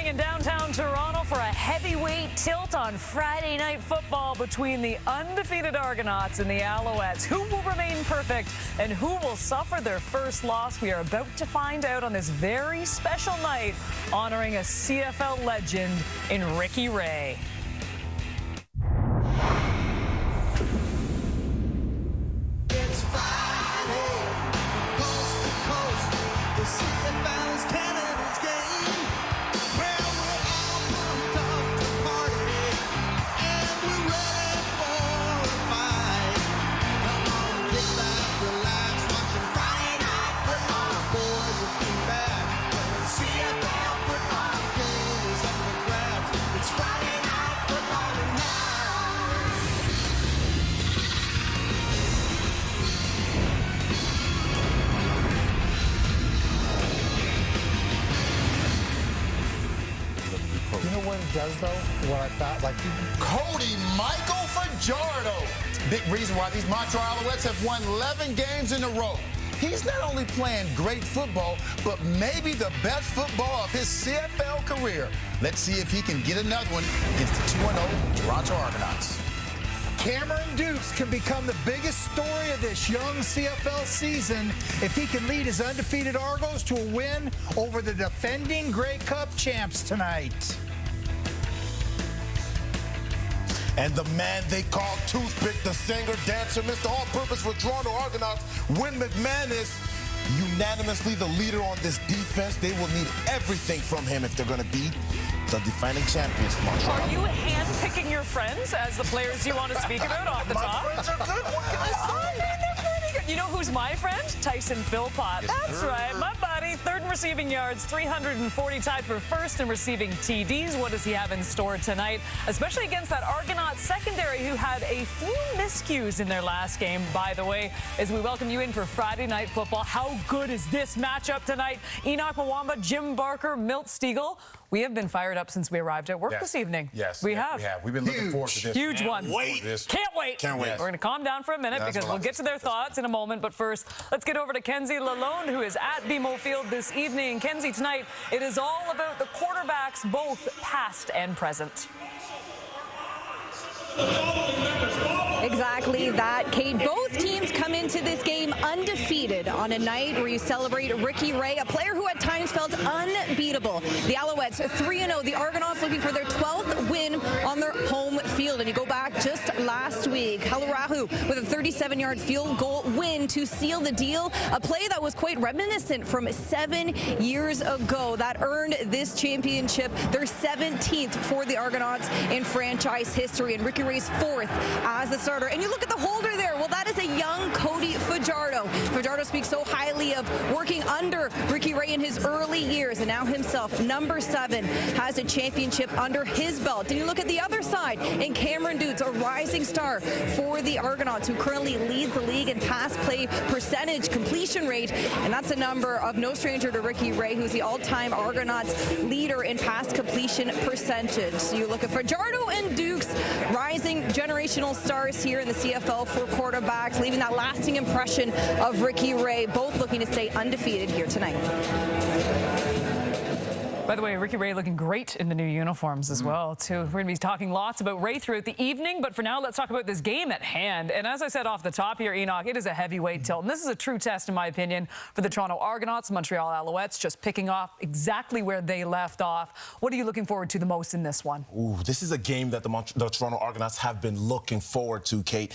in downtown Toronto for a heavyweight tilt on Friday Night Football between the undefeated Argonauts and the Alouettes. Who will remain perfect and who will suffer their first loss? We are about to find out on this very special night honoring a CFL legend in Ricky Ray. It's Friday, coast to coast, the CFL is Canada's game, where we're all pumped up to party, and we're ready for a fight. Come on, kick back, relax, watch the Friday Night Football. Boys, it's been bad, but the CFL football game is up for grabs. It's Friday Night Football tonight. You know what it does, though? What I thought, like, Cody Michael Fajardo. Big reason why these Montreal Alouettes have won 11 games in a row. He's not only playing great football, but maybe the best football of his CFL career. Let's see if he can get another one against the 2-0 Toronto Argonauts. Cameron Dukes can become the biggest story of this young CFL season if he can lead his undefeated Argos to a win over the defending Grey Cup champs tonight. And the man they call Toothpick, the singer, dancer, Mr. All-Purpose for Toronto Argonauts, Win McManus, unanimously the leader on this defense. They will need everything from him if they're going to be the defending champions, Montreal. Are you hand-picking your friends as the players you want to speak about off the top? My friends are good. What can I say? They're pretty good. You know who's my friend? Tyson Philpott. That's right, my buddy. Third in receiving yards, 340 tied for first in receiving TDs. What does he have in store tonight? Especially against that Argonaut secondary who had a few miscues in their last game, by the way, as we welcome you in for Friday Night Football. How good is this matchup tonight? Enoch Mwamba, Jim Barker, Milt Stiegel. We have been fired up since we arrived at work this evening. Yes, we have. We've been looking forward to this. Huge one. Can't wait. Can't wait. Yes. We're going to calm down for a minute because we'll get to their thoughts in a moment. But first, let's get over to Kenzie Lalonde, who is at BMO Field this evening. Kenzie, tonight, it is all about the quarterbacks, both past and present. Exactly that, Kate. Both teams come into this game undefeated on a night where you celebrate Ricky Ray, a player who at times felt unbeatable. The Alouettes 3-0. The Argonauts looking for their 12th win on their home field. And you go back just last week, Halurahu with a 37-yard field goal win to seal the deal. A play that was quite reminiscent from 7 years ago. That earned this championship, their 17th for the Argonauts in franchise history. And Ricky Ray's 4th as the starter. And you look at the holder there. Well, that is a young Cody Fajardo. Fajardo speaks so highly of working under Ricky Ray in his early years, and now himself, number 7, has a championship under his belt. And you look at the other side, in Cameron Dukes, a rising star for the Argonauts, who currently leads the league in pass play percentage, completion rate, and that's a number of no stranger to Ricky Ray, who's the all-time Argonauts leader in pass completion percentage. So you look at Fajardo and Dukes, rising generational stars here in the CFL for quarterbacks, leaving that lasting impression of Ricky Ray, both looking to stay undefeated here tonight. By the way, Ricky Ray looking great in the new uniforms as well, too. We're going to be talking lots about Ray throughout the evening, but for now, let's talk about this game at hand. And as I said off the top here, Enoch, it is a heavyweight tilt. And this is a true test, in my opinion, for the Toronto Argonauts, Montreal Alouettes, just picking off exactly where they left off. What are you looking forward to the most in this one? Ooh, this is a game that the Toronto Argonauts have been looking forward to, Kate.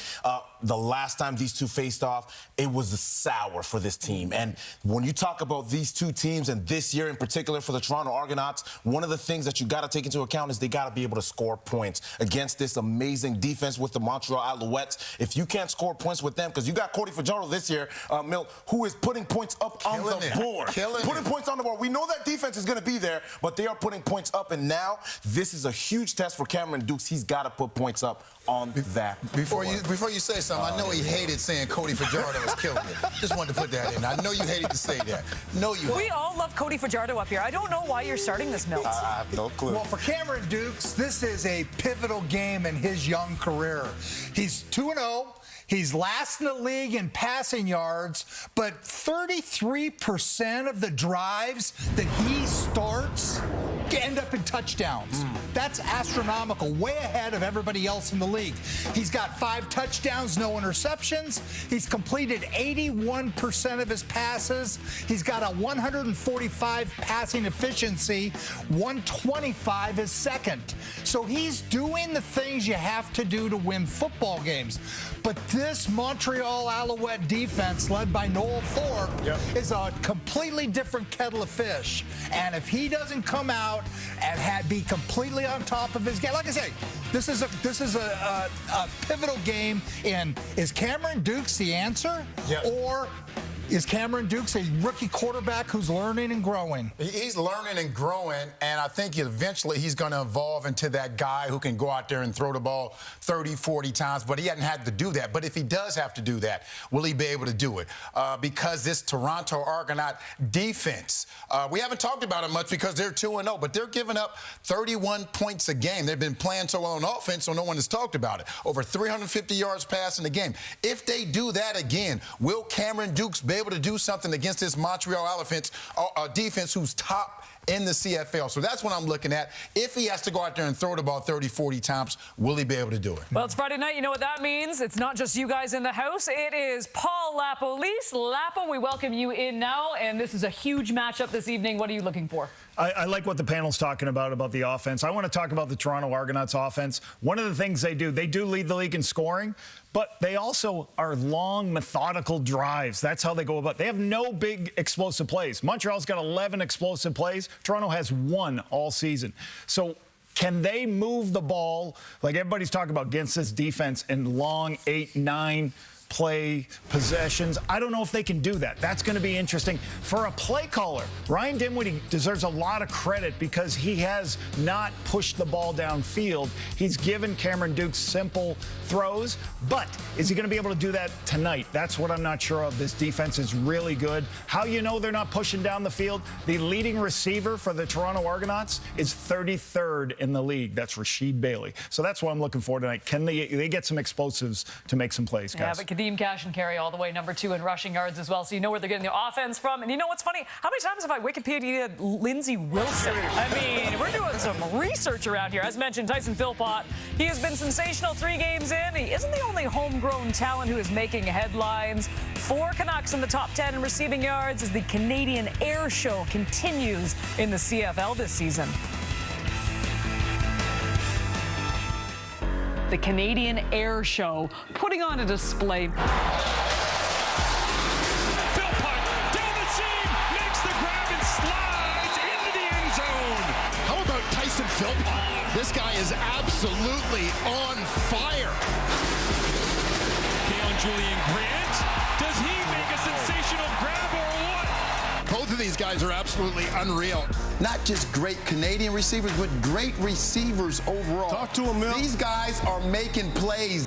The last time these two faced off, it was sour for this team. And when you talk about these two teams, and this year in particular for the Toronto Argonauts, one of the things that you got to take into account is they got to be able to score points against this amazing defense with the Montreal Alouettes. If you can't score points with them, because you got Cody Fajardo this year, Milt, who is putting points up on the board. Putting points on the board. We know that defense is going to be there, but they are putting points up. And now this is a huge test for Cameron Dukes. He's got to put points up on that. Before you say something, I know he hated saying Cody Fajardo was killing it. Just wanted to put that in. I know you hated to say that. No, you. We all love Cody Fajardo up here. I don't know why you're starting this, Milt. I have no clue. Well, for Cameron Dukes, this is a pivotal game in his young career. He's 2-0. He's last in the league in passing yards, but 33% of the drives that he starts end up in touchdowns. That's astronomical, way ahead of everybody else in the league. He's got 5 touchdowns, no interceptions. He's completed 81% of his passes. He's got a 145 passing efficiency, 125 is second. So he's doing the things you have to do to win football games. But this Montreal Alouette defense, led by Noel Thorpe, is a completely different kettle of fish. And if he doesn't come out and be completely on top of his game, like I say, this is a pivotal game. In is Cameron Dukes the answer, or is Cameron Dukes a rookie quarterback who's learning and growing? He's learning and growing, and I think eventually he's going to evolve into that guy who can go out there and throw the ball 30, 40 times, but he hasn't had to do that. But if he does have to do that, will he be able to do it? Because this Toronto Argonaut defense, we haven't talked about it much because they're 2-0, but they're giving up 31 points a game. They've been playing so well on offense, so no one has talked about it. Over 350 yards passing a game. If they do that again, will Cameron Dukes be able to do something against this Montreal Alouettes defense who's top in the CFL? So that's what I'm looking at. If he has to go out there and throw the ball 30, 40 times, will he be able to do it? Well, it's Friday night. You know what that means? It's not just you guys in the house. It is Paul Lapolice. Lapo, we welcome you in now, and this is a huge matchup this evening. What are you looking for? I like what the panel's talking about the offense. I want to talk about the Toronto Argonauts offense. One of the things they do lead the league in scoring, but they also are long, methodical drives. That's how they go about it. They have no big explosive plays. Montreal's got 11 explosive plays. Toronto has 1 all season. So can they move the ball, like everybody's talking about, against this defense in long 8, 9 play possessions? I don't know if they can do that. That's going to be interesting. For a play caller, Ryan Dinwiddie deserves a lot of credit because he has not pushed the ball downfield. He's given Cameron Dukes simple throws, but is he going to be able to do that tonight? That's what I'm not sure of. This defense is really good. How you know they're not pushing down the field? The leading receiver for the Toronto Argonauts is 33rd in the league. That's Rasheed Bailey. So that's what I'm looking for tonight. Can they get some explosives to make some plays, guys? Yeah, but Kadeem Cash and Carey all the way number 2 in rushing yards as well, so you know where they're getting the offense from. And you know what's funny? How many times have I Wikipedia'd Lindsey Wilson? I mean, we're doing some research around here. As mentioned, Tyson Philpott, he has been sensational 3 games in. He isn't the only homegrown talent who is making headlines. 4 Canucks in the top 10 in receiving yards as the Canadian Air Show continues in the CFL this season. The Canadian Air Show putting on a display. Philpott down the seam, makes the grab and slides into the end zone. How about Tyson Philpott? This guy is absolutely on fire. Dale Julian Grant, does he make a sensational grab or what? Both of these guys are absolutely unreal. Not just great Canadian receivers, but great receivers overall. Talk to him, Mil. These guys are making plays.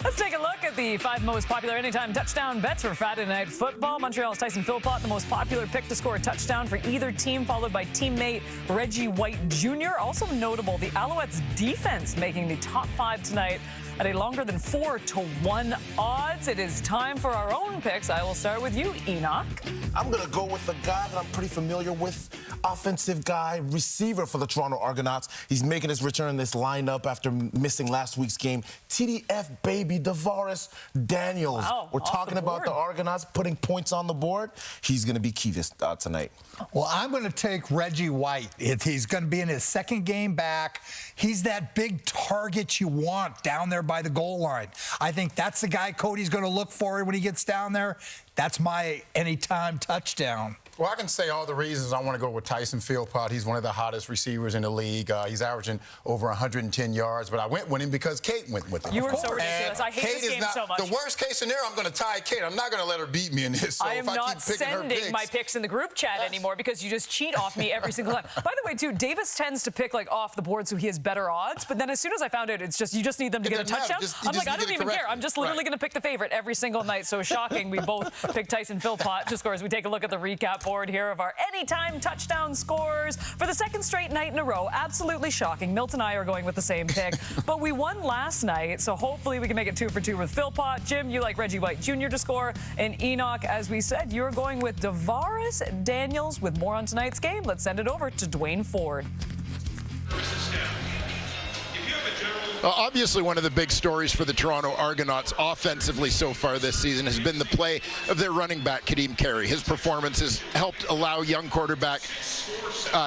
Let's take a look at the 5 most popular anytime touchdown bets for Friday Night Football. Montreal's Tyson Philpott, the most popular pick to score a touchdown for either team, followed by teammate Reggie White Jr. Also notable, the Alouettes defense making the top 5 tonight at a longer than 4-to-1 odds. It is time for our own picks. I will start with you, Enoch. I'm going to go with a guy that I'm pretty familiar with. Offensive guy, receiver for the Toronto Argonauts. He's making his return in this lineup after missing last week's game. TDF baby, Davaris Daniels. Wow, we're talking about the Argonauts putting points on the board. He's going to be key tonight. Well, I'm going to take Reggie White. He's going to be in his 2nd game back. He's that big target you want down there by the goal line. I think that's the guy Cody's going to look for when he gets down there. That's my anytime touchdown. Well, I can say all the reasons I want to go with Tyson Philpott. He's one of the hottest receivers in the league. He's averaging over 110 yards, but I went with him because Kate went with him. You were so ridiculous. I hate Kate this game so much. The worst case scenario, I'm going to tie Kate. I'm not going to let her beat me in this. So I am not sending my picks in the group chat anymore because you just cheat off me every single time. By the way, too, Davis tends to pick like off the board so he has better odds, but then as soon as I found out it's just you just need them to get a touchdown, I'm like, I don't even care. I'm just literally going to pick the favorite every single night. So shocking, we both picked Tyson Philpott. Just scores. We take a look at the recap. board here of our anytime touchdown scores for the second straight night in a row. Absolutely shocking. Milt and I are going with the same pick, but we won last night, so hopefully we can make it 2 for 2 with Philpott. Jim, you like Reggie White Jr. to score, and Enoch, as we said, you're going with Davaris Daniels. With more on tonight's game, let's send it over to Dwayne Ford. Obviously, one of the big stories for the Toronto Argonauts offensively so far this season has been the play of their running back, Kadeem Carey. His performance has helped allow young quarterback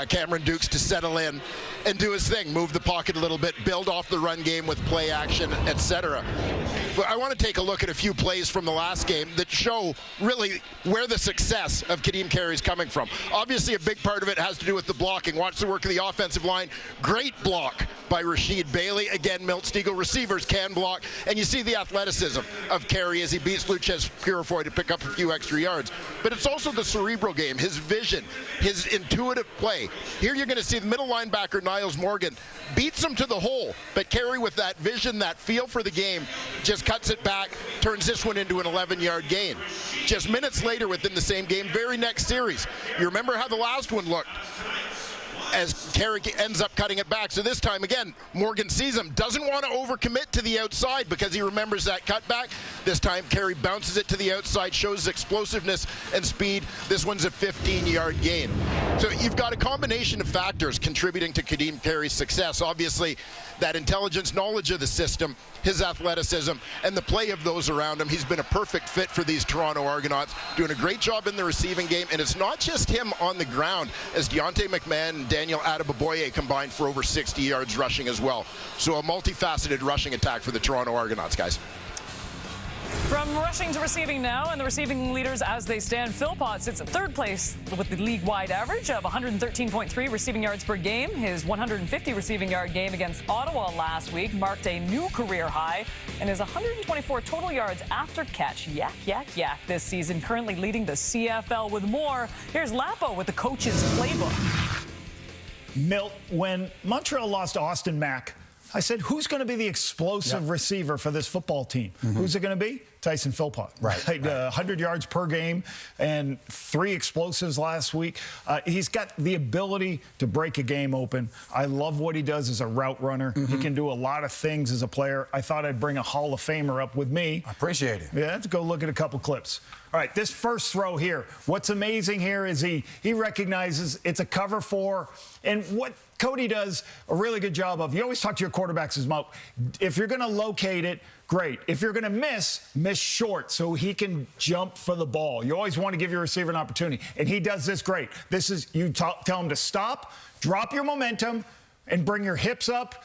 Cameron Dukes to settle in and do his thing, move the pocket a little bit, build off the run game with play action, etc. But I want to take a look at a few plays from the last game that show really where the success of Kadeem Carey is coming from. Obviously, a big part of it has to do with the blocking. Watch the work of the offensive line. Great block by Rasheed Bailey. Again, Milt Stegall, receivers can block. And you see the athleticism of Carey as he beats Luchez Purifoy to pick up a few extra yards. But it's also the cerebral game, his vision, his intuitive play. Here you're going to see the middle linebacker, Niles Morgan, beats him to the hole. But Carey, with that vision, that feel for the game, just cuts it back, turns this one into an 11-yard gain. Just minutes later within the same game, very next series. You remember how the last one looked as Carey ends up cutting it back. So this time, again, Morgan sees him, doesn't want to overcommit to the outside because he remembers that cutback. This time, Carey bounces it to the outside, shows explosiveness and speed. This one's a 15-yard gain. So you've got a combination of factors contributing to Kadeem Carey's success. Obviously, that intelligence, knowledge of the system, his athleticism, and the play of those around him. He's been a perfect fit for these Toronto Argonauts, doing a great job in the receiving game. And it's not just him on the ground, as Deontay McMahon and Daniel Adeboboye combined for over 60 yards rushing as well. So a multifaceted rushing attack for the Toronto Argonauts, guys. From rushing to receiving now, and the receiving leaders as they stand. Philpott sits at third place with the league-wide average of 113.3 receiving yards per game. His 150 receiving yard game against Ottawa last week marked a new career high, and his 124 total yards after catch, yak this season, currently leading the CFL. With more, here's Lapo with the coach's playbook. Milt, when Montreal lost Austin Mack, I said, who's going to be the explosive receiver for this football team? Who's it going to be? Tyson Philpott. Right. 100 yards per game and 3 explosives last week. He's got the ability to break a game open. I love what he does as a route runner. He can do a lot of things as a player. I thought I'd bring a Hall of Famer up with me. I appreciate it. Yeah, let's go look at a couple clips. All right, this first throw here. What's amazing here is he recognizes it's a cover 4. And what Cody does a really good job of, you always talk to your quarterbacks as well. If you're going to locate it, great. If you're going to miss short so he can jump for the ball. You always want to give your receiver an opportunity. And he does this great. This is, you tell him to stop, drop your momentum, and bring your hips up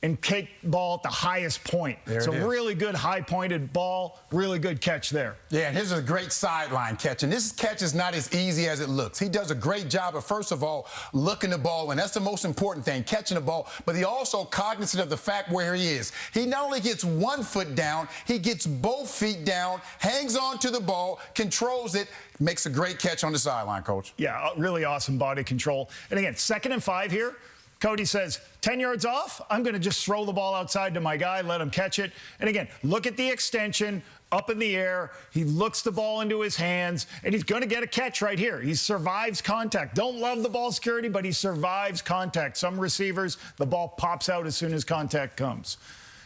and take the ball at the highest point. So really good high-pointed ball, really good catch there. Yeah, and here's a great sideline catch. And this catch is not as easy as it looks. He does a great job of, first of all, looking the ball, and that's the most important thing, catching the ball, but he also cognizant of the fact where he is. He not only gets 1 foot down, he gets both feet down, hangs on to the ball, controls it, makes a great catch on the sideline, Coach. Yeah, really awesome body control. And again, 2nd and 5 here. Cody says, 10 yards off, I'm going to just throw the ball outside to my guy, let him catch it. And again, look at the extension up in the air. He looks the ball into his hands, and he's going to get a catch right here. He survives contact. Don't love the ball security, but he survives contact. Some receivers, the ball pops out as soon as contact comes.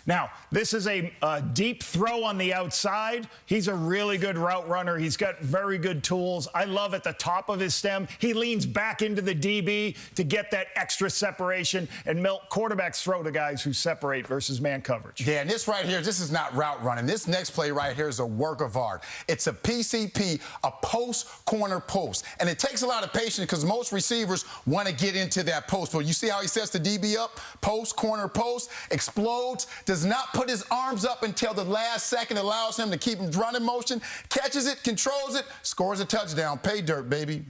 Now, this is a deep throw on the outside. He's a really good route runner. He's got very good tools. I love at the top of his stem, he leans back into the DB to get that extra separation. And Milt, quarterbacks throw to guys who separate versus man coverage. Yeah, and this right here, this is not route running. This next play right here is a work of art. It's a PCP, a post, corner, post. And it takes a lot of patience because most receivers want to get into that post. But you see how he sets the DB up? Post, corner, post, explodes, does not put his arms up until the last second, allows him to keep him running motion, catches it, controls it, scores a touchdown. Pay dirt, baby.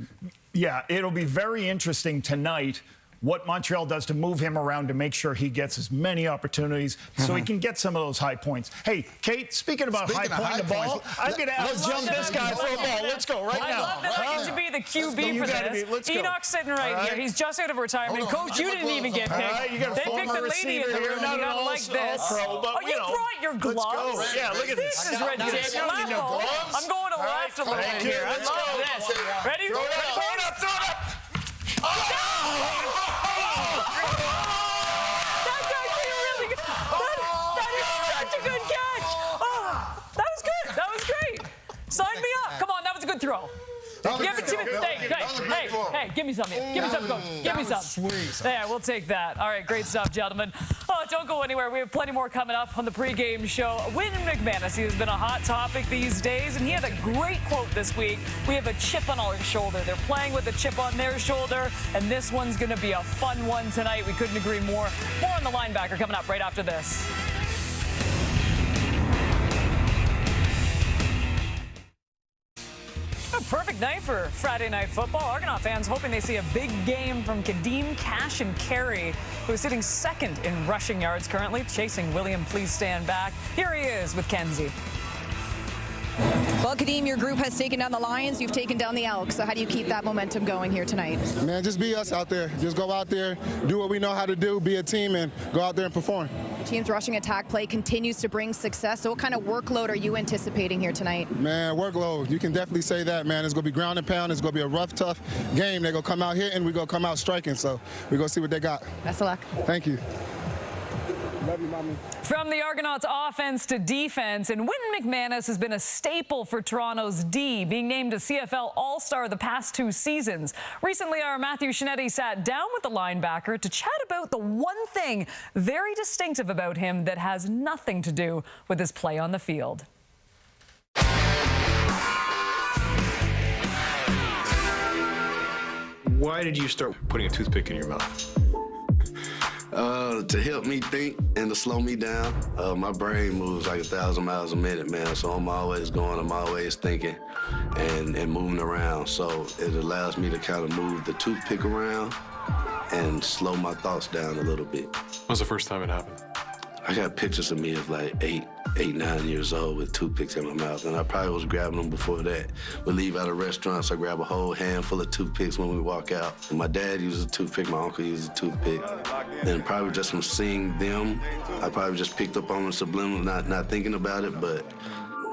Yeah, it'll be very interesting tonight what Montreal does to move him around to make sure he gets as many opportunities so he can get some of those high points. Hey, Kate, speaking about high-pointing the ball, I'm going to out-jump this guy for a ball. Let's go right now. I love that I get to be the QB for this. Enoch's sitting right here. He's just out of retirement. Coach, you didn't even get picked. You got a they picked the lady in the room. You got to like this. Oh, you brought your gloves? Yeah, look at this. This is ridiculous. I'm going to left a little bit here. I love this. Ready? Throw it up. That's actually really good. That is such a good catch. Oh, that was good. That was great. Sign me up. Come on, that was a good throw. Give it to me. Hey, give me some. Give me some, Coach. Give me some. Yeah, we'll take that. All right, great stuff, gentlemen. Oh, don't go anywhere. We have plenty more coming up on the pregame show. Wynn McManus, he has been a hot topic these days, and he had a great quote this week. We have a chip on our shoulder. They're playing with a chip on their shoulder, and this one's going to be a fun one tonight. We couldn't agree more. More on the linebacker coming up right after this. A perfect night for Friday Night Football. Argonaut fans hoping they see a big game from Kadeem Cash and Carey, who is sitting second in rushing yards currently, chasing William Please Stand Back. Here he is with Kenzie. Well, Kadeem, your group has taken down the Lions. You've taken down the Elks. So how do you keep that momentum going here tonight? Man, just be us out there. Just go out there, do what we know how to do, be a team, and go out there and perform. The team's rushing attack play continues to bring success. So what kind of workload are you anticipating here tonight? Man, workload. You can definitely say that, man. It's going to be ground and pound. It's going to be a rough, tough game. They're going to come out hitting. We're going to come out striking. So we're going to see what they got. Best of luck. Thank you. Love you, Mommy. From the Argonauts offense to defense, and Wynn McManus has been a staple for Toronto's D, being named a CFL All-Star the past 2 seasons. Recently, our Matthew Shinetti sat down with the linebacker to chat about the one thing very distinctive about him that has nothing to do with his play on the field. Why did you start putting a toothpick in your mouth? To help me think and to slow me down. My brain moves like 1,000 miles a minute, man. So I'm always going, I'm always thinking and moving around. So it allows me to kind of move the toothpick around and slow my thoughts down a little bit. When was the first time it happened? I got pictures of me of like 8, 9 years old with toothpicks in my mouth, and I probably was grabbing them before that. We leave out of restaurants, I grab a whole handful of toothpicks when we walk out. And my dad uses a toothpick, my uncle uses a toothpick. And probably just from seeing them, I probably just picked up on them subliminally, not thinking about it, but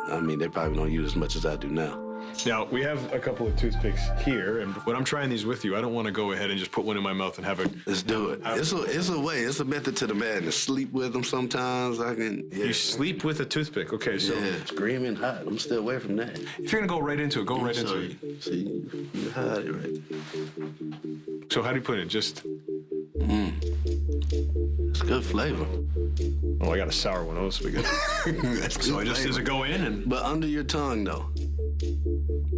I mean, they probably don't use as much as I do now. Now, we have a couple of toothpicks here, and when I'm trying these with you, I don't want to go ahead and just put one in my mouth and have it. Let's do it. It's a way. It's a method to the madness. Sleep with them sometimes. I can. Yeah. You sleep with a toothpick. Okay, so. Yeah, screaming hot. I'm still away from that. If you're going to go right into it, go right into it. See, you hide it right there. So how do you put it? Just. It's good flavor. Oh, I got a sour one. Oh, this will be good. So I just, does it go in? And. But under your tongue, though.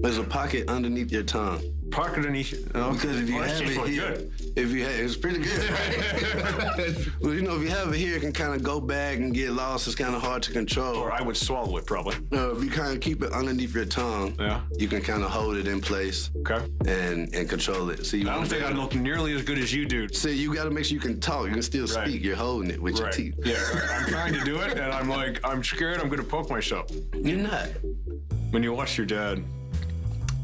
There's a pocket underneath your tongue. Pocket underneath it? Oh, because if you have it here, it's pretty good, right? Well, you know, if you have it here, it can kind of go back and get lost. It's kind of hard to control. Or I would swallow it, probably. If you kind of keep it underneath your tongue, yeah, you can kind of hold it in place. Okay. And control it. See, I don't think I look nearly as good as you do. See, you got to make sure you can talk. You can still speak. You're holding it with your teeth. Yeah, I'm trying to do it, and I'm like, I'm scared I'm going to poke myself. You're not. When you watch your dad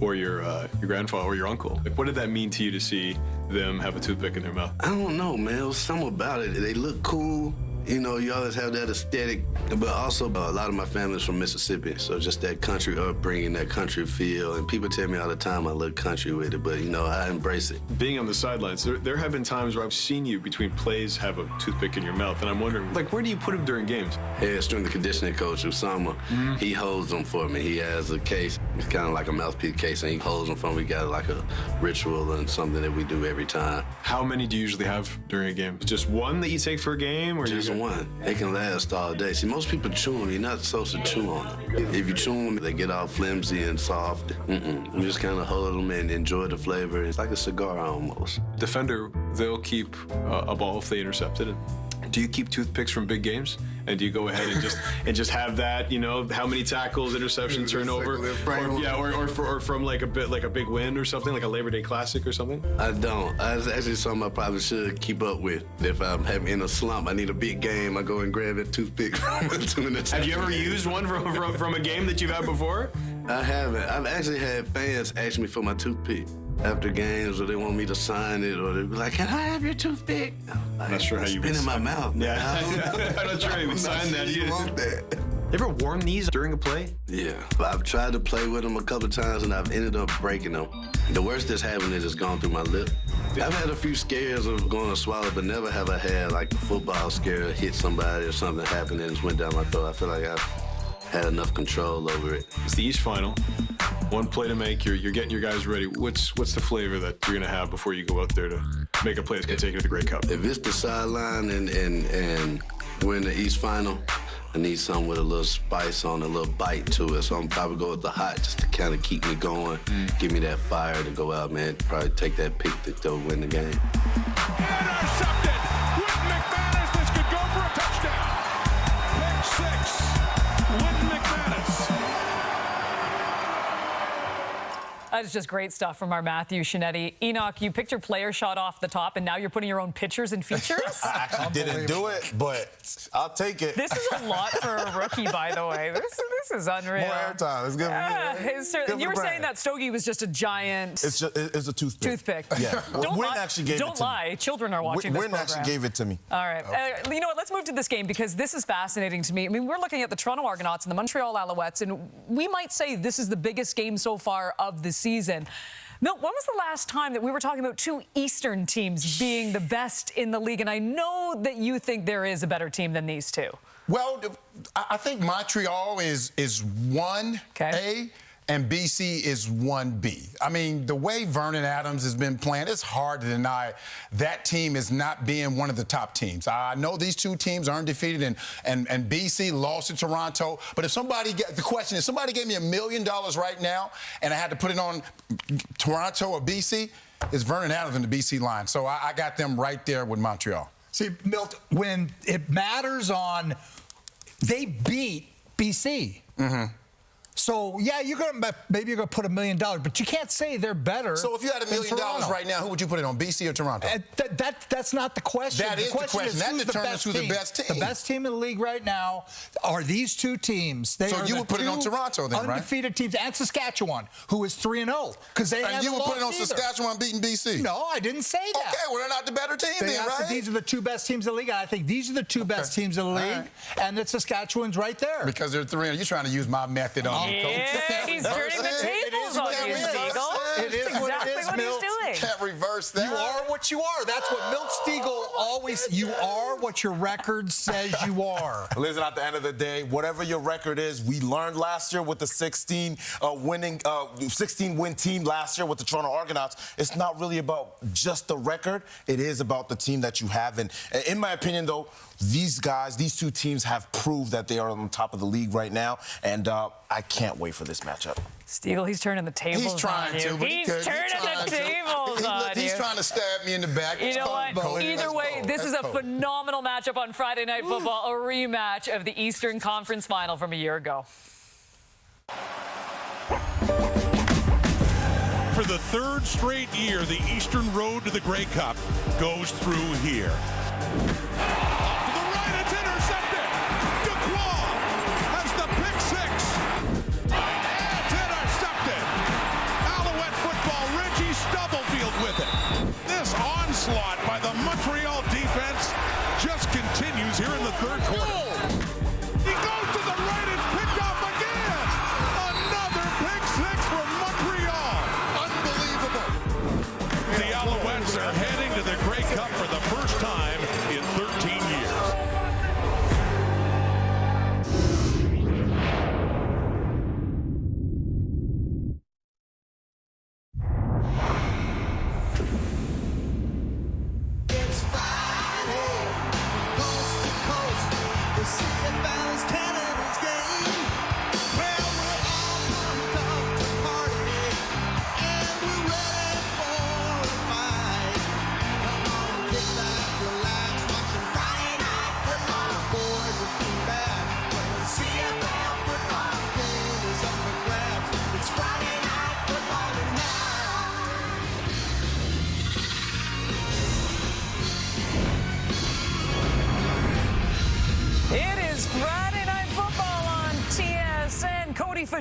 or your grandfather or your uncle, like, what did that mean to you to see them have a toothpick in their mouth? I don't know, man. It was something about it. They look cool. You know, you always have that aesthetic, but also a lot of my family's from Mississippi, so just that country upbringing, that country feel, and people tell me all the time I look country with it, but, you know, I embrace it. Being on the sidelines, there have been times where I've seen you between plays have a toothpick in your mouth, and I'm wondering, like, where do you put them during games? Yeah, it's during the conditioning coach, Usama. He holds them for me. He has a case. It's kind of like a mouthpiece case, and he holds them for me. We got like a ritual and something that we do every time. How many do you usually have during a game? Just one that you take for a game? Or just one. They can last all day. See, most people chew them. You're not supposed to chew on them. If you chew them, they get all flimsy and soft. You just kind of hold them and enjoy the flavor. It's like a cigar almost. Defender, they'll keep a ball if they intercept it. Do you keep toothpicks from big games? And do you go ahead and just have that, you know, how many tackles, interceptions, turnover, or from like a big win or something, like a Labor Day Classic or something? I don't. That's actually something I probably should keep up with. If I'm in a slump, I need a big game, I go and grab a toothpick from it. Have you ever used one from a game that you've had before? I haven't. I've actually had fans ask me for my toothpick after games, or they want me to sign it, or they be like, "Can I have your toothpick?" I'm not sure how you would in my mouth. Yeah, I'm not sure how you would sign that. You want that? You ever worn these during a play? Yeah, but I've tried to play with them a couple of times, and I've ended up breaking them. The worst that's happened is it's gone through my lip. I've had a few scares of going to swallow, but never have I had like a football scare, hit somebody or something happened and it went down my throat. I feel like I've had enough control over it. It's the East Final. One play to make. You're getting your guys ready. What's the flavor that you're gonna have before you go out there to make a play that's gonna take you to the Grey Cup? If it's the sideline and we're in the East Final, I need something with a little spice on, a little bite to it. So I'm probably go with the hot just to kind of keep me going, give me that fire to go out, man. Probably take that pick to win the game. Intercepted with McManus. This could go for a touchdown. Pick six. With McManus. That is just great stuff from our Matthew Shinetti. Enoch, you picked your player shot off the top, and now you're putting your own pictures and features? I actually didn't do it, but I'll take it. This is a lot for a rookie, by the way. This is unreal. More airtime. It's good. Yeah, you were saying that Stogie was just a giant... It's a toothpick. Yeah. Don't lie. Me. Children are watching this program. actually gave it to me. All right. You know what? Let's move to this game because this is fascinating to me. I mean, we're looking at the Toronto Argonauts and the Montreal Alouettes, and we might say this is the biggest game so far of the season. Milt, when was the last time that we were talking about two Eastern teams being the best in the league? And I know that you think there is a better team than these two. Well, I think Montreal is 1A and BC is 1B. I mean, the way Vernon Adams has been playing, it's hard to deny that team is not being one of the top teams. I know these two teams are undefeated and BC lost to Toronto, but if the question is, somebody gave me $1 million right now and I had to put it on Toronto or BC, it's Vernon Adams in the BC line. So I got them right there with Montreal. See, Milt, when it matters on, they beat BC. Mm-hmm. So, yeah, maybe you're going to put $1 million, but you can't say they're better. So if you had $1 million right now, who would you put it on, BC or Toronto? That's not the question. That is the question. That determines who's the best team. The best team in the league right now are these two teams. So you would put it on Toronto then, right? Undefeated teams, and Saskatchewan, who is 3-0. Because they haven't lost. And you would put it on Saskatchewan beating BC? No, I didn't say that. Okay, well, they're not the better team then, right? These are the two best teams in the league. I think these are the two best teams in the league, and that Saskatchewan's right there. Because they're 3-0. You're trying to use my method on me, Coach. He's turning the tables on you, Stiegel. It is exactly what he's doing. Can't reverse that. You are what you are. That's what Milt Stiegel always. You are what your record says you are. Listen, at the end of the day, whatever your record is, we learned last year with the 16-win team last year with the Toronto Argonauts. It's not really about just the record. It is about the team that you have. And in my opinion, though, these two teams have proved that they are on top of the league right now, and I can't wait for this matchup. Stiegel, he's turning the tables He's trying on you. to, but He's turning the tables on you. He's trying to stab me in the back. You know what? Either way, this is a phenomenal matchup on Friday Night Football, a rematch of the Eastern Conference Final from a year ago. For the third straight year, the Eastern Road to the Grey Cup goes through here. Onslaught by the Montreal defense just continues here in the third quarter. He goes to the right and picked off again. Another pick six from Montreal. Unbelievable. The Alouettes are heading to the Grey Cup for the first time in 13 years.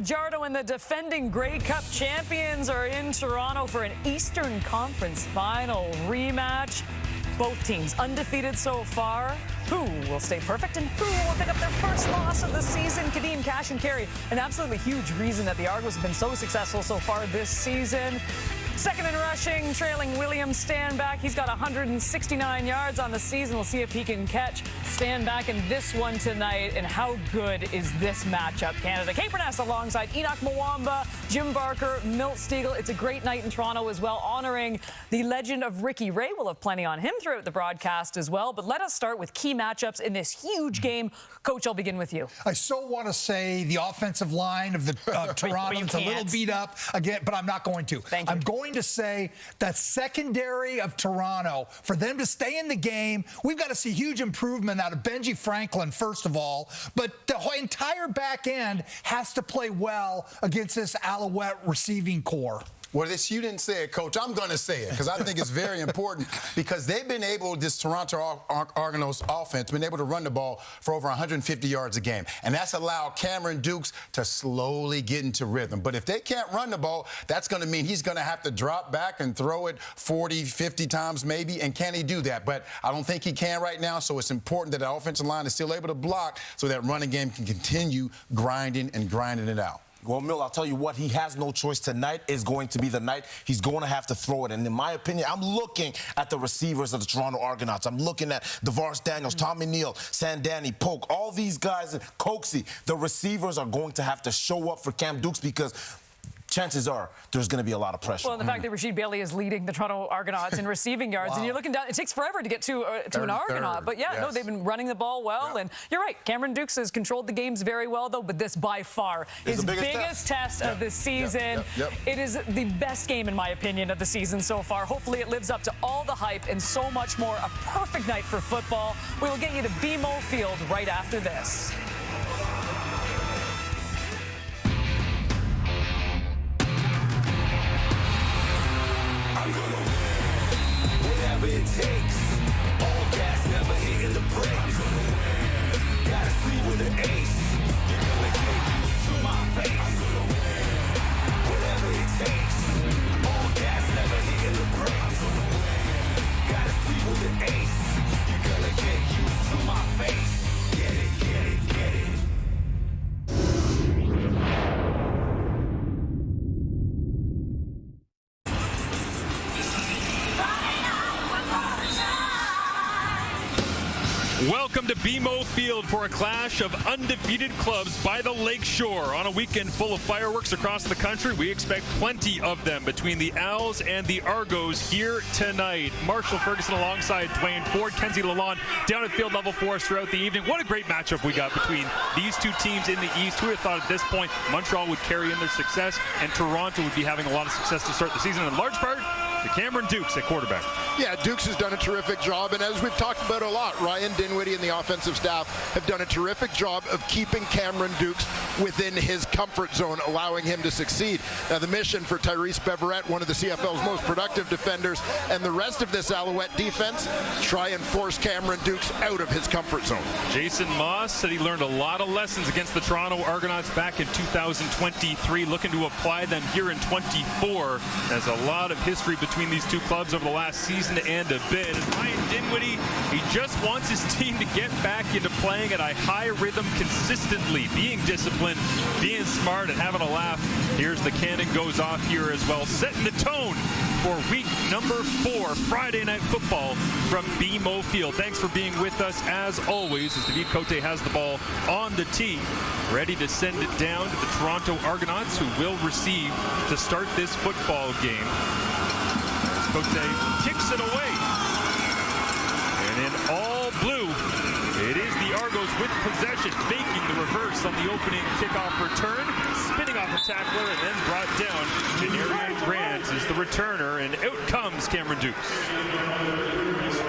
Fajardo and the defending Grey Cup champions are in Toronto for an Eastern Conference final rematch. Both teams undefeated so far. Who will stay perfect and who will pick up their first loss of the season? Kadeem, Cash, and Carey, an absolutely huge reason that the Argos have been so successful so far this season. Second in rushing, trailing William Stanback. He's got 169 yards on the season. We'll see if he can catch Stanback in this one tonight. And how good is this matchup, Canada? Kate Burness alongside Enoch Mwamba, Jim Barker, Milt Stegall. It's a great night in Toronto as well, honoring the legend of Ricky Ray. We'll have plenty on him throughout the broadcast as well. But let us start with key matchups in this huge game. Coach, I'll begin with you. I so want to say the offensive line of the Toronto's a little beat up again, but I'm not going to. Thank you. I'm going to say that secondary of Toronto, for them to stay in the game, we've got to see huge improvement out of Benji Franklin, first of all, but the entire back end has to play well against this Alouette receiving core. Well, you didn't say it, Coach. I'm going to say it because I think it's very important because they've been able, this Toronto Argonauts offense, been able to run the ball for over 150 yards a game. And that's allowed Cameron Dukes to slowly get into rhythm. But if they can't run the ball, that's going to mean he's going to have to drop back and throw it 40, 50 times maybe. And can he do that? But I don't think he can right now. So it's important that the offensive line is still able to block so that running game can continue grinding it out. Well, Mill, I'll tell you what, he has no choice. Tonight is going to be the night he's going to have to throw it. And in my opinion, I'm looking at the receivers of the Toronto Argonauts. I'm looking at DeVaris Daniels, Tommy Neal, Sandani, Polk, all these guys, Coxie. The receivers are going to have to show up for Cam Dukes because chances are there's going to be a lot of pressure. Well, the fact that Rasheed Bailey is leading the Toronto Argonauts in receiving yards, and you're looking down, it takes forever to get to an Argonaut. But yeah, no, they've been running the ball well, and you're right. Cameron Dukes has controlled the games very well, though, but this by far is his biggest test of the season. It is the best game, in my opinion, of the season so far. Hopefully it lives up to all the hype and so much more. A perfect night for football. We will get you to BMO Field right after this. Whatever it takes, all gas, never hitting the brakes. Gotta see with the ace, you're gonna give you to my face. Whatever it takes, all gas, never hitting the brakes. Gotta see with the ace, you're gonna get used to my face. Get it, get it, get it. Welcome to BMO Field for a clash of undefeated clubs by the Lakeshore. On a weekend full of fireworks across the country, we expect plenty of them between the Owls and the Argos here tonight. Marshall Ferguson alongside Dwayne Ford, Kenzie Lalonde down at field level for us throughout the evening. What a great matchup we got between these two teams in the East. Who would have thought at this point Montreal would carry in their success and Toronto would be having a lot of success to start the season, in large part to Cameron Dukes at quarterback. Yeah, Dukes has done a terrific job, and as we've talked about a lot, Ryan Dinwiddie and the offensive staff have done a terrific job of keeping Cameron Dukes within his comfort zone, allowing him to succeed. Now, the mission for Tyrese Beverette, one of the CFL's most productive defenders, and the rest of this Alouette defense, try and force Cameron Dukes out of his comfort zone. Jason Moss said he learned a lot of lessons against the Toronto Argonauts back in 2023, looking to apply them here in 24. There's a lot of history between these two clubs over the last season and a bit. And Ryan Dinwiddie, he just wants his team to get back into playing at a high rhythm consistently, being disciplined, being smart, and having a laugh. Here's the cannon goes off here as well, setting the tone for week number 4, Friday Night Football from BMO Field. Thanks for being with us as always as David Cote has the ball on the tee, ready to send it down to the Toronto Argonauts, who will receive to start this football game. Cote kicks it away. And in all blue, it is the Argos with possession, faking the reverse on the opening kickoff return, spinning off a tackler, and then brought down. Denarian Grant is the returner, and out comes Cameron Dukes.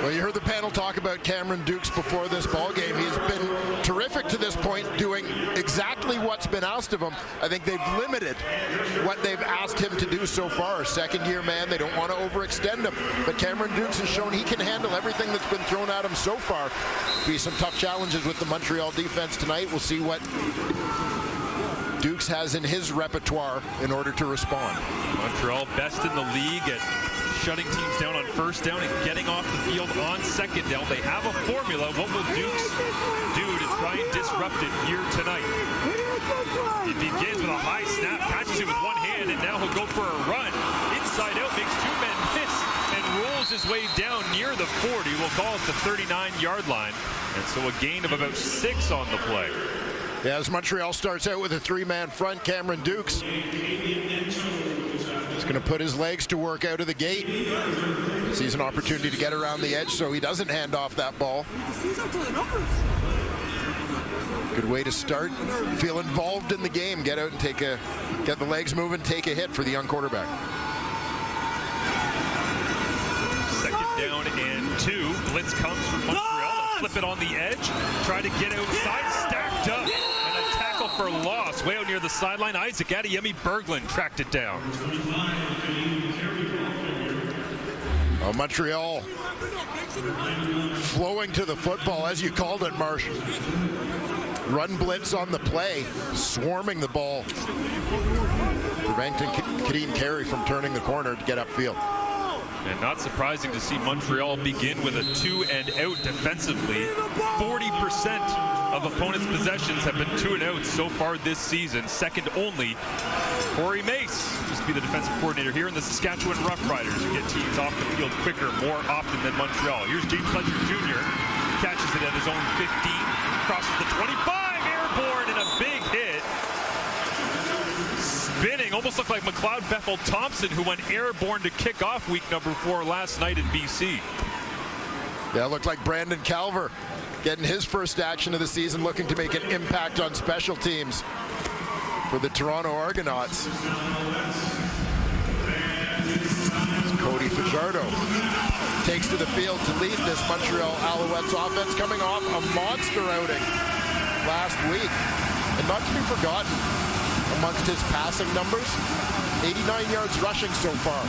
Well, you heard the panel talk about Cameron Dukes before this ball game. He's been terrific to this point, doing exactly what's been asked of him. I think they've limited what they've asked him to do so far. Second-year man, they don't want to overextend him. But Cameron Dukes has shown he can handle everything that's been thrown at him so far. Be some tough challenges with the Montreal defense tonight. We'll see what Dukes has in his repertoire in order to respond. Montreal best in the league at shutting teams down on first down and getting off the field on second down. They have a formula. What will Dukes do to try and disrupt it here tonight? It begins with a high snap, catches it with one hand, and now he'll go for a run. Inside out, makes two men miss, and rolls his way down near the 40. We'll call it the 39-yard line. And so a gain of about 6 on the play. Yeah, as Montreal starts out with a 3-man front, Cameron Dukes is going to put his legs to work out of the gate. Sees an opportunity to get around the edge so he doesn't hand off that ball. Good way to start. Feel involved in the game. Get out and get the legs moving, take a hit for the young quarterback. Second down and 2. Blitz comes from Montreal. They'll flip it on the edge. Try to get outside. Stacked up. And a tackle for loss. Way out near the sideline. Isaac Adeyemi Berglund tracked it down. Well, Montreal flowing to the football, as you called it, Marsh. Run blitz on the play, swarming the ball, preventing Kadeem Carey from turning the corner to get upfield. And not surprising to see Montreal begin with a 2-and-out defensively. 40% of opponents' possessions have been 2-and-outs so far this season, second only Corey Mace, used to be the defensive coordinator here in the Saskatchewan Roughriders, who get teams off the field quicker more often than Montreal. Here's James Fletcher Jr., catches it at his own 15, crosses the 25, airborne, and a big hit. Spinning, almost looked like McLeod Bethel-Thompson, who went airborne to kick off week number 4 last night in BC. Yeah, it looked like Brandon Calver getting his first action of the season, looking to make an impact on special teams for the Toronto Argonauts. Cody Fajardo takes to the field to lead this Montreal Alouettes offense, coming off a monster outing last week. And not to be forgotten, amongst his passing numbers, 89 yards rushing so far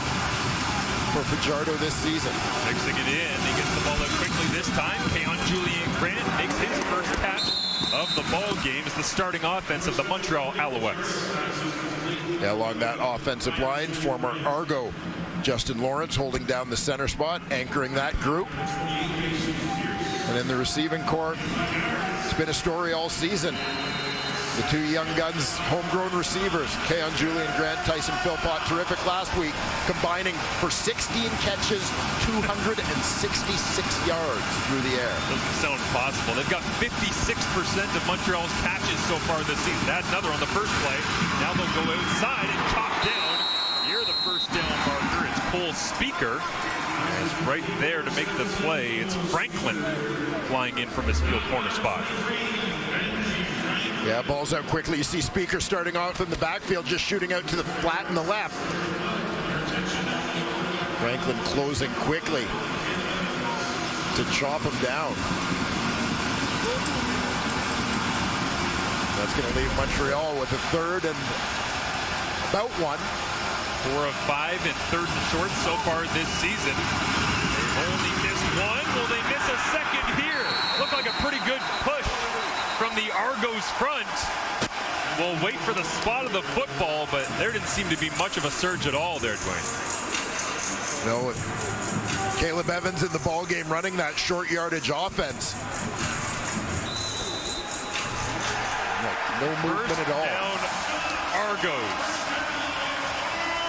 for Fajardo this season. Mixing it in, he gets the ball out quickly this time. Keon Julian Grant makes his first catch of the ball game as the starting offense of the Montreal Alouettes. Yeah, along that offensive line, former Argo Justin Lawrence holding down the center spot, anchoring that group. And in the receiving corps, it's been a story all season. The two young guns, homegrown receivers, Keon Julian Grant, Tyson Philpott, terrific last week, combining for 16 catches, 266 yards through the air. Doesn't sound possible. They've got 56% of Montreal's catches so far this season. Add another on the first play. Now they'll go outside and chop down near the first down marker. It's Cole Speaker. And it's right there to make the play. It's Franklin flying in from his field corner spot. Yeah, ball's out quickly. You see Speaker starting off in the backfield, just shooting out to the flat in the left. Franklin closing quickly to chop him down. That's going to leave Montreal with a third and about 1. 4 of 5 and third and short so far this season. They've only missed 1. Will they miss a second here? Looked like a pretty good push from the Argos front. We'll wait for the spot of the football, but there didn't seem to be much of a surge at all there, Dwayne. No, Caleb Evans in the ball game running that short yardage offense. No movement at all. Down Argos.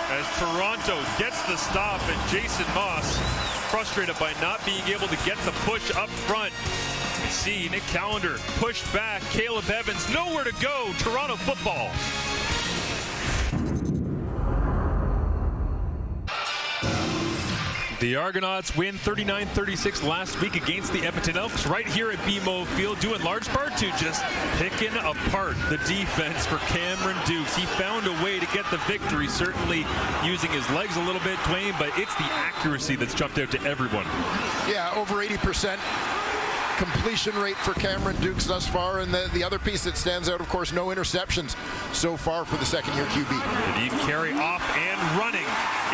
As Toronto gets the stop, and Jason Moss frustrated by not being able to get the push up front. You see Nick Callender pushed back. Caleb Evans nowhere to go. Toronto football. The Argonauts win 39-36 last week against the Edmonton Elks right here at BMO Field, due in large part to just picking apart the defense for Cameron Dukes. He found a way to get the victory, certainly using his legs a little bit, Dwayne, but it's the accuracy that's jumped out to everyone. Yeah, over 80% completion rate for Cameron Dukes thus far, and the other piece that stands out, of course, no interceptions so far for the second-year QB. Kadeem Carey off and running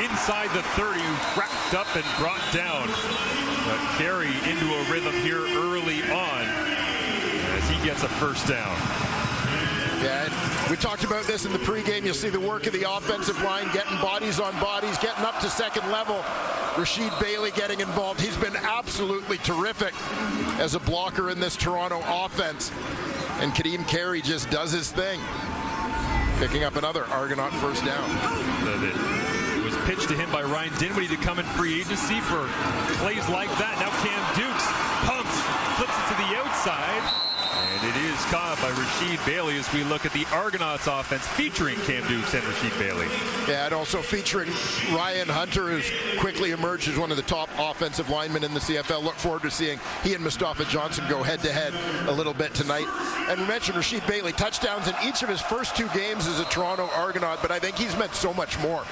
inside the 30, wrapped up and brought down. But Carey into a rhythm here early on as he gets a first down. Yeah, we talked about this in the pregame. You'll see the work of the offensive line, getting bodies on bodies, getting up to second level. Rashid Bailey getting involved. He's been absolutely terrific as a blocker in this Toronto offense. And Kadeem Carey just does his thing, picking up another Argonaut first down. It was pitched to him by Ryan Dinwiddie to come in free agency for plays like that. Now Cam Dukes pumps, flips it to the outside. And it is caught by Rashid Bailey as we look at the Argonauts offense featuring Cam Dukes and Rashid Bailey. Yeah, and also featuring Ryan Hunter, who's quickly emerged as one of the top offensive linemen in the CFL. Look forward to seeing he and Mustafa Johnson go head-to-head a little bit tonight. And we mentioned Rashid Bailey, touchdowns in each of his first 2 games as a Toronto Argonaut, but I think he's meant so much more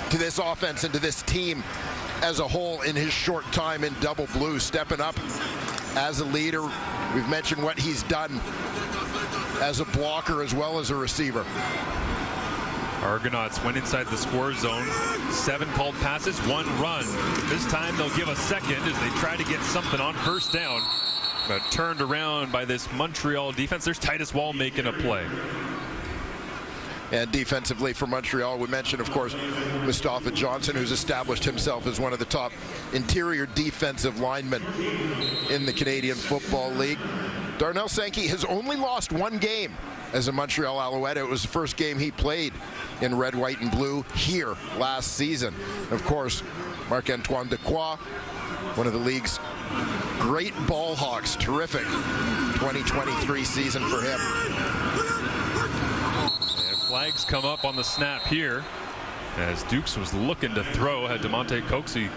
to this offense and to this team as a whole in his short time in Double Blue, stepping up as a leader. We've mentioned what he's done as a blocker as well as a receiver. Argonauts went inside the score zone. 7 called passes, 1 run. This time they'll give a second as they try to get something on first down. But turned around by this Montreal defense. There's Titus Wall making a play. And defensively for Montreal, we mentioned, of course, Mustafa Johnson, who's established himself as one of the top interior defensive linemen in the Canadian Football League. Darnell Sankey has only lost 1 game as a Montreal Alouette. It was the first game he played in red, white, and blue here last season. Of course, Marc-Antoine Dequoy, one of the league's great ball hawks. Terrific 2023 season for him. Flags come up on the snap here as Dukes was looking to throw. Had DeMonte Coxey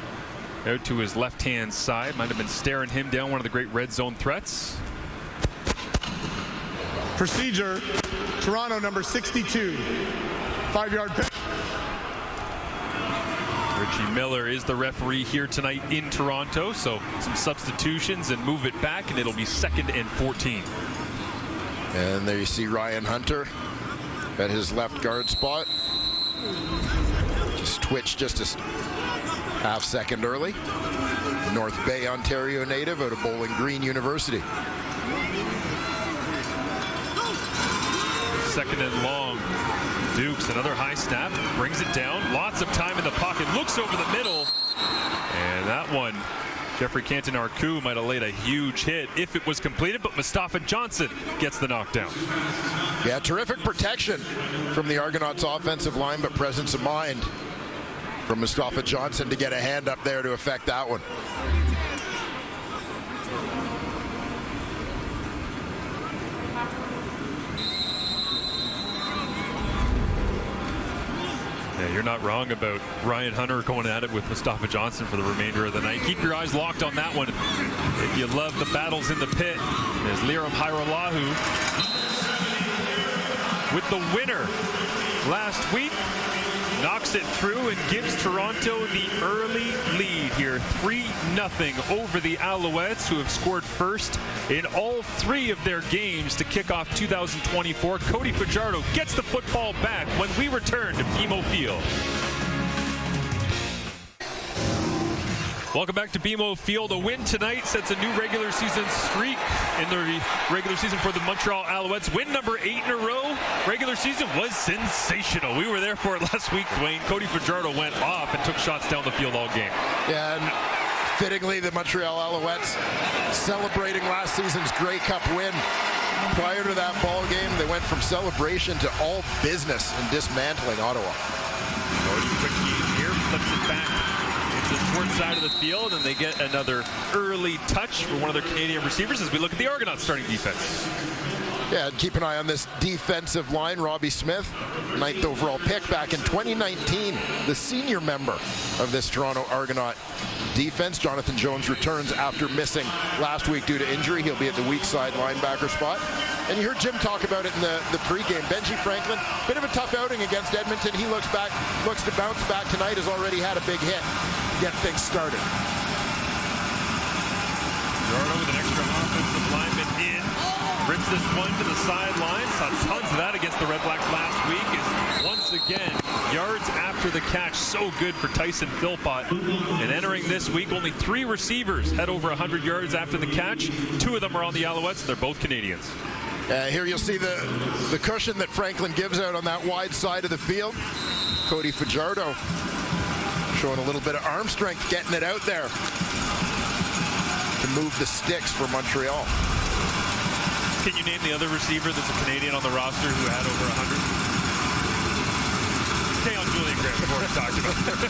out to his left-hand side. Might have been staring him down, one of the great red zone threats. Procedure, Toronto number 62, 5-yard penalty. Richie Miller is the referee here tonight in Toronto, so some substitutions and move it back, and it'll be 2nd and 14. And there you see Ryan Hunter at his left guard spot. Just twitched just a half-second early. North Bay, Ontario native out of Bowling Green University. 2nd and long. Dukes, another high snap, brings it down. Lots of time in the pocket, looks over the middle. And that one, Jeffrey Canton-Arcou might have laid a huge hit if it was completed, but Mustafa Johnson gets the knockdown. Yeah, terrific protection from the Argonauts offensive line, but presence of mind from Mustafa Johnson to get a hand up there to affect that one. Yeah, you're not wrong about Ryan Hunter going at it with Mustafa Johnson for the remainder of the night. Keep your eyes locked on that one. If you love the battles in the pit, there's Liram Hairolahu with the winner last week. Knocks it through and gives Toronto the early lead here, 3-0 over the Alouettes, who have scored first in all 3 of their games to kick off 2024. Cody Fajardo gets the football back when we return to BMO Field. Welcome back to BMO Field. A win tonight sets a new regular season streak in the regular season for the Montreal Alouettes. Win number 8 in a row. Regular season was sensational. We were there for it last week, Dwayne. Cody Fajardo went off and took shots down the field all game. Yeah, and fittingly, the Montreal Alouettes celebrating last season's Grey Cup win. Prior to that ball game, they went from celebration to all business and dismantling Ottawa. Quick here, flips it back the short side of the field, and they get another early touch for one of their Canadian receivers as we look at the Argonauts starting defense. Yeah, keep an eye on this defensive line. Robbie Smith, 9th overall pick back in 2019, the senior member of this Toronto Argonaut defense. Jonathan Jones returns after missing last week due to injury. He'll be at the weak side linebacker spot. And you heard Jim talk about it in the pregame. Benji Franklin, bit of a tough outing against Edmonton. He looks to bounce back tonight, has already had a big hit. Get things started. Jordan with an extra offensive lineman in. Rips this one to the sideline. Saw tons of that against the Red Blacks last week. Is once again yards after the catch. So good for Tyson Philpott. And entering this week, only 3 receivers had over 100 yards after the catch. 2 of them are on the Alouettes. They're both Canadians. Here you'll see the cushion that Franklin gives out on that wide side of the field. Cody Fajardo showing a little bit of arm strength, getting it out there to move the sticks for Montreal. Can you name the other receiver that's a Canadian on the roster who had over 100? Stay on Julian Graham before we talked about it.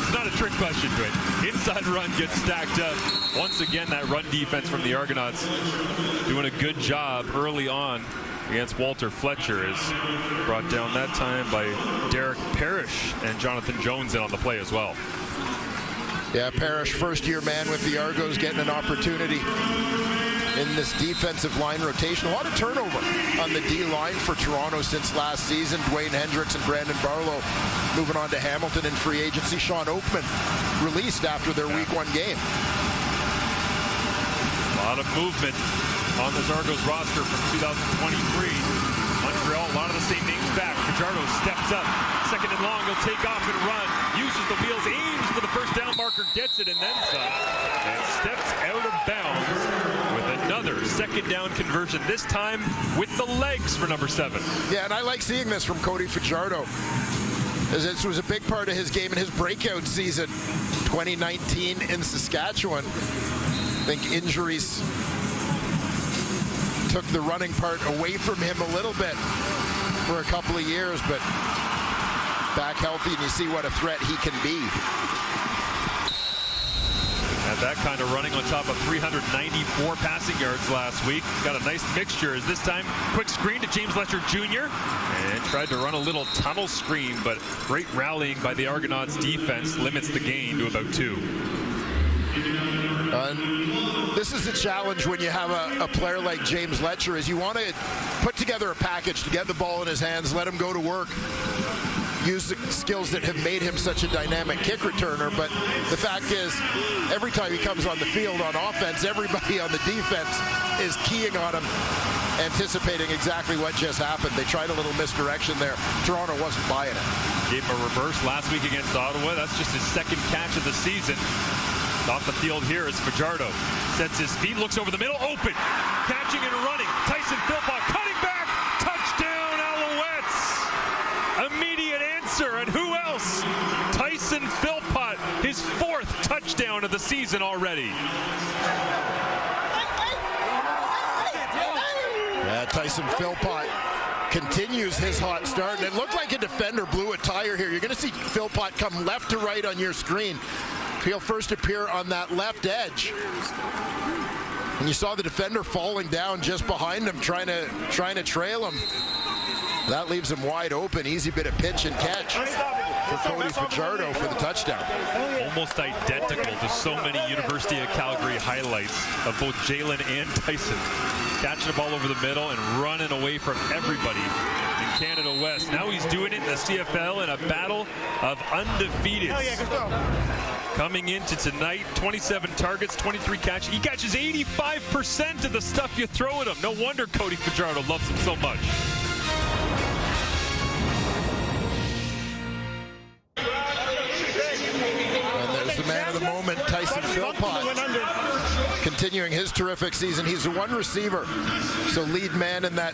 It's not a trick question, but inside run gets stacked up. Once again, that run defense from the Argonauts doing a good job early on against Walter Fletcher, is brought down that time by Derek Parrish, and Jonathan Jones in on the play as well. Yeah, Parrish, first-year man with the Argos, getting an opportunity in this defensive line rotation. A lot of turnover on the D-line for Toronto since last season. Dwayne Hendricks and Brandon Barlow moving on to Hamilton in free agency. Sean Oakman released after their Week 1 game. A lot of movement on this Argos roster from 2023. Montreal, a lot of the same names back. Fajardo steps up. Second and long, he'll take off and run. Uses the wheels, aims for the first down marker, gets it, and then some. And steps out of bounds with another second down conversion, this time with the legs for number 7. Yeah, and I like seeing this from Cody Fajardo, as this was a big part of his game in his breakout season, 2019 in Saskatchewan. I think injuries took the running part away from him a little bit for a couple of years, but back healthy, and you see what a threat he can be. Had that kind of running on top of 394 passing yards last week. Got a nice mixture as this time. Quick screen to James Letcher Jr. and tried to run a little tunnel screen, but great rallying by the Argonauts defense limits the gain to about 2. This is the challenge when you have a player like James Letcher, is you want to put together a package to get the ball in his hands, let him go to work, use the skills that have made him such a dynamic kick returner. But the fact is, every time he comes on the field on offense, everybody on the defense is keying on him, anticipating exactly what just happened. They tried a little misdirection there. Toronto wasn't buying it. Gave him a reverse last week against Ottawa. That's just his second catch of the season. Off the field here is Fajardo. Sets his feet, looks over the middle, open. Catching and running. Tyson Philpott cutting back. Touchdown, Alouettes. Immediate answer, and who else? Tyson Philpott, his 4th touchdown of the season already. Yeah, Tyson Philpott continues his hot start, and it looked like a defender blew a tire here. You're going to see Philpott come left to right on your screen. He'll first appear on that left edge. And you saw the defender falling down just behind him, trying to trail him. That leaves him wide open. Easy bit of pitch and catch for Cody Fajardo for the touchdown. Almost identical to so many University of Calgary highlights of both Jalen and Tyson. Catching the ball over the middle and running away from everybody in Canada West. Now he's doing it in the CFL in a battle of undefeated. Coming into tonight, 27 targets, 23 catches. He catches 85% of the stuff you throw at him. No wonder Cody Fajardo loves him so much. And there's the man of the moment, Tyson Philpott, continuing his terrific season. He's the one receiver, so lead man in that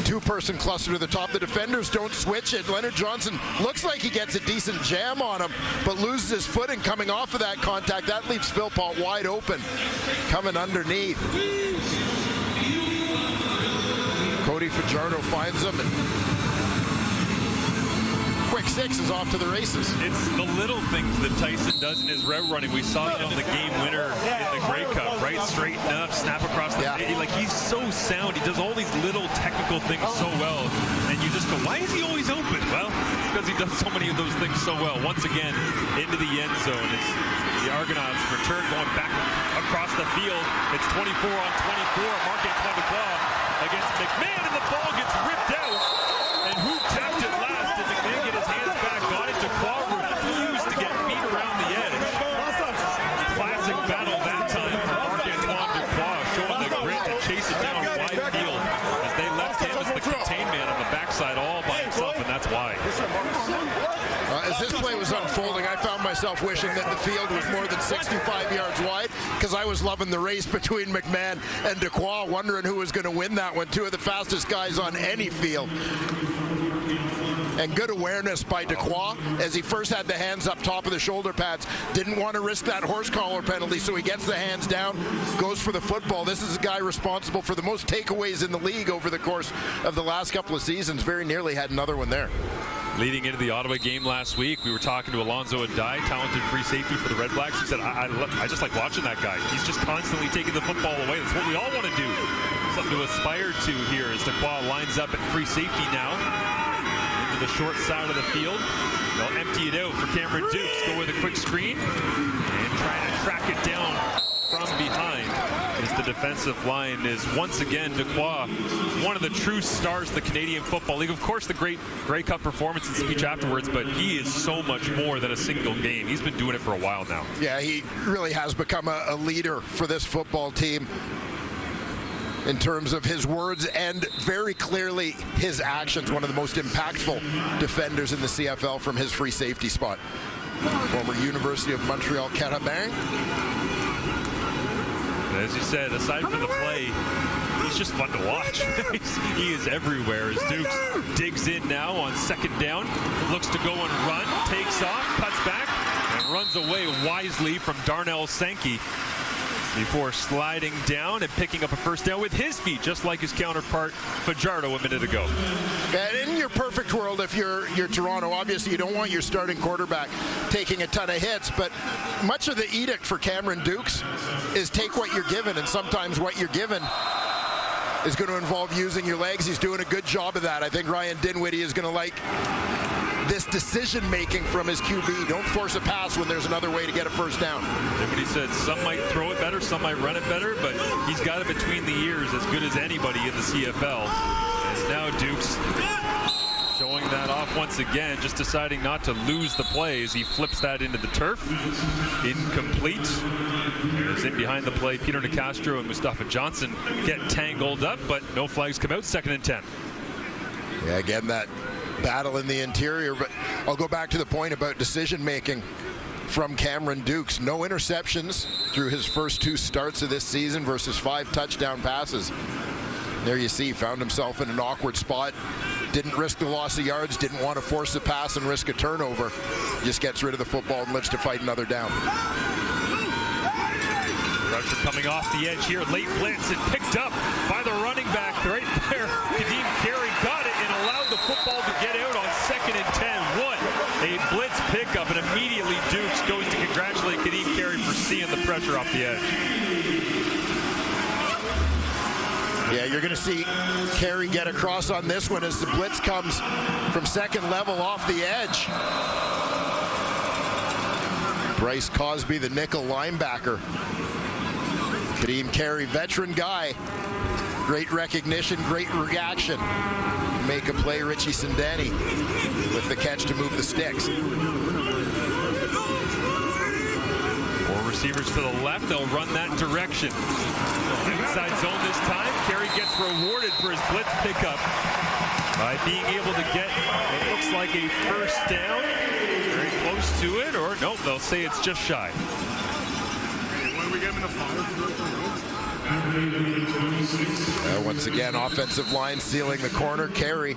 2-person cluster to the top. The defenders don't switch it. Leonard Johnson looks like he gets a decent jam on him, but loses his footing coming off of that contact. That leaves Philpott wide open, coming underneath. Cody Fajardo finds him, and quick 6 is off to the races. It's the little things that Tyson does in his route running. We saw it on the game winner in the Grey Cup, right? Straighten up, snap across the like he's so sound. He does all these little technical things so well. And you just go, why is he always open? Well, because he does so many of those things so well. Once again, into the end zone. It's the Argonauts return going back across the field. It's 24 on 24. Marc-Antoine Dubois against McMahon, and the ball gets ripped out. And who tapped it last? Did McMahon get his hands back on it? Dubois refused to get beat around the edge. Classic battle that time for Marc-Antoine Dubois, showing the grit to chase it down wide field as they left him as the contained man on the backside all by himself, and that's why. As this play was unfolding, I found myself wishing that the field was more than 65 yards wide, because I was loving the race between McMahon and Dequoy, wondering who was going to win that one. Two of the fastest guys on any field. And good awareness by Dequoy as he first had the hands up top of the shoulder pads. Didn't want to risk that horse collar penalty, so he gets the hands down, goes for the football. This is a guy responsible for the most takeaways in the league over the course of the last couple of seasons. Very nearly had another one there. Leading into the Ottawa game last week, we were talking to Alonzo Adai, talented free safety for the Red Blacks. He said, I just like watching that guy. He's just constantly taking the football away. That's what we all want to do. Something to aspire to here as Dequoy lines up at free safety now. Into the short side of the field. They'll empty it out for Cameron Dukes. Go with a quick screen and trying to track it down from behind. As the defensive line is once again Dequoy, one of the true stars of the Canadian Football League. Of course, the great Grey Cup performance and speech afterwards, but he is so much more than a single game. He's been doing it for a while now. Yeah, he really has become a leader for this football team in terms of his words and very clearly his actions. One of the most impactful defenders in the CFL from his free safety spot. Former University of Montreal Carabin. As you said, aside from the play, he's just fun to watch. He is everywhere as Dukes digs in now on second down, looks to go and run, takes off, cuts back, and runs away wisely from Darnell Sankey before sliding down and picking up a first down with his feet, just like his counterpart Fajardo a minute ago. And in your perfect world, if you're Toronto, obviously you don't want your starting quarterback taking a ton of hits, but much of the edict for Cameron Dukes is take what you're given, and sometimes what you're given is going to involve using your legs. He's doing a good job of that. I think Ryan Dinwiddie is going to like this decision-making from his QB. Don't force a pass when there's another way to get a first down. Dinwiddie said some might throw it better, some might run it better, but he's got it between the ears as good as anybody in the CFL. As now Dukes showing that off once again, just deciding not to lose the play as he flips that into the turf. Incomplete. As in behind the play, Peter Nicastro and Mustafa Johnson get tangled up, but no flags come out. 2nd and 10. Yeah, again, that battle in the interior, but I'll go back to the point about decision making from Cameron Dukes. No interceptions through his first 2 starts of this season versus 5 touchdown passes. There you see, found himself in an awkward spot, didn't risk the loss of yards, didn't want to force the pass and risk a turnover, just gets rid of the football and lives to fight another down. Pressure coming off the edge here, late blitz and picked up by the running back right there. Kadeem Carey got it and allowed the football to get out on 2nd and 10. What a blitz pickup, and immediately Dukes goes to congratulate Kadeem Carey for seeing the pressure off the edge. Yeah, you're going to see Carey get across on this one as the blitz comes from second level off the edge. Bryce Cosby, the nickel linebacker. Kadeem Carey, veteran guy. Great recognition, great reaction. Make a play, Richie Sindani with the catch to move the sticks. 4 receivers to the left, they'll run that direction. Inside zone this time, Carey gets rewarded for his blitz pickup by being able to get what looks like a first down. Very close to it, or nope, they'll say it's just shy. Once again, offensive line sealing the corner. Carey,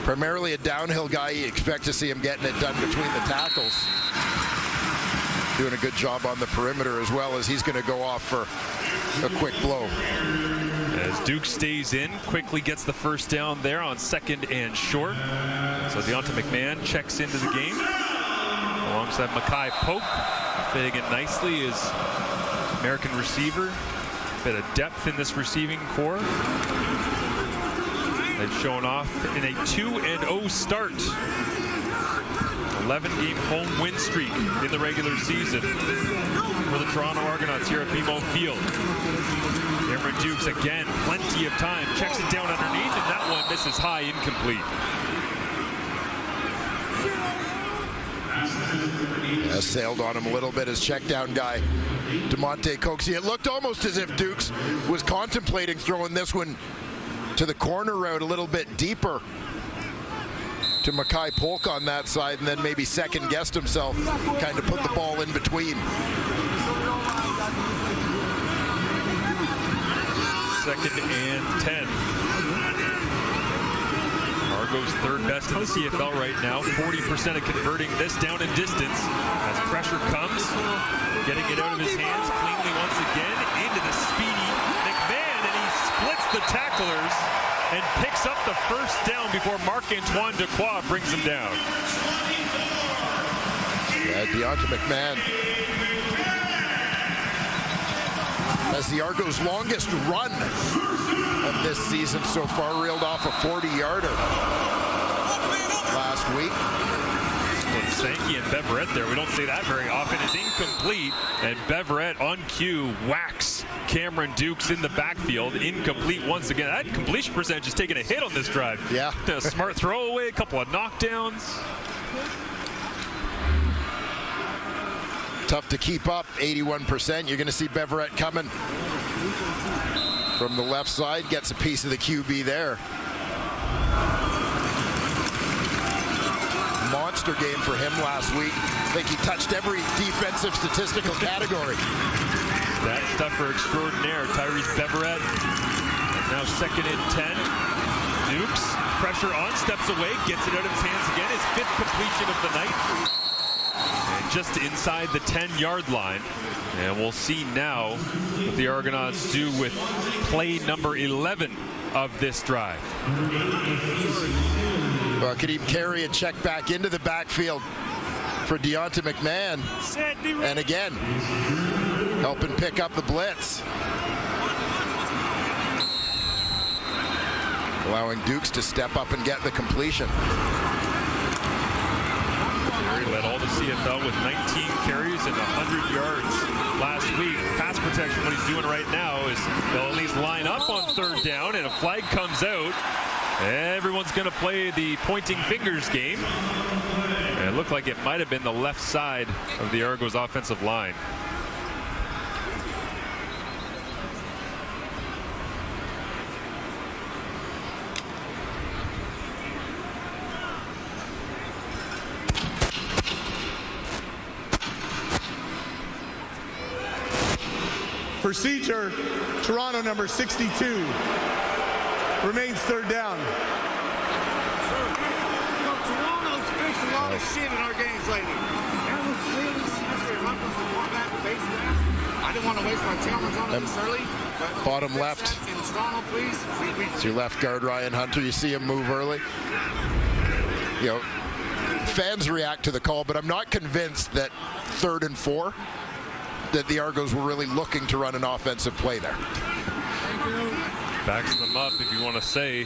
primarily a downhill guy. You expect to see him getting it done between the tackles. Doing a good job on the perimeter as well, as he's going to go off for a quick blow. As Duke stays in, quickly gets the first down there on 2nd and short. So Deonta McMahon checks into the game alongside Mackay Pope. Fitting in nicely is American receiver. Bit of depth in this receiving core. They've shown off in a 2-0 start. 11-game home win streak in the regular season for the Toronto Argonauts here at BMO Field. Cameron Dukes again, plenty of time, checks it down underneath, and that one misses high, incomplete. Sailed on him a little bit as check down guy DeMonte Coxie. It looked almost as if Dukes was contemplating throwing this one to the corner route a little bit deeper. to Mackay Polk on that side, and then maybe second-guessed himself, kind of put the ball in between. Second and 10. Argos third best in the CFL right now. 40% of converting this down in distance. As pressure comes, getting it out of his hands cleanly once again into the speedy McMahon, and he splits the tacklers and picks up the first down before Marc-Antoine Dequoy brings him down. Yeah, Deonta McMahon has the Argos' longest run of this season so far, reeled off a 40-yarder last week. Sankey and Beverett there. We don't say that very often. It's incomplete, and Beverett on cue whacks Cameron Dukes in the backfield. Incomplete once again. That completion percentage is taking a hit on this drive. Yeah. A smart throwaway, a couple of knockdowns. Tough to keep up, 81%. You're going to see Beverett coming from the left side. Gets a piece of the QB there. Monster game for him last week. I think he touched every defensive statistical category. That stuffer extraordinaire, Tyrese Beverett. And now second and 10. Dukes, pressure on, steps away, gets it out of his hands again. His 5th completion of the night. And just inside the 10-yard line. And we'll see now what the Argonauts do with play number 11 of this drive. Well, Kadeem Carey a check back into the backfield for Deonta McMahon. And again, helping pick up the blitz. Allowing Dukes to step up and get the completion. Carey led all the CFL with 19 carries and 100 yards last week. Pass protection, what he's doing right now is they'll at least line up on third down, and a flag comes out. Everyone's going to play the pointing fingers game. And it looked like it might have been the left side of the Argos offensive line. Procedure, Toronto number 62. Remains third down. Toronto's fixed a lot of shit in our games lately. I didn't want to waste my talents on it this early. Bottom left. In Toronto, please. It's your left guard, Ryan Hunter. You see him move early. You know, fans react to the call, but I'm not convinced that 3rd and 4 that the Argos were really looking to run an offensive play there. Backs them up, if you want to say.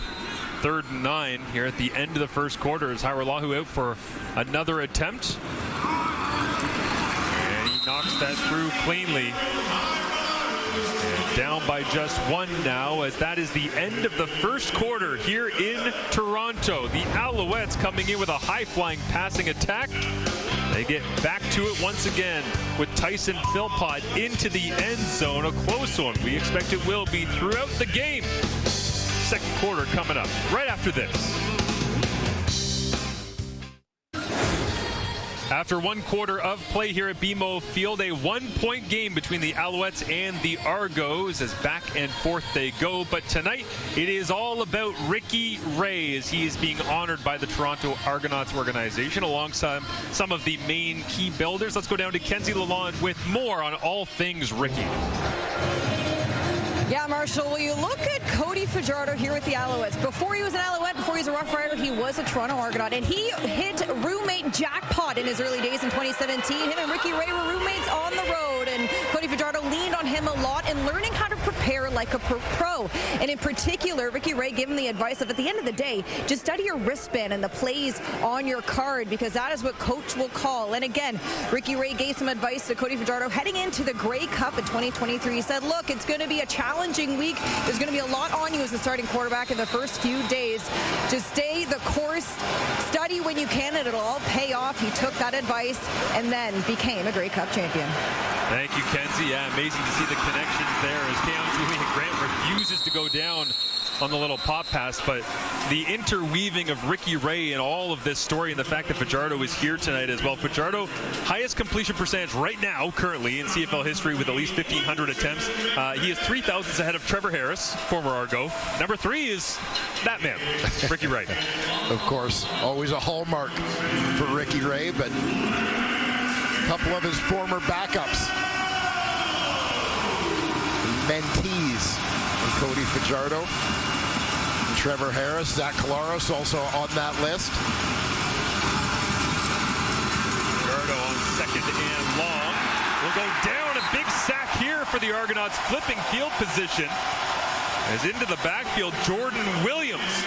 3rd and 9 here at the end of the first quarter. Is Hauerlahu out for another attempt? And he knocks that through cleanly. And down by just 1 now, as that is the end of the first quarter here in Toronto. The Alouettes coming in with a high-flying passing attack. They get back to it once again with Tyson Philpott into the end zone. A close one. We expect it will be throughout the game. Second quarter coming up right after this. After 1 quarter of play here at BMO Field, a 1-point game between the Alouettes and the Argos as back and forth they go. But tonight, it is all about Ricky Ray as he is being honored by the Toronto Argonauts organization alongside some of the main key builders. Let's go down to Kenzie Lalonde with more on all things Ricky. Yeah, Marshall, well, you look at Cody Fajardo here with the Alouettes. Before he was an Alouette, before he was a Rough Rider, he was a Toronto Argonaut, and he hit roommate jackpot in his early days in 2017. Him and Ricky Ray were roommates on the road, and Cody Fajardo leaned on him a lot in learning how to prepare like a pro. And in particular, Ricky Ray gave him the advice of, at the end of the day, just study your wristband and the plays on your card, because that is what coach will call. And again, Ricky Ray gave some advice to Cody Fajardo heading into the Grey Cup in 2023. He said, look, it's going to be a challenging week. There's going to be a lot on you as the starting quarterback in the first few days. Just stay the course, study when you can, and it'll all pay off. He took that advice and then became a Grey Cup champion. Thank you, Kenzie. Yeah, amazing to see the connections there as Cam Julian Grant refuses to go down on the little pop pass, but the interweaving of Ricky Ray and all of this story and the fact that Fajardo is here tonight as well. Fajardo, highest completion percentage right now, currently in CFL history with at least 1,500 attempts. He is 3 thousandths ahead of Trevor Harris, former Argo. Number 3 is that man, Ricky Ray. Of course, always a hallmark for Ricky Ray, but a couple of his former backups, mentees, and Cody Fajardo, and Trevor Harris, Zach Collaros also on that list. Fajardo on second and long. Will go down, a big sack here for the Argonauts, flipping field position. As into the backfield, Jordan Williams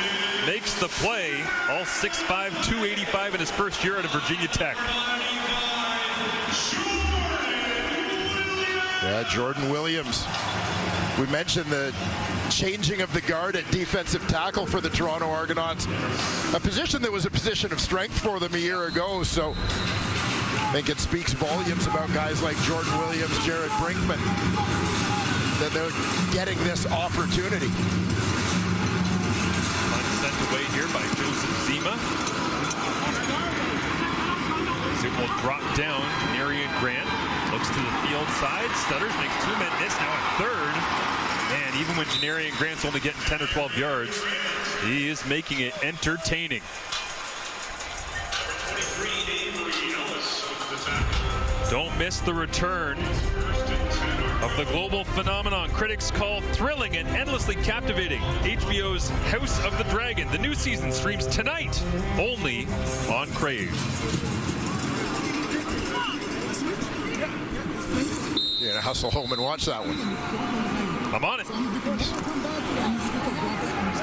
makes the play. All 6'5", 285 in his first year out of Virginia Tech. Yeah, Jordan Williams. We mentioned the changing of the guard at defensive tackle for the Toronto Argonauts, a position that was a position of strength for them a year ago. So I think it speaks volumes about guys like Jordan Williams, Jared Brinkman, that they're getting this opportunity. Sent away here by Joseph Zima. As it will drop down. Narian Grant looks to the field side, stutters, makes 2 men miss, now a third. And even when Janarian Grant's only getting 10 or 12 yards, he is making it entertaining. Don't miss the return of the global phenomenon critics call thrilling and endlessly captivating. HBO's House of the Dragon. The new season streams tonight, only on Crave. You're gonna hustle home and watch that one. I'm on it.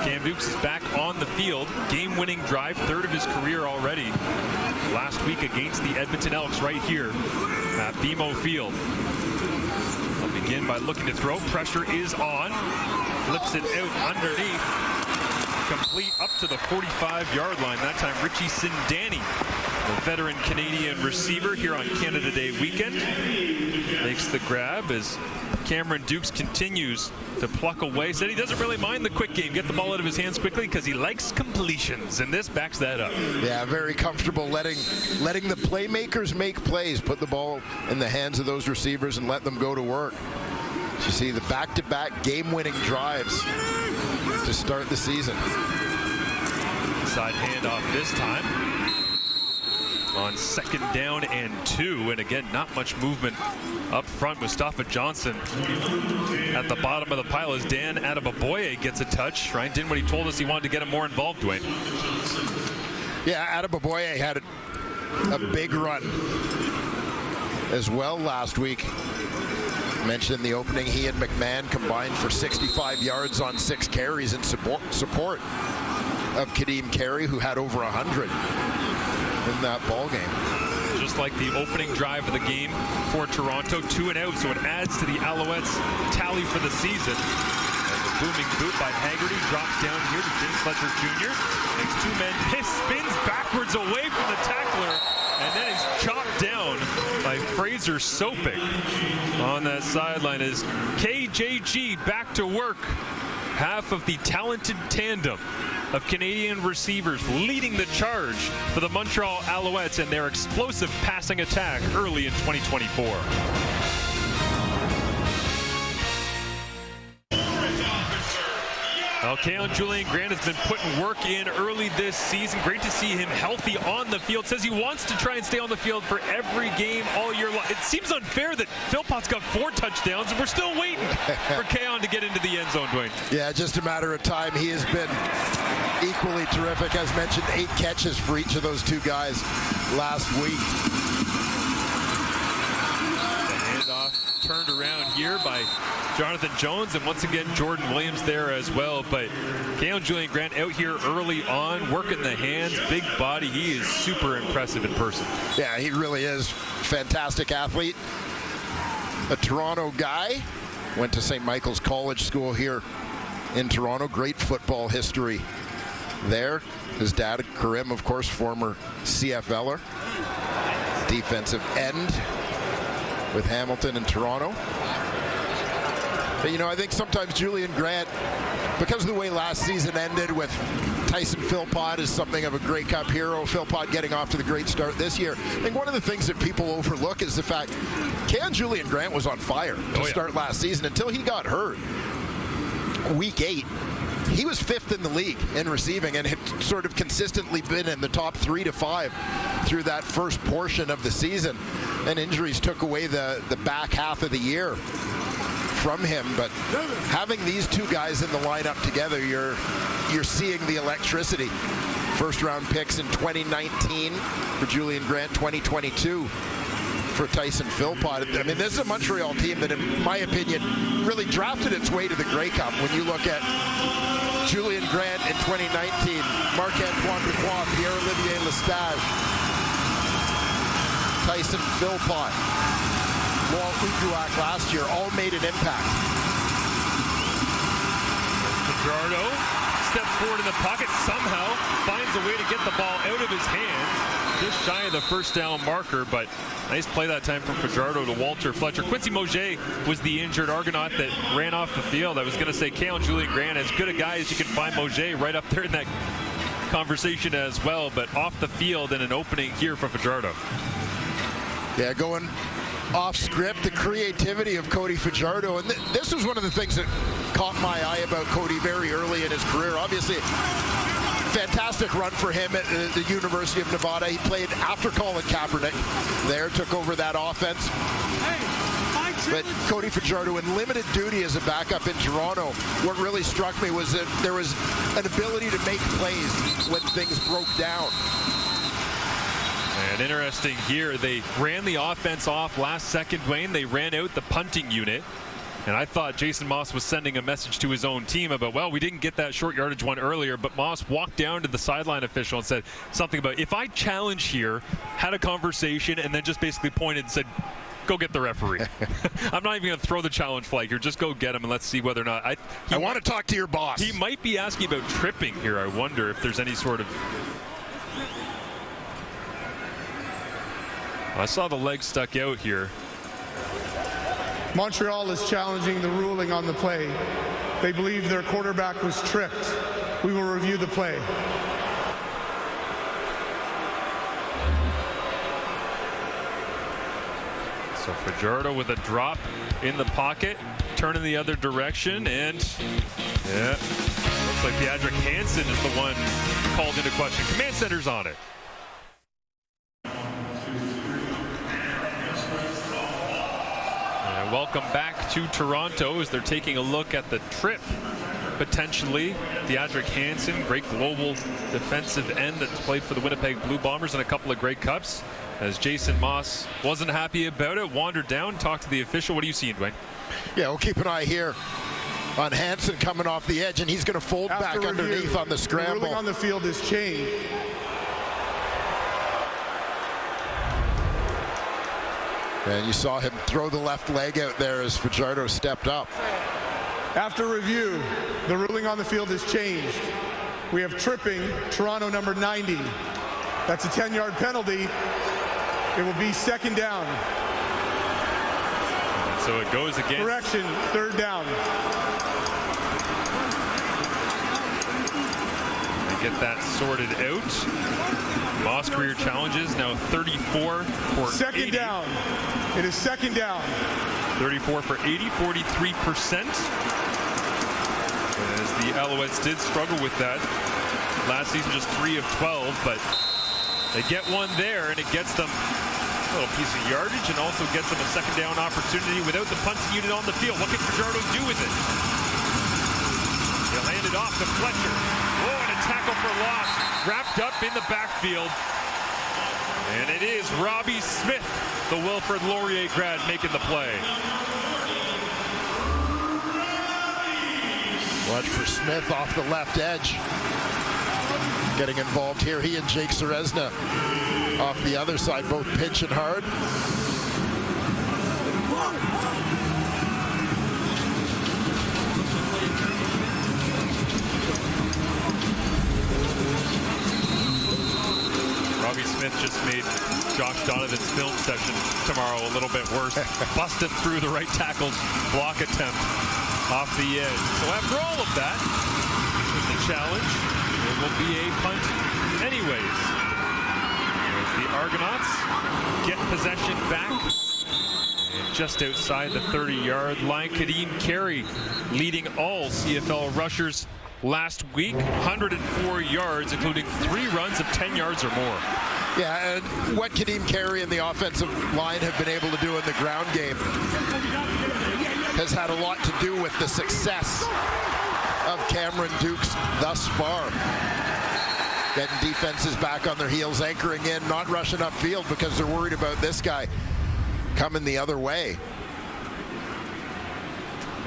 Cam Dukes is back on the field. Game-winning drive, 3rd of his career already. Last week against the Edmonton Elks right here at BMO Field. They'll begin by looking to throw. Pressure is on. Flips it out underneath. Complete up to the 45-yard line. That time Richie Sindani, the veteran Canadian receiver here on Canada Day weekend, makes the grab as Cameron Dukes continues to pluck away. Said he doesn't really mind the quick game. Get the ball out of his hands quickly because he likes completions, and this backs that up. Yeah, very comfortable letting the playmakers make plays, put the ball in the hands of those receivers and let them go to work. You see the back-to-back game-winning drives to start the season. Side handoff this time. On 2nd down and 2, and again, not much movement up front. Mustafa Johnson at the bottom of the pile as Dan Adeboboye gets a touch. Ryan Dinwiddie told us he wanted to get him more involved, Dwayne. Yeah, Adeboboye had a big run as well last week. Mentioned in the opening, he and McMahon combined for 65 yards on 6 carries in support of Kadeem Carey, who had over 100 in that ball game. Just like the opening drive of the game for Toronto, 2 and out, so it adds to the Alouettes tally for the season. And the booming boot by Haggerty drops down here to James Fletcher Jr. Makes 2 men miss, spins backwards away from the tackler, and then he's chopped down by Fraser Sopik on that sideline as KJG back to work. Half of the talented tandem of Canadian receivers leading the charge for the Montreal Alouettes and their explosive passing attack early in 2024. Well, Kalen Julian Grant has been putting work in early this season. Great to see him healthy on the field. Says he wants to try and stay on the field for every game all year long. It seems unfair that Philpott's got 4 touchdowns and we're still waiting for Keon to get into the end zone, Dwayne. Yeah, just a matter of time. He has been equally terrific. As mentioned, 8 catches for each of those 2 guys last week. The handoff turned around here by Jonathan Jones, and once again Jordan Williams there as well. But Kalen Julian Grant out here early on, working the hands, big body. He is super impressive in person. Yeah, he really is. Fantastic athlete. A Toronto guy. Went to St. Michael's College School here in Toronto. Great football history there. His dad, Karim, of course, former CFLer. Defensive end with Hamilton and Toronto. But, you know, I think sometimes Julian Grant, because of the way last season ended with Tyson Philpott is something of a Grey Cup hero, Philpott getting off to the great start this year. I think one of the things that people overlook is the fact Julian Grant was on fire to start last season until he got hurt. Week 8. He was 5th in the league in receiving and had sort of consistently been in the top 3 to 5 through that first portion of the season. And injuries took away the back half of the year from him. But having these two guys in the lineup together, you're seeing the electricity. First round picks in 2019 for Julian Grant, 2022 for Tyson Philpott. I mean, this is a Montreal team that, in my opinion, really drafted its way to the Grey Cup. When you look at Julian Grant in 2019, Marc-Antoine Dubois, Pierre-Olivier Lestage, Tyson Philpott, Laurent Uguak last year, all made an impact. Fajardo steps forward in the pocket, somehow finds a way to get the ball out of his hands, just shy of the first down marker, but nice play that time from Fajardo to Walter Fletcher. Quincy Moget was the injured Argonaut that ran off the field. I was going to say Kale and Julian Grant, as good a guy as you can find. Moget right up there in that conversation as well, but off the field and an opening here for Fajardo. Yeah, going off script, the creativity of Cody Fajardo. And this was one of the things that caught my eye about Cody very early in his career. Obviously, fantastic run for him at the University of Nevada. He played after Colin Kaepernick there, took over that offense. But Cody Fajardo in limited duty as a backup in Toronto, what really struck me was that there was an ability to make plays when things broke down. And interesting here, they ran the offense off last second, Dwayne. They ran out the punting unit. And I thought Jason Moss was sending a message to his own team about, well, we didn't get that short yardage one earlier, but Moss walked down to the sideline official and said something about, if I challenge here, had a conversation, and then just basically pointed and said, go get the referee. I'm not even going to throw the challenge flag here. Just go get him and let's see whether or not. I want to talk to your boss. He might be asking about tripping here. I wonder if there's any sort of... I saw the leg stuck out here. Montreal is challenging the ruling on the play. They believe their quarterback was tripped. We will review the play. So Fajardo with a drop in the pocket, turning the other direction, and yeah, looks like Deadrick Hansen is the one called into question. Command center's on it. Welcome back to Toronto as they're taking a look at the trip, potentially. Deadrick Hansen, great global defensive end that's played for the Winnipeg Blue Bombers in a couple of Grey Cups. As Jason Moss wasn't happy about it, wandered down, talked to the official. What are you seeing, Dwayne? Yeah, we'll keep an eye here on Hansen coming off the edge, and he's going to fold back underneath on the scramble. The ruling on the field is changed. And you saw him throw the left leg out there as Fajardo stepped up. After review, the ruling on the field has changed. We have tripping, Toronto number 90. That's a 10-yard penalty. It will be second down. So it goes again. Correction, third down. They get that sorted out. Moss career challenges now 34 for second 80. Down. It is second down. 34 for 80, 43%. As the Alouettes did struggle with that last season, just 3 of 12, but they get one there, and it gets them a little piece of yardage and also gets them a second down opportunity without the punting unit on the field. What can Fajardo do with it? He'll hand it off to Fletcher. Oh, and a tackle for loss, wrapped up in the backfield. And it is Robbie Smith, the Wilfrid Laurier grad, making the play. Watch for Smith off the left edge. Getting involved here. He and Jake Serezna off the other side, both pitching hard. Robbie Smith just made Josh Donovan's film session tomorrow a little bit worse. Busted through the right tackle's block attempt. off the edge. So after all of that, with the challenge, it will be a punt anyways. As the Argonauts get possession back. And just outside the 30-yard line, Kadeem Carey leading all CFL rushers last week, 104 yards, including 3 runs of 10 yards or more. Yeah, and what Kadeem Carey and the offensive line have been able to do in the ground game has had a lot to do with the success of Cameron Dukes thus far. Getting defenses back on their heels, anchoring in, not rushing upfield because they're worried about this guy coming the other way.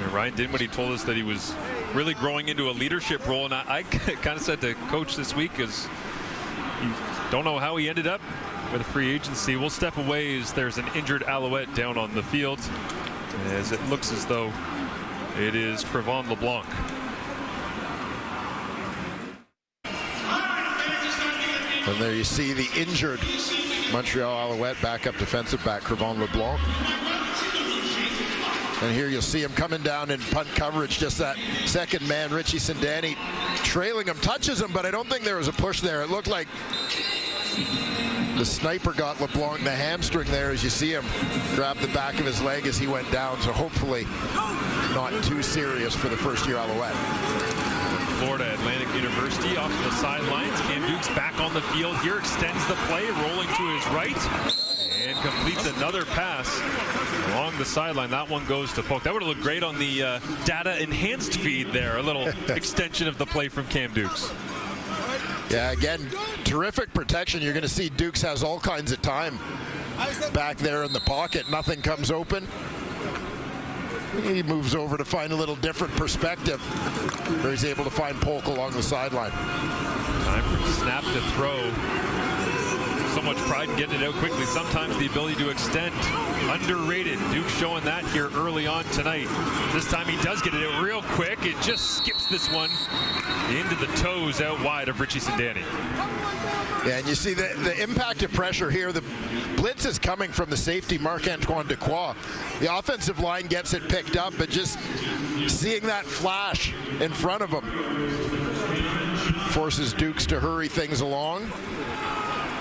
And Ryan Dinwiddie told us that he was really growing into a leadership role, and I kind of said to Coach this week, because you don't know how he ended up with a free agency. We'll step away as there's an injured Alouette down on the field, as it looks as though it is Crevon LeBlanc. And there you see the injured Montreal Alouette backup defensive back, Crevon LeBlanc. And here you'll see him coming down in punt coverage, just that second man, Richie Sindani, trailing him, touches him, but I don't think there was a push there. It looked like the sniper got LeBlanc the hamstring there, as you see him grab the back of his leg as he went down, so hopefully not too serious for the first-year Alouette. Florida Atlantic University off to the sidelines. Cam Dukes back on the field here, extends the play, rolling to his right, and completes another pass along the sideline. That one goes to Polk. That would have looked great on the data enhanced feed there. A little extension of the play from Cam Dukes. Yeah, again, terrific protection. You're going to see Dukes has all kinds of time back there in the pocket. Nothing comes open. He moves over to find a little different perspective, where he's able to find Polk along the sideline. Time from snap to throw. So much pride in getting it out quickly. Sometimes the ability to extend, underrated. Duke showing that here early on tonight. This time he does get it out real quick. It just skips this one into the toes out wide of Richie Sindani. Yeah, and you see the impact of pressure here. The blitz is coming from the safety, Marc-Antoine Dequoy. The offensive line gets it picked up, but just seeing that flash in front of him forces Dukes to hurry things along.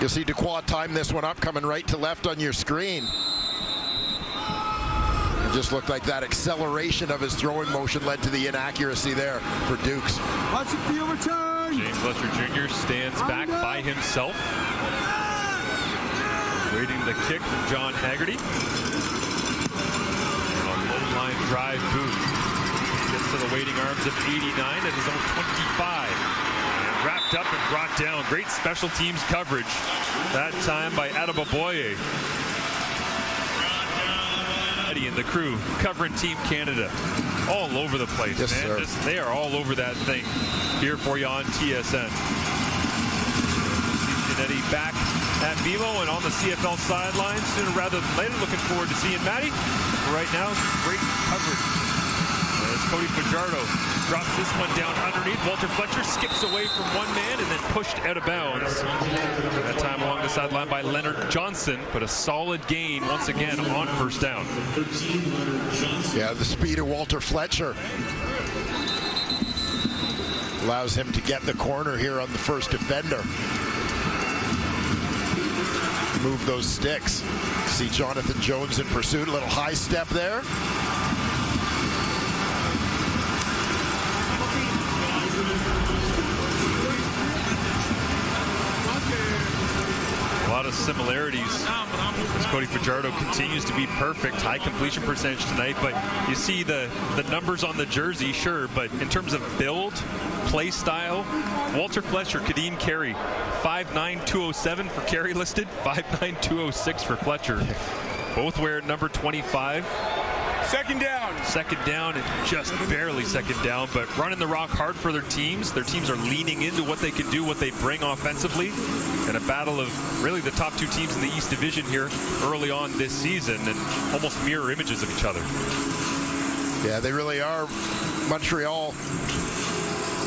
You'll see Dequoy time this one up, coming right to left on your screen. It just looked like that acceleration of his throwing motion led to the inaccuracy there for Dukes. Watch the field return. James Fletcher Jr. stands back by himself, waiting the kick from John Haggerty. And a low-line drive boot gets to the waiting arms of 89 at his own 25. And wrapped up and brought down. Great special teams coverage, that time by Adebaboye. Eddie and the crew covering Team Canada all over the place, yes, man. They are all over that thing here for you on TSN. Eddie back at Milo and on the CFL sidelines sooner rather than later. Looking forward to seeing Matty. Right now, great coverage as Cody Fajardo drops this one down underneath. Walter Fletcher skips away from one man and then pushed out of bounds. That time along the sideline by Leonard Johnson, but a solid gain once again on first down. Yeah, the speed of Walter Fletcher allows him to get the corner here on the first defender. Move those sticks. See Jonathan Jones in pursuit. A little high step there. A lot of similarities as Cody Fajardo continues to be perfect. High completion percentage tonight, but you see the numbers on the jersey, sure, but in terms of build, play style, Walter Fletcher, Kadeem Carey, 5'9", 207 for Carey listed, 5'9", 206 for Fletcher. Both wear number 25. Second down. Second down and just barely second down, but running the rock hard for their teams. Their teams are leaning into what they can do, what they bring offensively. And a battle of really the top two teams in the East Division here early on this season, and almost mirror images of each other. Yeah, they really are. Montreal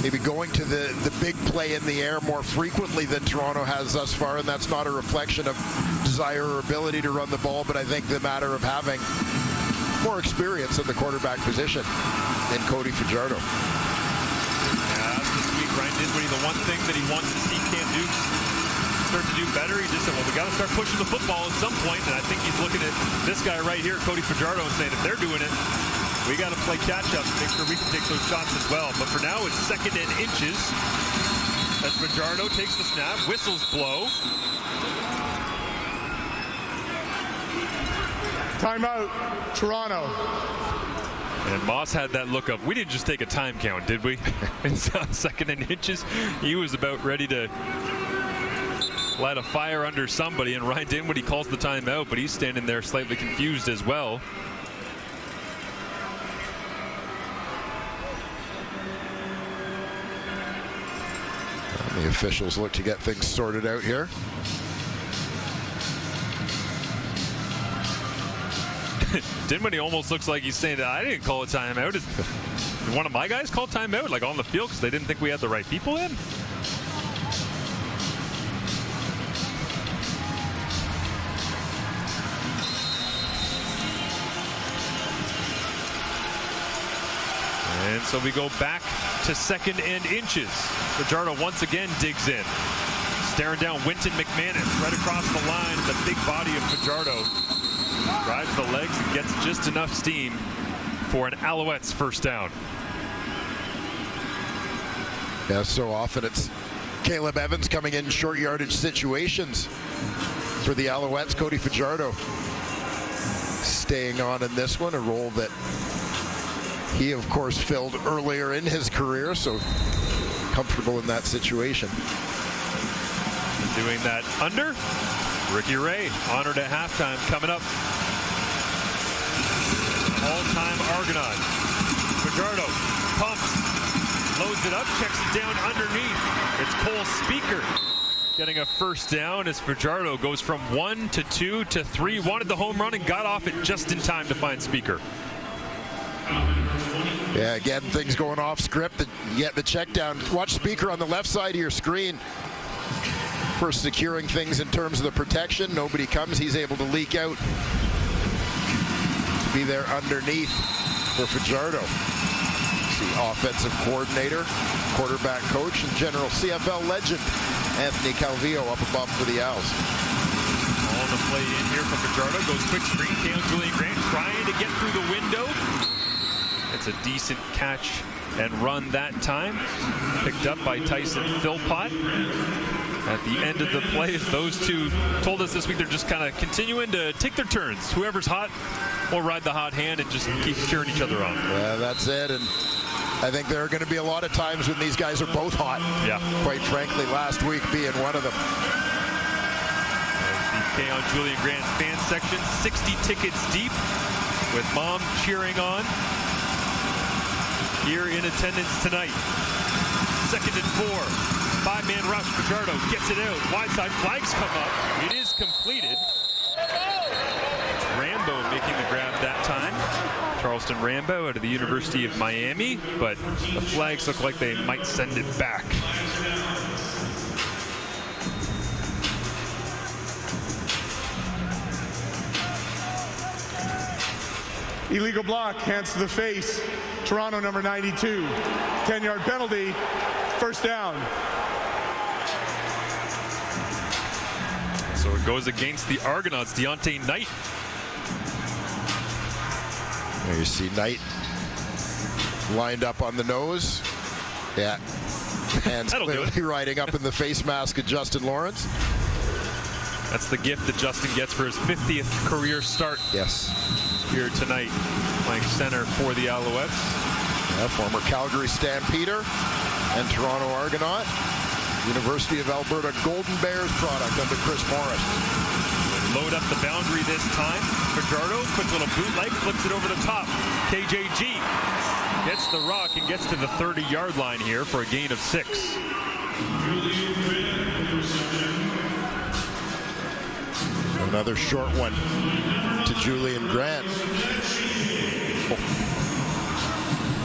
maybe going to the big play in the air more frequently than Toronto has thus far, and that's not a reflection of desire or ability to run the ball, but I think the matter of having more experience in the quarterback position. and Cody Fajardo. Yeah, this week, Ryan Dinwiddie, the one thing that he wants to see Cam Dukes start to do better, he just said, well, we got to start pushing the football at some point, and I think he's looking at this guy right here, Cody Fajardo, and saying, if they're doing it, we got to play catch-up to make sure we can take those shots as well. But for now, it's 2nd and inches as Fajardo takes the snap, whistles blow. Timeout, Toronto. And Moss had that look of, we didn't just take a time count, did we? In 2nd and inches, he was about ready to light a fire under somebody, and Ryan Dinwiddie calls the timeout, but he's standing there slightly confused as well. The officials look to get things sorted out here. Dinwiddie almost looks like he's saying that I didn't call a timeout. Did one of my guys call timeout, like on the field, because they didn't think we had the right people in? And so we go back to 2nd and inches. Fajardo once again digs in. Staring down Winton McManus right across the line. The big body of Fajardo drives the legs and gets just enough steam for an Alouettes first down. Yeah, so often it's Caleb Evans coming in short yardage situations for the Alouettes. Cody Fajardo staying on in this one, a role that he, of course, filled earlier in his career, so comfortable in that situation. Doing that under. Ricky Ray honored at halftime coming up. All-time Argonaut. Fajardo pumps, loads it up, checks it down underneath. It's Cole Speaker getting a first down as Fajardo goes from 1 to 2 to 3. Wanted the home run and got off it just in time to find Speaker. Yeah, again, things going off script. You get the check down. Watch Speaker on the left side of your screen for securing things in terms of the protection. Nobody comes. He's able to leak out. Be there underneath for Fajardo. The offensive coordinator, quarterback coach, and general CFL legend Anthony Calvillo up above for the Owls. On the play in here from Fajardo. Goes quick screen. Cam Julian Grant trying to get through the window. It's a decent catch and run that time. Picked up by Tyson Philpott. At the end of the play, as those two told us this week, they're just kind of continuing to take their turns. Whoever's hot will ride the hot hand and just keep cheering each other on. Yeah, that's it. And I think there are going to be a lot of times when these guys are both hot. Yeah. Quite frankly, last week being one of them. The K-On Julian Grant fan section, 60 tickets deep, with mom cheering on. Here in attendance tonight. 2nd and 4. 5-man rush. Fajardo gets it out. Wide side flags come up. It is completed. Rambo making the grab that time. Charleston Rambo out of the University of Miami, but the flags look like they might send it back. Illegal block, hands to the face. Toronto number 92. 10-yard penalty, first down. So it goes against the Argonauts, Deontay Knight. There you see Knight lined up on the nose. Yeah. Hands clearly riding up in the face mask of Justin Lawrence. That's the gift that Justin gets for his 50th career start. Yes. Here tonight, playing center for the Alouettes. Yeah, former Calgary Stampeder and Toronto Argonaut. University of Alberta Golden Bears product under Chris Morris. Load up the boundary this time. Fajardo, quick little bootleg, flips it over the top. KJG gets the rock and gets to the 30-yard line here for a gain of 6. Another short one to Julian Grant. Oh.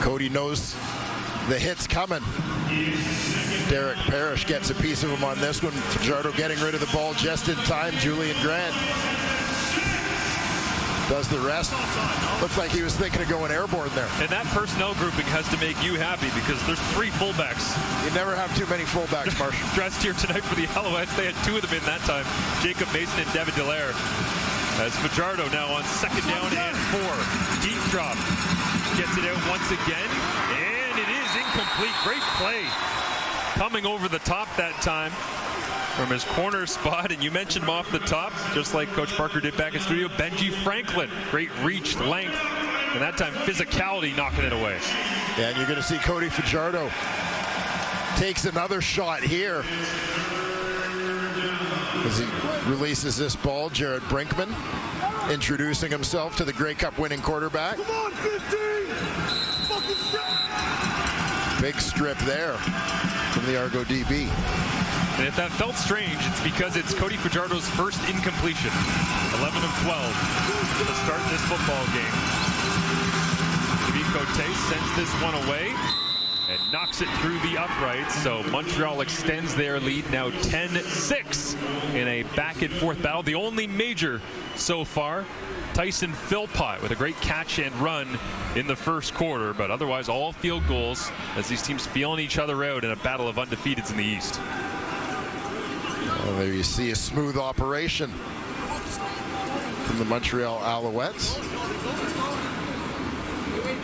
Cody knows the hit's coming. Derek Parrish gets a piece of him on this one. Fajardo getting rid of the ball just in time. Julian Grant does the rest. Looks like he was thinking of going airborne there. And that personnel grouping has to make you happy because there's 3 fullbacks. You never have too many fullbacks, Marshall. Dressed here tonight for the Alouettes. They had 2 of them in that time. Jacob Mason and David Dallaire. As Fajardo now on 2nd down and 4. Deep drop. Gets it out once again. And it is incomplete. Great play. Coming over the top that time from his corner spot. And you mentioned him off the top, just like Coach Parker did back in studio. Benji Franklin. Great reach, length. And that time physicality knocking it away. Yeah, and you're going to see Cody Fajardo takes another shot here. As he releases this ball, Jared Brinkman introducing himself to the Grey Cup winning quarterback. Come on, 15! Big strip there from the Argo DB. And if that felt strange, it's because it's Cody Fajardo's first incompletion. 11 of 12 to start this football game. David Cote sends this one away and knocks it through the uprights. So Montreal extends their lead now 10-6 in a back-and-forth battle. The only major so far, Tyson Philpott with a great catch and run in the first quarter, but otherwise all field goals as these teams feeling each other out in a battle of undefeateds in the East. Well, there you see a smooth operation from the Montreal Alouettes.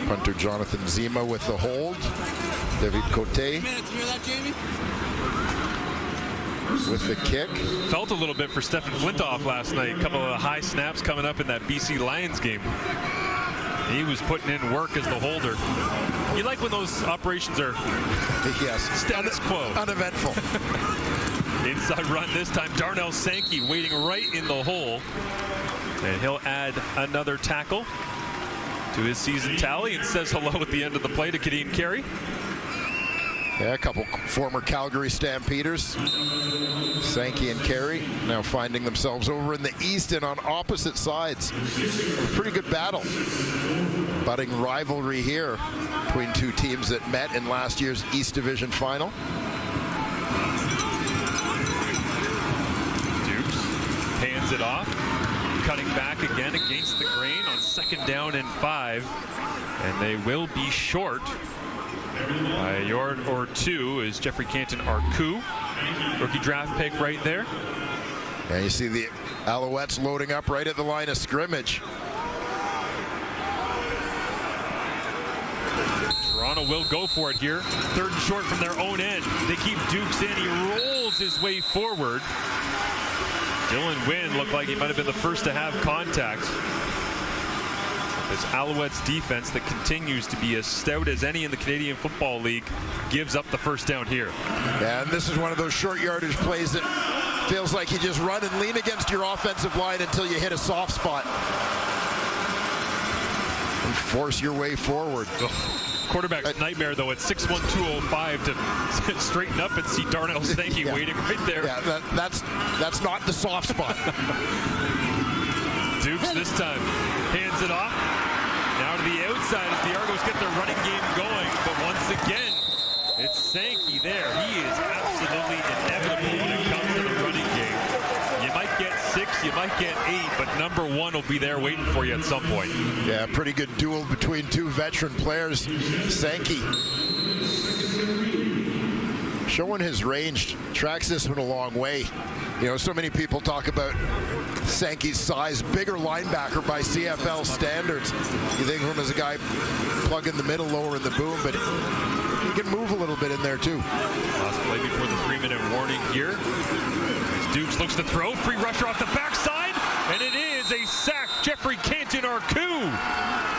Punter Jonathan Zima with the hold. David Cote with the kick. Felt a little bit for Stephen Flintoff last night. A couple of high snaps coming up in that BC Lions game. He was putting in work as the holder. You like when those operations are status quo. Uneventful. Inside run this time. Darnell Sankey waiting right in the hole. And he'll add another tackle to his season tally and says hello at the end of the play to Kadeem Carey. Yeah, a couple former Calgary Stampeders. Sankey and Carey now finding themselves over in the East and on opposite sides. A pretty good battle. Budding rivalry here between 2 teams that met in last year's East Division final. Dukes hands it off. Cutting back again against the grain on 2nd down and 5. And they will be short by a yard or 2 is Jeffrey Canton Arku. Rookie draft pick right there. And you see the Alouettes loading up right at the line of scrimmage. Toronto will go for it here. 3rd and short from their own end. They keep Dukes in. He rolls his way forward. Dylan Wynn looked like he might have been the first to have contact. This Alouettes defense that continues to be as stout as any in the Canadian Football League gives up the first down here. Yeah, and this is one of those short yardage plays that feels like you just run and lean against your offensive line until you hit a soft spot. And force your way forward. Quarterback's nightmare, though, at 6'1", 205 to straighten up and see Darnell Sankey waiting right there. Yeah, that's not the soft spot. Dukes this time hands it off. Now to the outside as the Argos get their running game going. But once again, it's Sankey there. He is absolutely inevitable when it comes to the running game. You might get 6, you might get 8, but number 1 will be there waiting for you at some point. Yeah, pretty good duel between 2 veteran players. Sankey showing his range, tracks this one a long way. You know, so many people talk about Sankey's size, bigger linebacker by CFL standards. You think of him as a guy plug in the middle, lower in the boom, but he can move a little bit in there too. Last play before the 3-minute warning here. As Dukes looks to throw, free rusher off the backside, and it is a sack. Jeffrey Canton Arku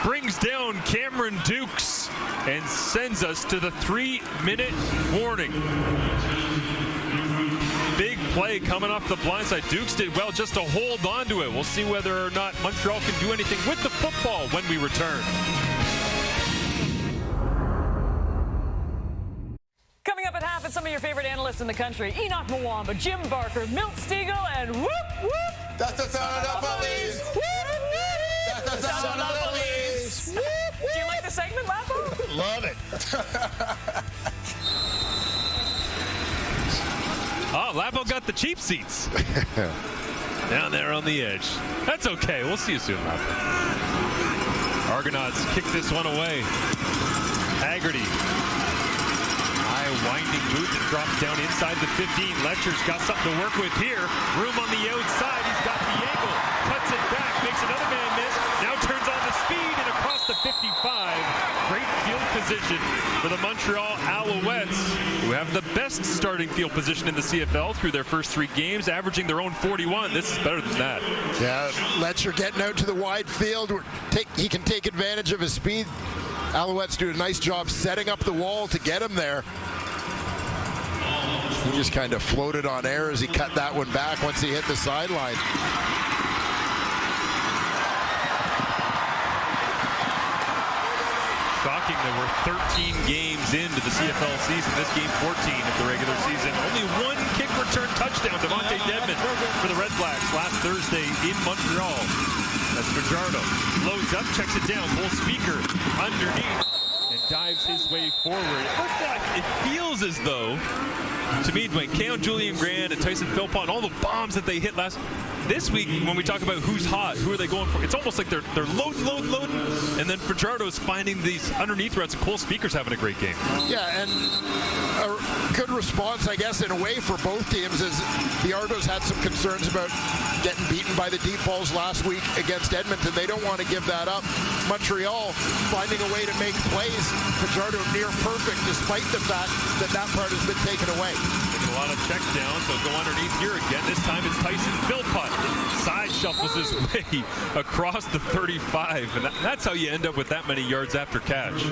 brings down Cameron Dukes and sends us to the 3-minute warning. Big play coming off the blindside. Dukes did well just to hold on to it. We'll see whether or not Montreal can do anything with the football when we return. Coming up at half, it's some of your favorite analysts in the country. Enoch Mwamba, Jim Barker, Milt Stegall, and whoop, whoop. That's the sound of the police. That's the sound of the police. Do you like the segment, Lapo? Love it. Oh, Lapo got the cheap seats. Down there on the edge. That's okay. We'll see you soon, Rob. Argonauts kick this one away. Haggerty. High winding boot that drops down inside the 15. Letcher's got something to work with here. Room on the outside. He's got the angle. Cuts it back. Makes another man miss. Now turns on the speed and across the 55. Great field position for the Montreal Alouettes, who have the best starting field position in the CFL through their first 3 games, averaging their own 41. This is better than that. Yeah, Letcher getting out to the wide field. He can take advantage of his speed. Alouettes do a nice job setting up the wall to get him there. He just kind of floated on air as he cut that one back once he hit the sideline. Shocking that we're 13 games into the CFL season. This game 14 of the regular season. Only 1 kick return touchdown. Devontae Dedmon for the Red Blacks last Thursday in Montreal. That's Fajardo. Loads up, checks it down. Full speaker underneath and dives his way forward. It feels as though, to me, Dwayne, Keon Julian Grant and Tyson Philpott, all the bombs that they hit this week, when we talk about who's hot, who are they going for, it's almost like they're loading, and then Fajardo's finding these underneath routes, and Cole Speaker's having a great game. Yeah, and a good response, I guess, in a way for both teams, as the Argos had some concerns about getting beaten by the deep balls last week against Edmonton. They don't want to give that up. Montreal finding a way to make plays. Fajardo near perfect, despite the fact that that part has been taken away. Taking a lot of check downs. They'll go underneath here again. This time it's Tyson Philpott. Side shuffles his way across the 35, and that's how you end up with that many yards after catch.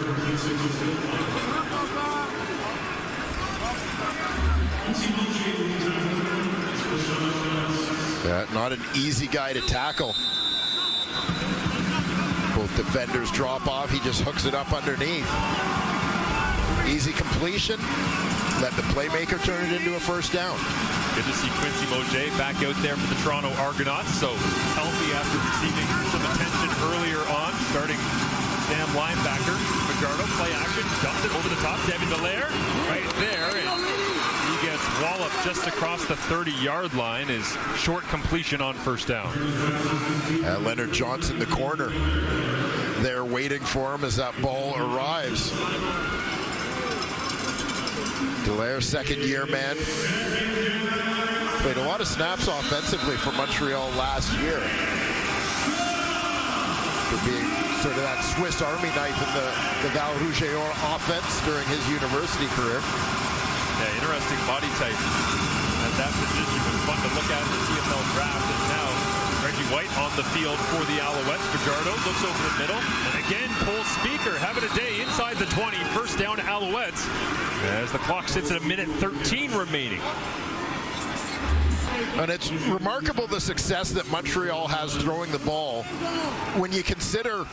Yeah, not an easy guy to tackle. Both defenders drop off. He just hooks it up underneath. Easy completion. Let the playmaker turn it into a first down. Good to see Quincy Moget back out there for the Toronto Argonauts. So healthy after receiving some attention earlier on. Starting Sam linebacker. Fajardo, play action. Dumps it over the top. Devin Dallaire right there. And he gets walloped just across the 30-yard line. Is short completion on first down. Leonard Johnson, the corner, there waiting for him as that ball arrives. Dallaire, second-year man. Played a lot of snaps offensively for Montreal last year. For being sort of that Swiss Army knife in the Val Rougeant offense during his university career. Yeah, interesting body type at that position. It was fun to look at in the CFL draft. And now Reggie White on the field for the Alouettes. Fajardo looks over the middle. And again, Cole Speaker having a day inside the 20. First down Alouettes as the clock sits at 1:13 remaining. And it's remarkable the success that Montreal has throwing the ball when you consider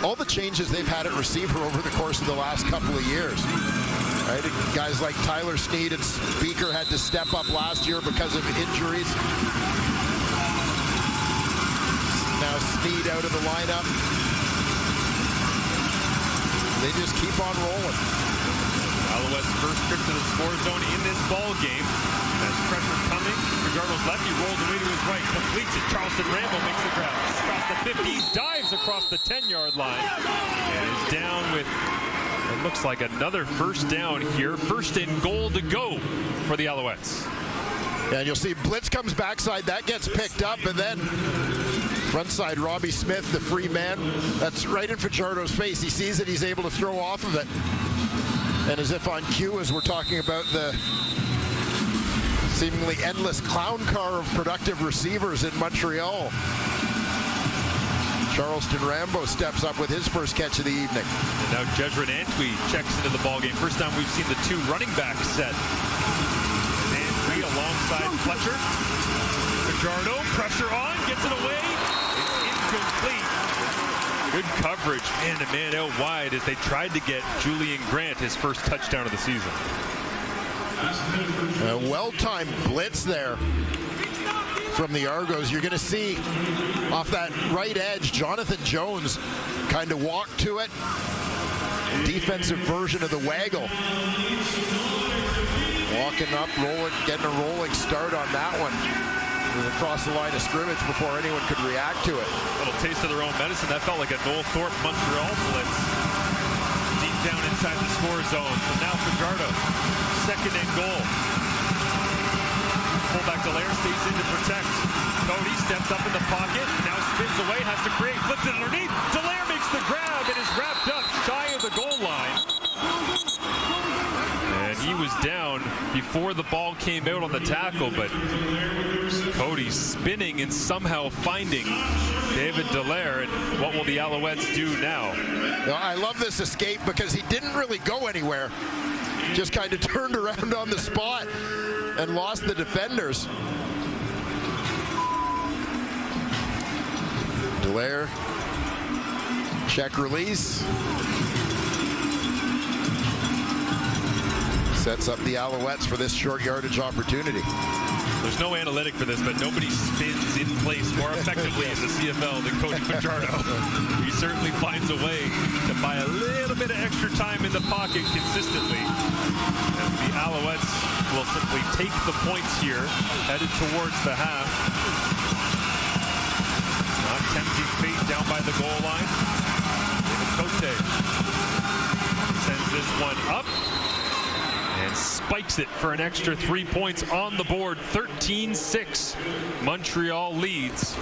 all the changes they've had at receiver over the course of the last couple of years. Right? Guys like Tyler Sneed and Speaker had to step up last year because of injuries. Now Sneed out of the lineup. They just keep on rolling. Alouettes' first trip to the score zone in this ball game. As pressure coming, Fajardo's left, he rolls away to his right, completes it. Charleston Rambo makes the grab. Across the 50, dives across the 10-yard line. And is down with, it looks like another first down here. First and goal to go for the Alouettes. And you'll see blitz comes backside, that gets picked up, and then front side Robbie Smith, the free man, that's right in Fajardo's face. He sees it, he's able to throw off of it. And as if on cue, as we're talking about the seemingly endless clown car of productive receivers in Montreal, Charleston Rambo steps up with his first catch of the evening. And now Jezrin Antwi checks into the ballgame. First time we've seen the 2 running backs set. And Antwi alongside Fletcher. Fajardo, pressure on, gets it away. It's incomplete. Good coverage, and a man out wide as they tried to get Julian Grant his first touchdown of the season. A well-timed blitz there from the Argos. You're going to see off that right edge, Jonathan Jones kind of walk to it. Defensive version of the waggle. Walking up, rolling, getting a rolling start on that one. across the line of scrimmage before anyone could react to it. A little taste of their own medicine. That felt like a Noel Thorpe Montreal blitz. Deep down inside the score zone. So now Fajardo, 2nd and goal. Fullback Dallaire stays in to protect. Cody steps up in the pocket, now spins away, has to create, flips it underneath. Dallaire makes the grab and is wrapped up shy of the goal line. And he was down before the ball came out on the tackle, but Cody spinning and somehow finding David Dallaire. And what will the Alouettes do now? Well, I love this escape because he didn't really go anywhere. Just kind of turned around on the spot and lost the defenders. Dallaire, check release. Sets up the Alouettes for this short yardage opportunity. There's no analytic for this, but nobody spins in place more effectively in the CFL than Cody Fajardo. He certainly finds a way to buy a little bit of extra time in the pocket consistently. And the Alouettes will simply take the points here, headed towards the half. Not tempting fate down by the goal line. David Cote sends this one up and spikes it for an extra 3 points on the board. 13-6. Montreal leads.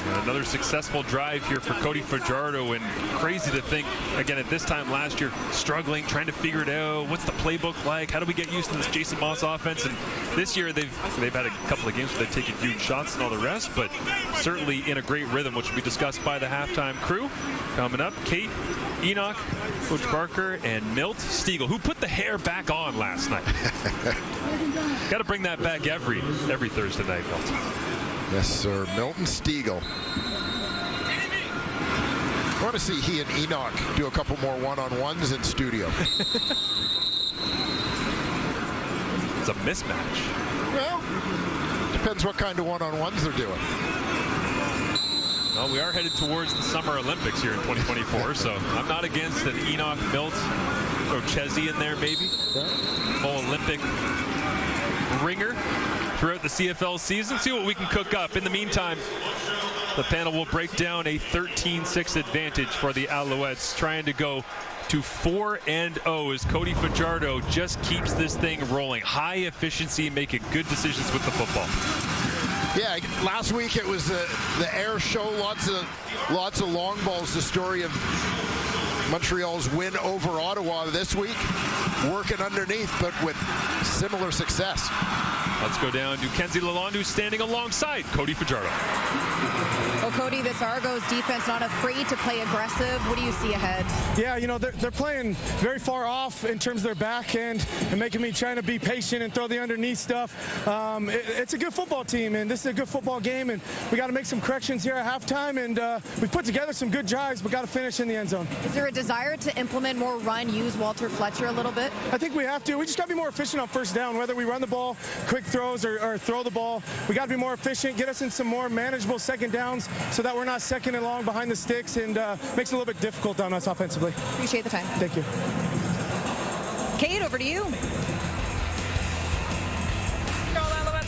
And another successful drive here for Cody Fajardo, and crazy to think, again, at this time last year, struggling, trying to figure it out. What's the playbook like? How do we get used to this Jason Moss offense? And this year they've had a couple of games where they've taken huge shots and all the rest, but certainly in a great rhythm, which will be discussed by the halftime crew. Coming up, Kate, Enoch, Coach Barker, and Milt Stiegel, who put the hair back on last night. Got to bring that back every Thursday night, Milt. Yes, sir. Milton Stiegel. I want to see he and Enoch do a couple more one-on-ones in studio. It's a mismatch. Well, depends what kind of one-on-ones they're doing. Well, we are headed towards the Summer Olympics here in 2024, so I'm not against an Enoch, Milt, or Chesney in there maybe. Full Olympic ringer throughout the CFL season. See what we can cook up. In the meantime, the panel will break down a 13-6 advantage for the Alouettes, trying to go to 4-0 as Cody Fajardo just keeps this thing rolling. High efficiency, making good decisions with the football. Yeah, last week it was the air show, lots of long balls. The story of Montreal's win over Ottawa this week, working underneath, but with similar success. Let's go down to Kenzie Lalonde, standing alongside Cody Fajardo. Well, Cody, this Argos defense not afraid to play aggressive. What do you see ahead? Yeah, you know, they're playing very far off in terms of their backhand and making me trying to be patient and throw the underneath stuff. It's a good football team, and this is a good football game, and we got to make some corrections here at halftime, and we put together some good drives, but got to finish in the end zone. Is there a desire to implement more run, use Walter Fletcher a little bit? I think we have to. We just got to be more efficient on first down, whether we run the ball, quick throws, or throw the ball. We got to be more efficient, get us in some more manageable second downs so that we're not second and long behind the sticks, and makes it a little bit difficult on us offensively. Appreciate the time. Thank you. Kate, over to you.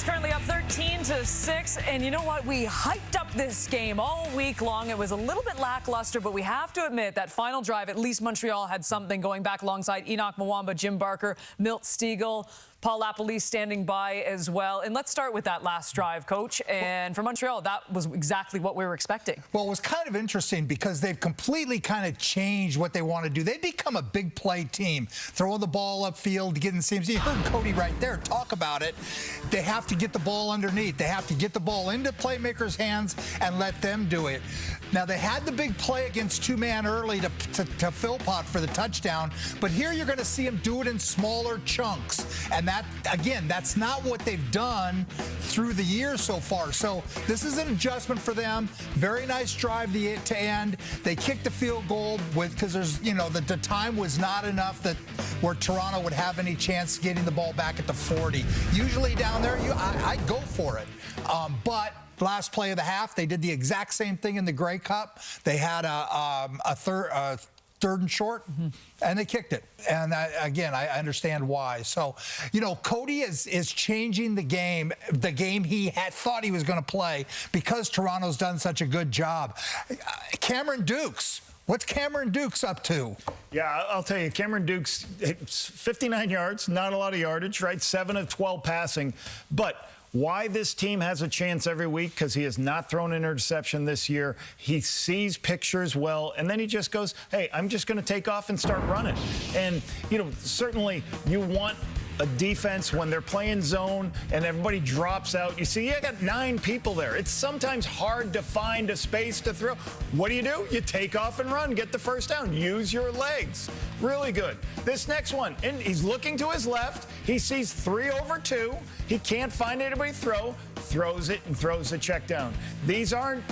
Currently up 13-6, and you know what? We hyped up this game all week long. It was a little bit lackluster, but we have to admit that final drive, at least Montreal had something going back alongside Enoch Mwamba, Jim Barker, Milt Stiegel, Paul Lapalisse standing by as well. And let's start with that last drive, Coach. And for Montreal, that was exactly what we were expecting. Well, it was kind of interesting because they've completely kind of changed what they want to do. They become a big play team, throwing the ball upfield, getting seams. You heard Cody right there talk about it. They have to get the ball underneath. They have to get the ball into playmakers' hands and let them do it. Now, they had the big play against two-man early to Philpott for the touchdown, but here you're going to see him do it in smaller chunks. And that, again, that's not what they've done through the year so far. So this is an adjustment for them. Very nice drive to end. They kicked the field goal because there's, you know, the time was not enough that where Toronto would have any chance getting the ball back at the 40. Usually down there, I'd go for it. But last play of the half, they did the exact same thing in the Grey Cup. They had a 3rd and short, and they kicked it. And I understand why. So, Cody is changing the game he had thought he was going to play because Toronto's done such a good job. Cameron Dukes. What's Cameron Dukes up to? Yeah, I'll tell you, Cameron Dukes, 59 yards, not a lot of yardage, right? 7 of 12 passing. But why this team has a chance every week, because he has not thrown an interception this year. He sees pictures well, and then he just goes, hey, I'm just going to take off and start running. And, certainly you want a defense when they're playing zone and everybody drops out. You see, you got 9 people there. It's sometimes hard to find a space to throw. What do? You take off and run, get the first down. Use your legs. Really good. This next one, and he's looking to his left. He sees 3 over 2. He can't find anybody to throw. Throws it and throws the check down. These aren't,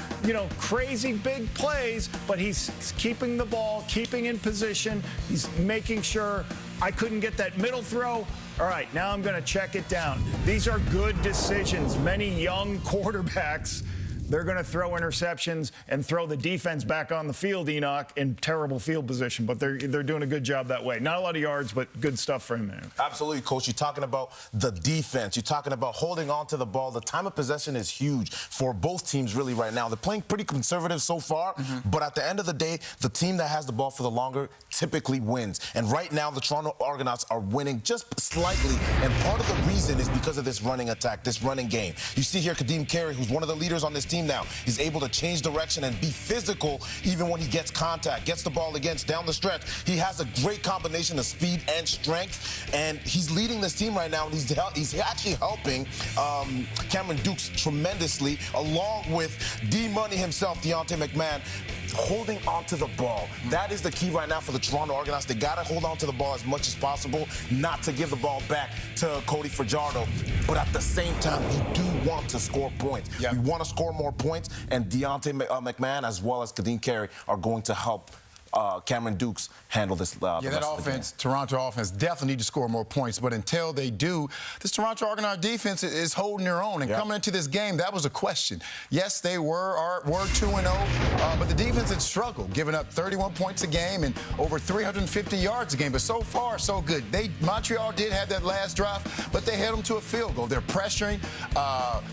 crazy big plays, but he's keeping the ball, keeping in position. He's making sure I couldn't get that middle throw. All right, now I'm going to check it down. These are good decisions. Many young quarterbacks, they're going to throw interceptions and throw the defense back on the field, Enoch, in terrible field position. But they're doing a good job that way. Not a lot of yards, but good stuff for him, man. Absolutely, Coach. You're talking about the defense. You're talking about holding on to the ball. The time of possession is huge for both teams really right now. They're playing pretty conservative so far, but at the end of the day, the team that has the ball for the longer typically wins. And right now, the Toronto Argonauts are winning just slightly, and part of the reason is because of this running attack, this running game. You see here Kadeem Carey, who's one of the leaders on this team now. He's able to change direction and be physical even when he gets contact, gets the ball against down the stretch. He has a great combination of speed and strength, and he's leading this team right now, and he's actually helping Cameron Dukes tremendously, along with D-Money himself, Deontay McMahon, holding on to the ball. That is the key right now for the Toronto Argonauts. They got to hold on to the ball as much as possible, not to give the ball back to Cody Fajardo. But at the same time, you do want to score points. You want to score more points, and Deontay McMahon as well as Kadeem Carey are going to help Cameron Dukes handle this. That offense, Toronto offense, definitely need to score more points. But until they do, this Toronto Argonaut defense is holding their own. And coming into this game, that was a question. Yes, they were 2-0, but the defense had struggled, giving up 31 points a game and over 350 yards a game. But so far, so good. Montreal did have that last drive, but they held them to a field goal. They're pressuring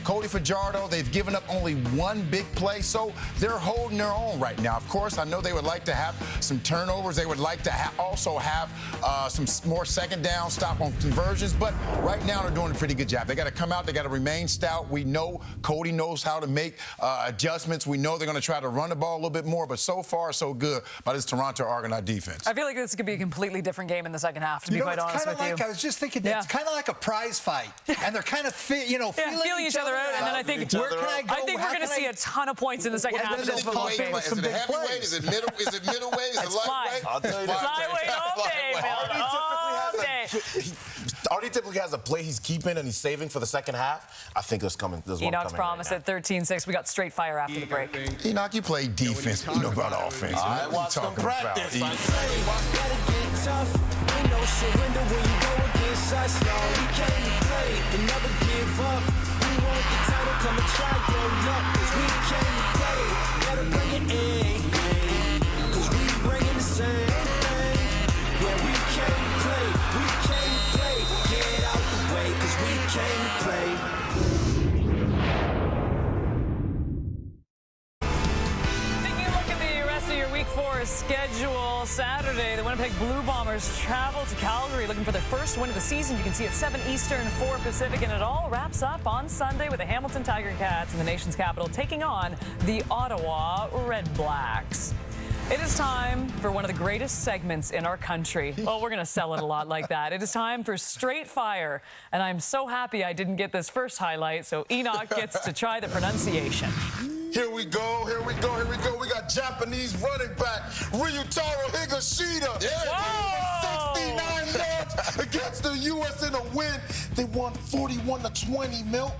Cody Fajardo. They've given up only 1 big play, so they're holding their own right now. Of course, I know they would like to have some turnovers. They would like to also have some more second down, stop on conversions. But right now they're doing a pretty good job. They got to come out. They got to remain stout. We know Cody knows how to make adjustments. We know they're going to try to run the ball a little bit more. But so far, so good by this Toronto Argonaut defense. I feel like this could be a completely different game in the second half, to be quite honest with you. I was just thinking, it's kind of like a prize fight. And they're kind of, feeling each other out. And then I think we're going to see a ton of points in the second half of this football game. Is it heavyweight? Is it middleweight? Is it lightweight? I'll tell you that. Flyweight all day, Phil. Artie typically has a play he's keeping and he's saving for the second half. I think there's one coming. Enoch's promised at 13-6. We got straight fire after the break. Enoch, you play defense. You know about offense. I watched them practice. Gotta get tough. Ain't no surrender when you go against us. No, we came to play and never give up. We want the title, come and try your luck. 'Cause we came to play. Gotta bring it in. 'Cause we bringing the same thing. Yeah, we came to play. We came to play. Get out the way, 'cause we came to play. Taking a look at the rest of your Week 4 schedule. Saturday, the Winnipeg Blue Bombers travel to Calgary looking for their first win of the season. You can see it 7 Eastern, 4 Pacific, and it all wraps up on Sunday with the Hamilton Tiger Cats in the nation's capital taking on the Ottawa Red Blacks. It is time for one of the greatest segments in our country. Well, we're going to sell it a lot like that. It is time for Straight Fire, and I'm so happy I didn't get this first highlight, so Enoch gets to try the pronunciation. Here we go, here we go, here we go. We got Japanese running back Ryutaro Higashida. Whoa! 69 yards against the U.S. in a win. They won 41-20, Milt.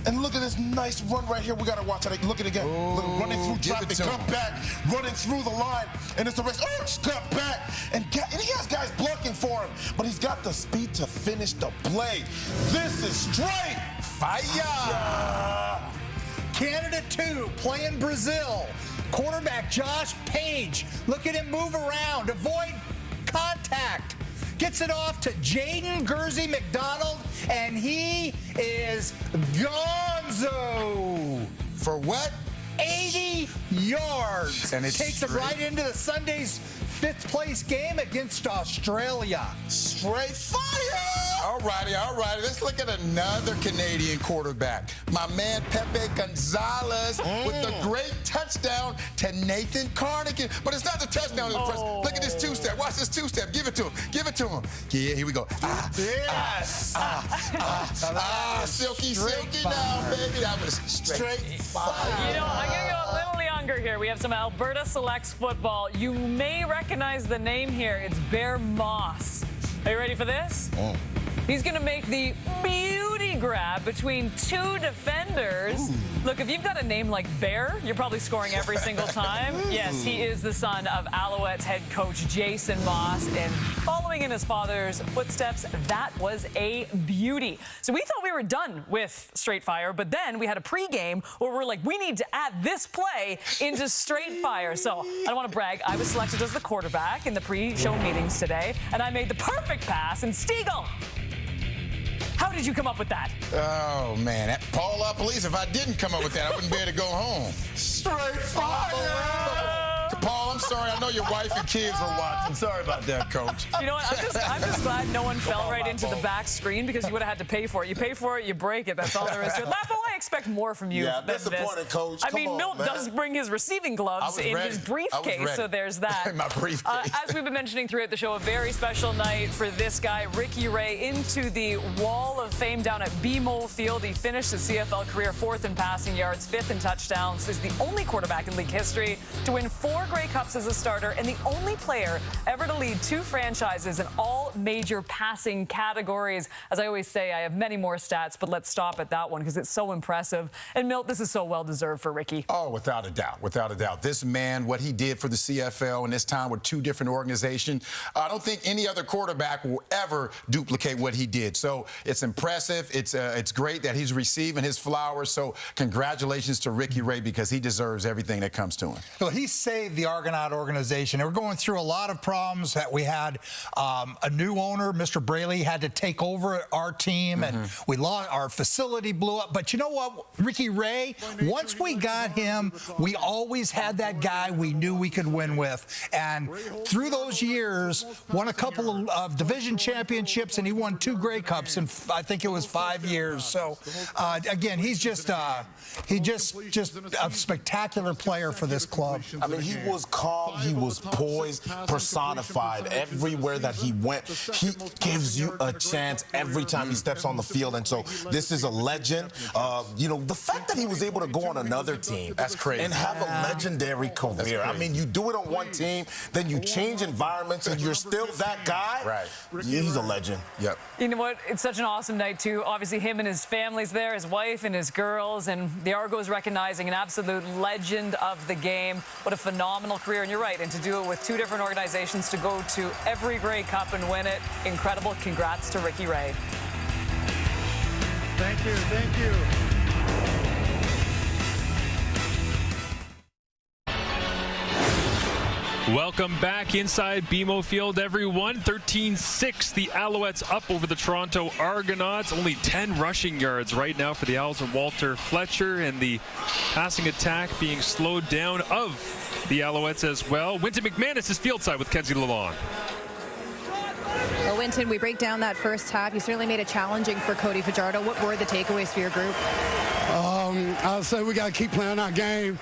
And look at this nice run right here. We got to watch it. Look at it again. Look, running through traffic, cut back, running through the line. And it's a race. Oh, it's cut back. And he has guys blocking for him. But he's got the speed to finish the play. This is straight fire. Canada 2 playing Brazil. Quarterback Josh Page. Look at him move around, avoid contact. Gets it off to Jaden Gursey McDonald, and he is gonzo. For what? 80 yards. And it takes it right into the Sunday's 5th place game against Australia. Straight fire! All righty. Let's look at another Canadian quarterback. My man Pepe Gonzalez with the great touchdown to Nathan Carnigan. But it's not the touchdown. Look at this two-step. Watch this two-step. Give it to him. Yeah, here we go. Silky now, baby. That was straight fire. You know, I'm going to go a little younger here. We have some Alberta Selects football. You may recognize the name here. It's Bear Moss. Are you ready for this? He's going to make the beauty grab between 2 defenders. Ooh. Look, if you've got a name like Bear, you're probably scoring every single time. Yes, he is the son of Alouettes head coach Jason Moss. And following in his father's footsteps, that was a beauty. So we thought we were done with Straight Fire, but then we had a pregame where we're like, we need to add this play into Straight Fire. So I don't want to brag. I was selected as the quarterback in the pre-show meetings today, and I made the perfect pass. And Stiegel, how did you come up with that? Oh, man. Paul Police, if I didn't come up with that, I wouldn't be able to go home. Straight fire! Paul, I'm sorry. I know your wife and kids are watching. Sorry about that, Coach. You know what? I'm just glad no one fell right into the back screen because you would have had to pay for it. You pay for it, you break it. That's all there is to it. Lapo, I expect more from you than this. Coach. I mean, Milt does bring his receiving gloves in his briefcase, so there's that. My briefcase. As we've been mentioning throughout the show, a very special night for this guy, Ricky Ray, into the Wall of Fame down at BMO Field. He finished his CFL career 4th in passing yards, 5th in touchdowns. He's the only quarterback in league history to win 4 Grey Cups as a starter and the only player ever to lead 2 franchises in all major passing categories. As I always say, I have many more stats, but let's stop at that one because it's so impressive. And Milt, this is so well-deserved for Ricky. Oh, without a doubt. This man, what he did for the CFL in this time with 2 different organizations, I don't think any other quarterback will ever duplicate what he did. So it's impressive. It's great that he's receiving his flowers. So congratulations to Ricky Ray because he deserves everything that comes to him. Well, he saved the Argonaut organization. They were going through a lot of problems that we had. A new owner, Mr. Braley, had to take over our team, and we lost. Our facility blew up. But you know what, Ricky Ray, once we got him, we always had that guy we knew we could win with. And through those years, won a couple of division championships, and he won 2 Grey Cups in, I think it was 5 years. So, again, he's just a spectacular player for this club. I mean, he was calm, he was poised, personified. Everywhere that he went, he gives you a chance every time he steps on the field. And so this is a legend. You know, the fact that he was able to go on another team, that's crazy, and have a legendary career. I mean, you do it on one team, then you change environments, and you're still that guy. Right. He's a legend. Yep. You know what? It's such an awesome night, too. Obviously, him and his family's there, his wife and his girls, and the Argos recognizing an absolute legend of the game. What a phenomenal career. And you're right. And to do it with 2 different organizations, to go to every Grey Cup and win it, incredible. Congrats to Ricky Ray. Thank you. Thank you. Welcome back inside BMO Field, everyone. 13-6, the Alouettes up over the Toronto Argonauts. Only 10 rushing yards right now for the Owls and Walter Fletcher, and the passing attack being slowed down of the Alouettes as well. Winton McManus is fieldside with Kenzie Lalonde. Well, Winton, we break down that first half. You certainly made it challenging for Cody Fajardo. What were the takeaways for your group? I would say we got to keep playing our game,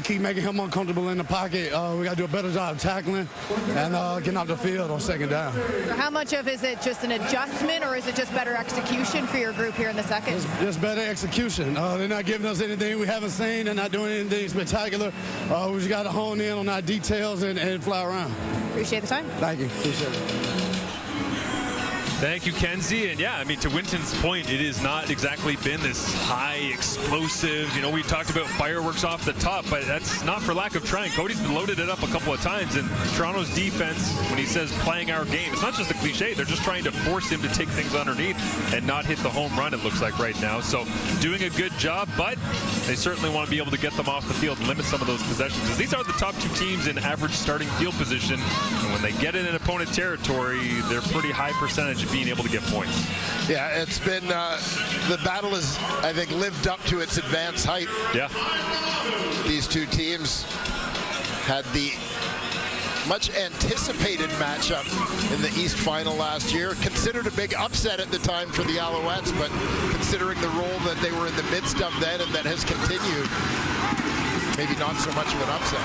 keep making him uncomfortable in the pocket. We got to do a better job tackling and getting off the field on second down. So how much of is it just an adjustment, or is it just better execution for your group here in the second? It's better execution. They're not giving us anything we haven't seen. They're not doing anything spectacular. We just got to hone in on our details and fly around. Appreciate the time. Thank you. Appreciate it. Thank you, Kenzie. And yeah, I mean, to Winton's point, it has not exactly been this high explosive, you know, we talked about fireworks off the top, but that's not for lack of trying. Cody's loaded it up a couple of times, and Toronto's defense, when he says playing our game, it's not just a cliche. They're just trying to force him to take things underneath and not hit the home run, it looks like right now. So doing a good job, but they certainly want to be able to get them off the field and limit some of those possessions, because these are the top 2 teams in average starting field position, and when they get in an opponent territory, they're pretty high percentage of being able to get points. Yeah, it's been the battle has, I think, lived up to its advanced hype. Yeah. These two teams had the much anticipated matchup in the East Final last year. Considered a big upset at the time for the Alouettes, but considering the role that they were in the midst of then and that has continued, maybe not so much of an upset.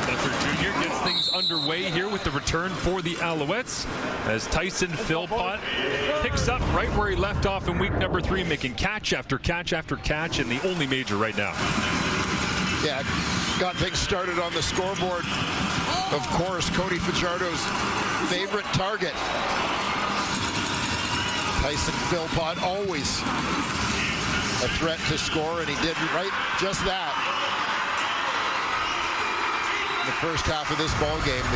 Fletcher Jr. gets things underway here with the return for the Alouettes as Tyson Philpott picks up right where he left off in week number 3, making catch after catch after catch, and the only major right now. Yeah, got things started on the scoreboard. Of course, Cody Fajardo's favorite target. Tyson Philpott, always a threat to score, and he did just that. In the first half of this ball game,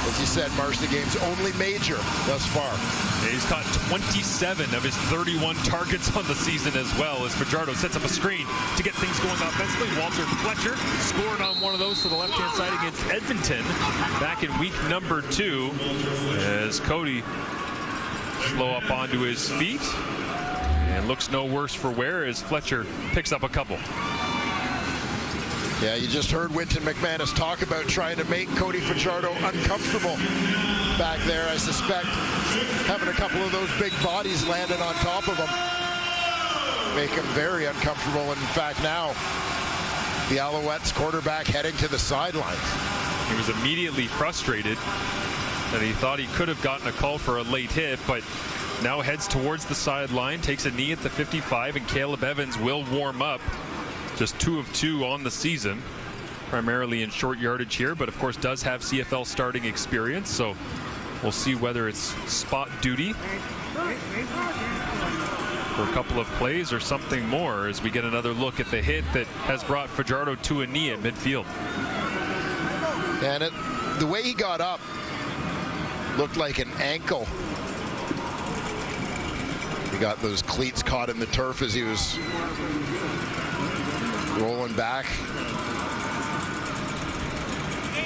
as you said, Marsh, the game's only major thus far. Yeah, he's caught 27 of his 31 targets on the season as well, as Fajardo sets up a screen to get things going offensively. Walter Fletcher scored on one of those to the left-hand side against Edmonton back in week number 2, as Cody slow up onto his feet and looks no worse for wear as Fletcher picks up a couple. Yeah, you just heard Winton McManus talk about trying to make Cody Fajardo uncomfortable back there. I suspect having a couple of those big bodies landing on top of him make him very uncomfortable. And in fact, now the Alouettes quarterback heading to the sidelines. He was immediately frustrated that he thought he could have gotten a call for a late hit, but now heads towards the sideline, takes a knee at the 55, and Caleb Evans will warm up. Just 2 of 2 on the season, primarily in short yardage here, but of course does have CFL starting experience, so we'll see whether it's spot duty for a couple of plays or something more as we get another look at the hit that has brought Fajardo to a knee at midfield. And the way he got up looked like an ankle. He got those cleats caught in the turf as he was rolling back.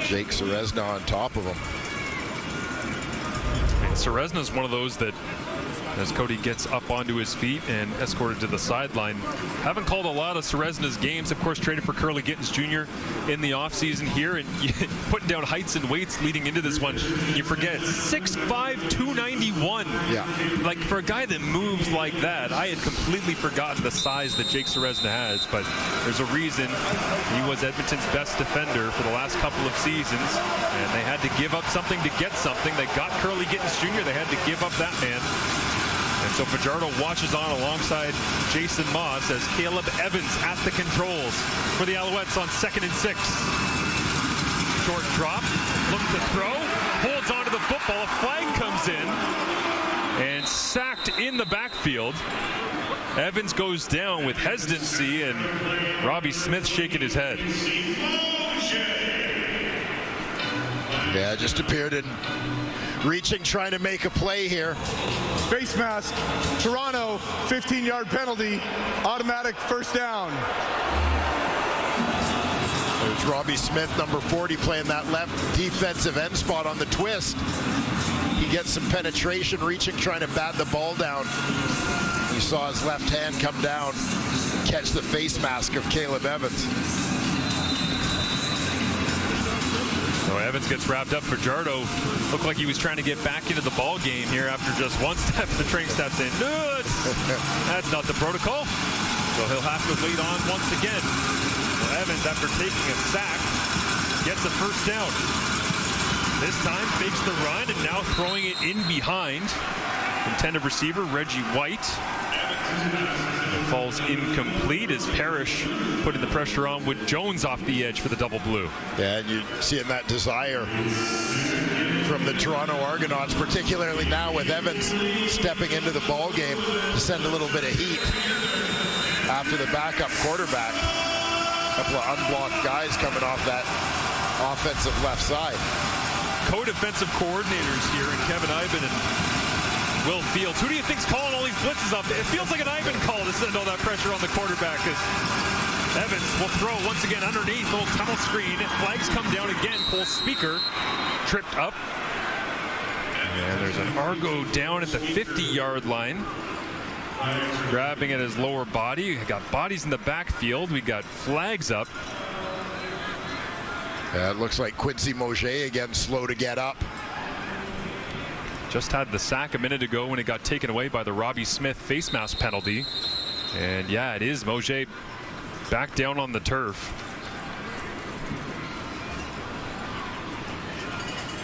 Jake Serezna on top of him. And Serezna's one of those that, as Cody gets up onto his feet and escorted to the sideline, haven't called a lot of Serezna's games. Of course, traded for Curly Gittins Jr. in the offseason here, and putting down heights and weights leading into this one. You forget 6'5", 291. Yeah. Like, for a guy that moves like that, I had completely forgotten the size that Jake Serezna has, but there's a reason he was Edmonton's best defender for the last couple of seasons, and they had to give up something to get something. They got Curly Gittins Jr. They had to give up that man. And so Fajardo watches on alongside Jason Moss as Caleb Evans at the controls for the Alouettes on 2nd and 6. Short drop, looks to throw, holds onto the football, a flag comes in, and sacked in the backfield. Evans goes down with hesitancy, and Robbie Smith shaking his head. Yeah, just appeared in reaching, trying to make a play here. Face mask, Toronto, 15-yard penalty, automatic first down. There's Robbie Smith, number 40, playing that left defensive end spot on the twist. He gets some penetration, reaching, trying to bat the ball down. You saw his left hand come down, catch the face mask of Caleb Evans. So Evans gets wrapped up. Fajardo looked like he was trying to get back into the ball game here after just one step. The train steps in. No, that's not the protocol. So he'll have to wait on once again. So Evans, after taking a sack, gets a first down. This time fakes the run and now throwing it in behind. Intended receiver Reggie White. It falls incomplete as Parrish putting the pressure on with Jones off the edge for the double blue. Yeah, and you're seeing that desire from the Toronto Argonauts, particularly now with Evans stepping into the ball game to send a little bit of heat after the backup quarterback. A couple of unblocked guys coming off that offensive left side. Co-defensive coordinators here in Kevin Iben and Will Fields. Who do you think's calling all these blitzes up? It feels like an Iben call to send all that pressure on the quarterback, as Evans will throw once again underneath, little tunnel screen. Flags come down again. Cole Speaker tripped up. And there's an Argo down at the 50-yard line, grabbing at his lower body. We got bodies in the backfield. We got flags up. It looks like Quincy Moget again slow to get up. Just had the sack a minute ago when it got taken away by the Robbie Smith face mask penalty. And yeah, it is Moget back down on the turf.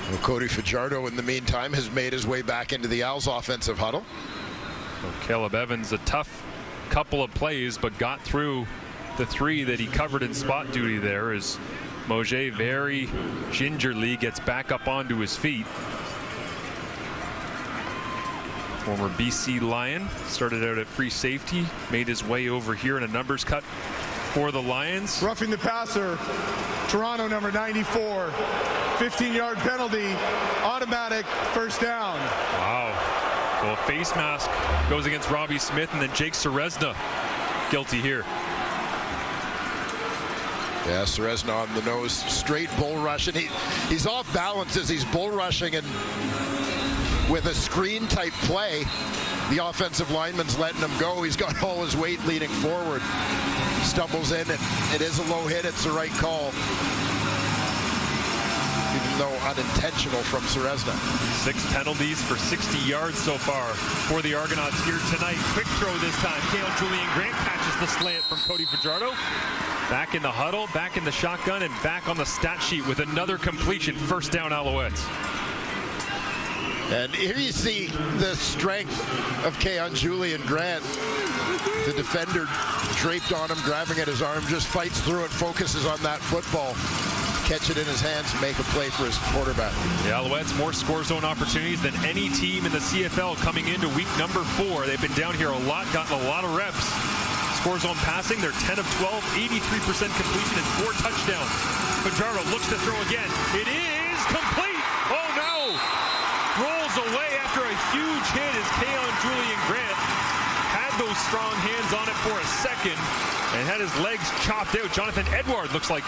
Well, Cody Fajardo in the meantime has made his way back into the Owls offensive huddle. So Caleb Evans, a tough couple of plays, but got through the 3 that he covered in spot duty there, as Moget very gingerly gets back up onto his feet. Former BC Lion, started out at free safety, made his way over here in a numbers cut for the Lions. Roughing the passer, Toronto number 94, 15-yard penalty, automatic first down. Wow. Well, face mask goes against Robbie Smith, and then Jake Serezna guilty here. Yeah, Serezna on the nose, straight bull rush, and he's off balance as he's bull rushing, and with a screen type play, the offensive lineman's letting him go. He's got all his weight leading forward. Stumbles in, and it is a low hit. It's the right call, even though unintentional from Serezna. 6 penalties for 60 yards so far for the Argonauts here tonight. Quick throw this time. Kale Julian Grant catches the slant from Cody Fajardo. Back in the huddle, back in the shotgun, and back on the stat sheet with another completion. First down, Alouettes. And here you see the strength of Keon Julian Grant. The defender draped on him, grabbing at his arm, just fights through it, focuses on that football, catch it in his hands, make a play for his quarterback. The Alouettes, more score zone opportunities than any team in the CFL coming into week number 4. They've been down here a lot, gotten a lot of reps. Score zone passing, they're 10 of 12, 83% completion, and 4 touchdowns. Fajardo looks to throw again. It is complete. Oh no! Rolls away after a huge hit as Keon Julian Grant had those strong hands on it for a second and had his legs chopped out. Jonathan Edward looks like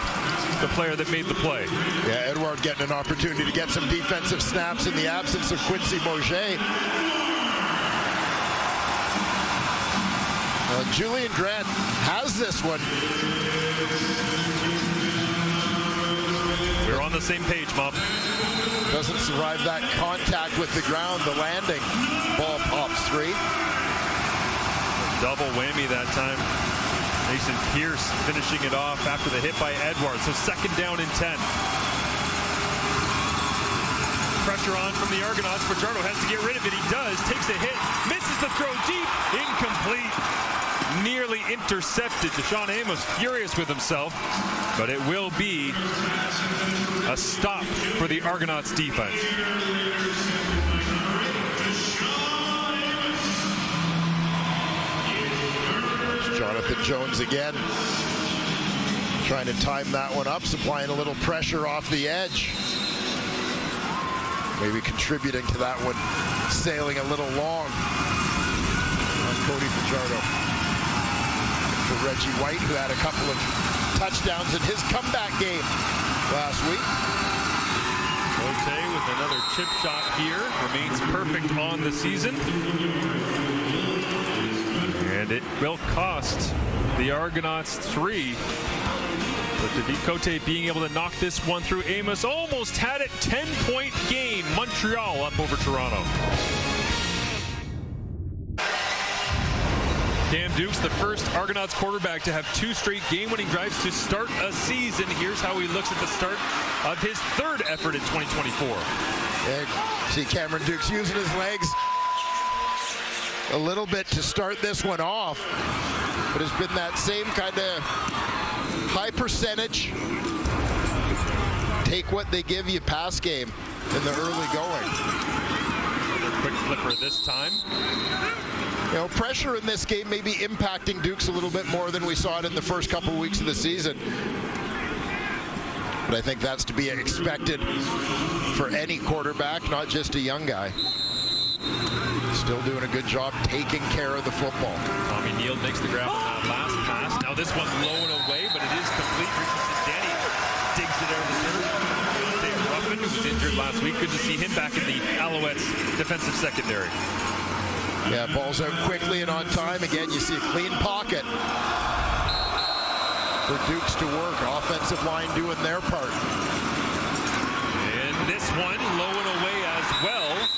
the player that made the play. Yeah, Edward getting an opportunity to get some defensive snaps in the absence of Quincy Moget. Julian Grant has this one. We're on the same page, Mom. Doesn't survive that contact with the ground, the landing. Ball pops 3. Double whammy that time. Mason Pierce finishing it off after the hit by Edwards. So second down and 10. Pressure on from the Argonauts. Fajardo has to get rid of it. He does. Takes a hit. Misses the throw deep. Incomplete. Nearly intercepted. Deshaun Amos furious with himself. But it will be a stop for the Argonauts defense. Jonathan Jones again, trying to time that one up, supplying a little pressure off the edge. Maybe contributing to that one sailing a little long on Cody Fajardo. For Reggie White, who had a couple of touchdowns in his comeback game last week. Cote with another chip shot here, remains perfect on the season. And it will cost the Argonauts 3. But David Cote being able to knock this one through. Amos almost had it. 10-point game. Montreal up over Toronto. Cam Dukes, the first Argonauts quarterback to have 2 straight game-winning drives to start a season. Here's how he looks at the start of his 3rd effort in 2024. Yeah, see Cameron Dukes using his legs a little bit to start this one off, but it's been that same kind of high percentage, take what they give you pass game. in the early going. Another quick flipper this time. You know, pressure in this game may be impacting Dukes a little bit more than we saw it in the first couple weeks of the season. But I think that's to be expected for any quarterback, not just a young guy. Still doing a good job taking care of the football. Tommy Neal makes the grab on that last pass. Now this one low and away, but it is complete. Richardson Danny digs it out of the turf. Dave Ruffin, who was injured last week. Good to see him back in the Alouettes defensive secondary. Yeah, ball's out quickly and on time. Again, you see a clean pocket for Dukes to work. Offensive line doing their part. And this one low and away as well.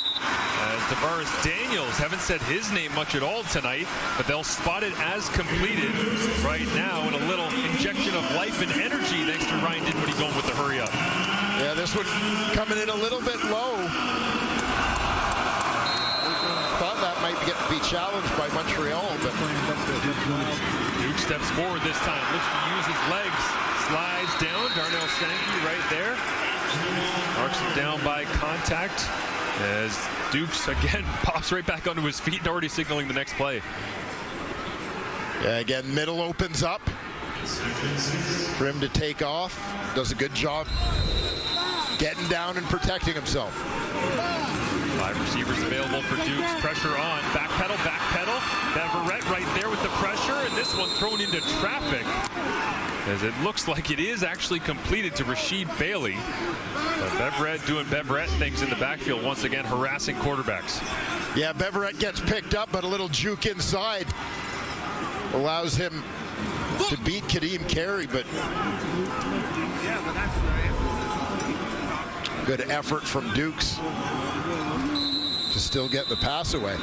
As Tavares Daniels, haven't said his name much at all tonight, but they'll spot it as completed right now, and a little injection of life and energy thanks to Ryan Dinwiddie going with the hurry up. Yeah, this one coming in a little bit low. Thought that might be challenged by Montreal, but Duke steps forward this time, looks to use his legs, slides down. Darnell Sankey right there. Marks him down by contact as Dukes again pops right back onto his feet and already signaling the next play. Yeah, again, middle opens up for him to take off. Does a good job getting down and protecting himself. 5 receivers available for Dukes. Pressure on. Back pedal. Beverett right there with the pressure, and this one thrown into traffic as it looks like it is actually completed to Rasheed Bailey. But Beverett doing Beverett things in the backfield once again, harassing quarterbacks. Yeah, Beverett gets picked up, but a little juke inside allows him to beat Kadeem Carey, but good effort from Dukes to still get the pass away.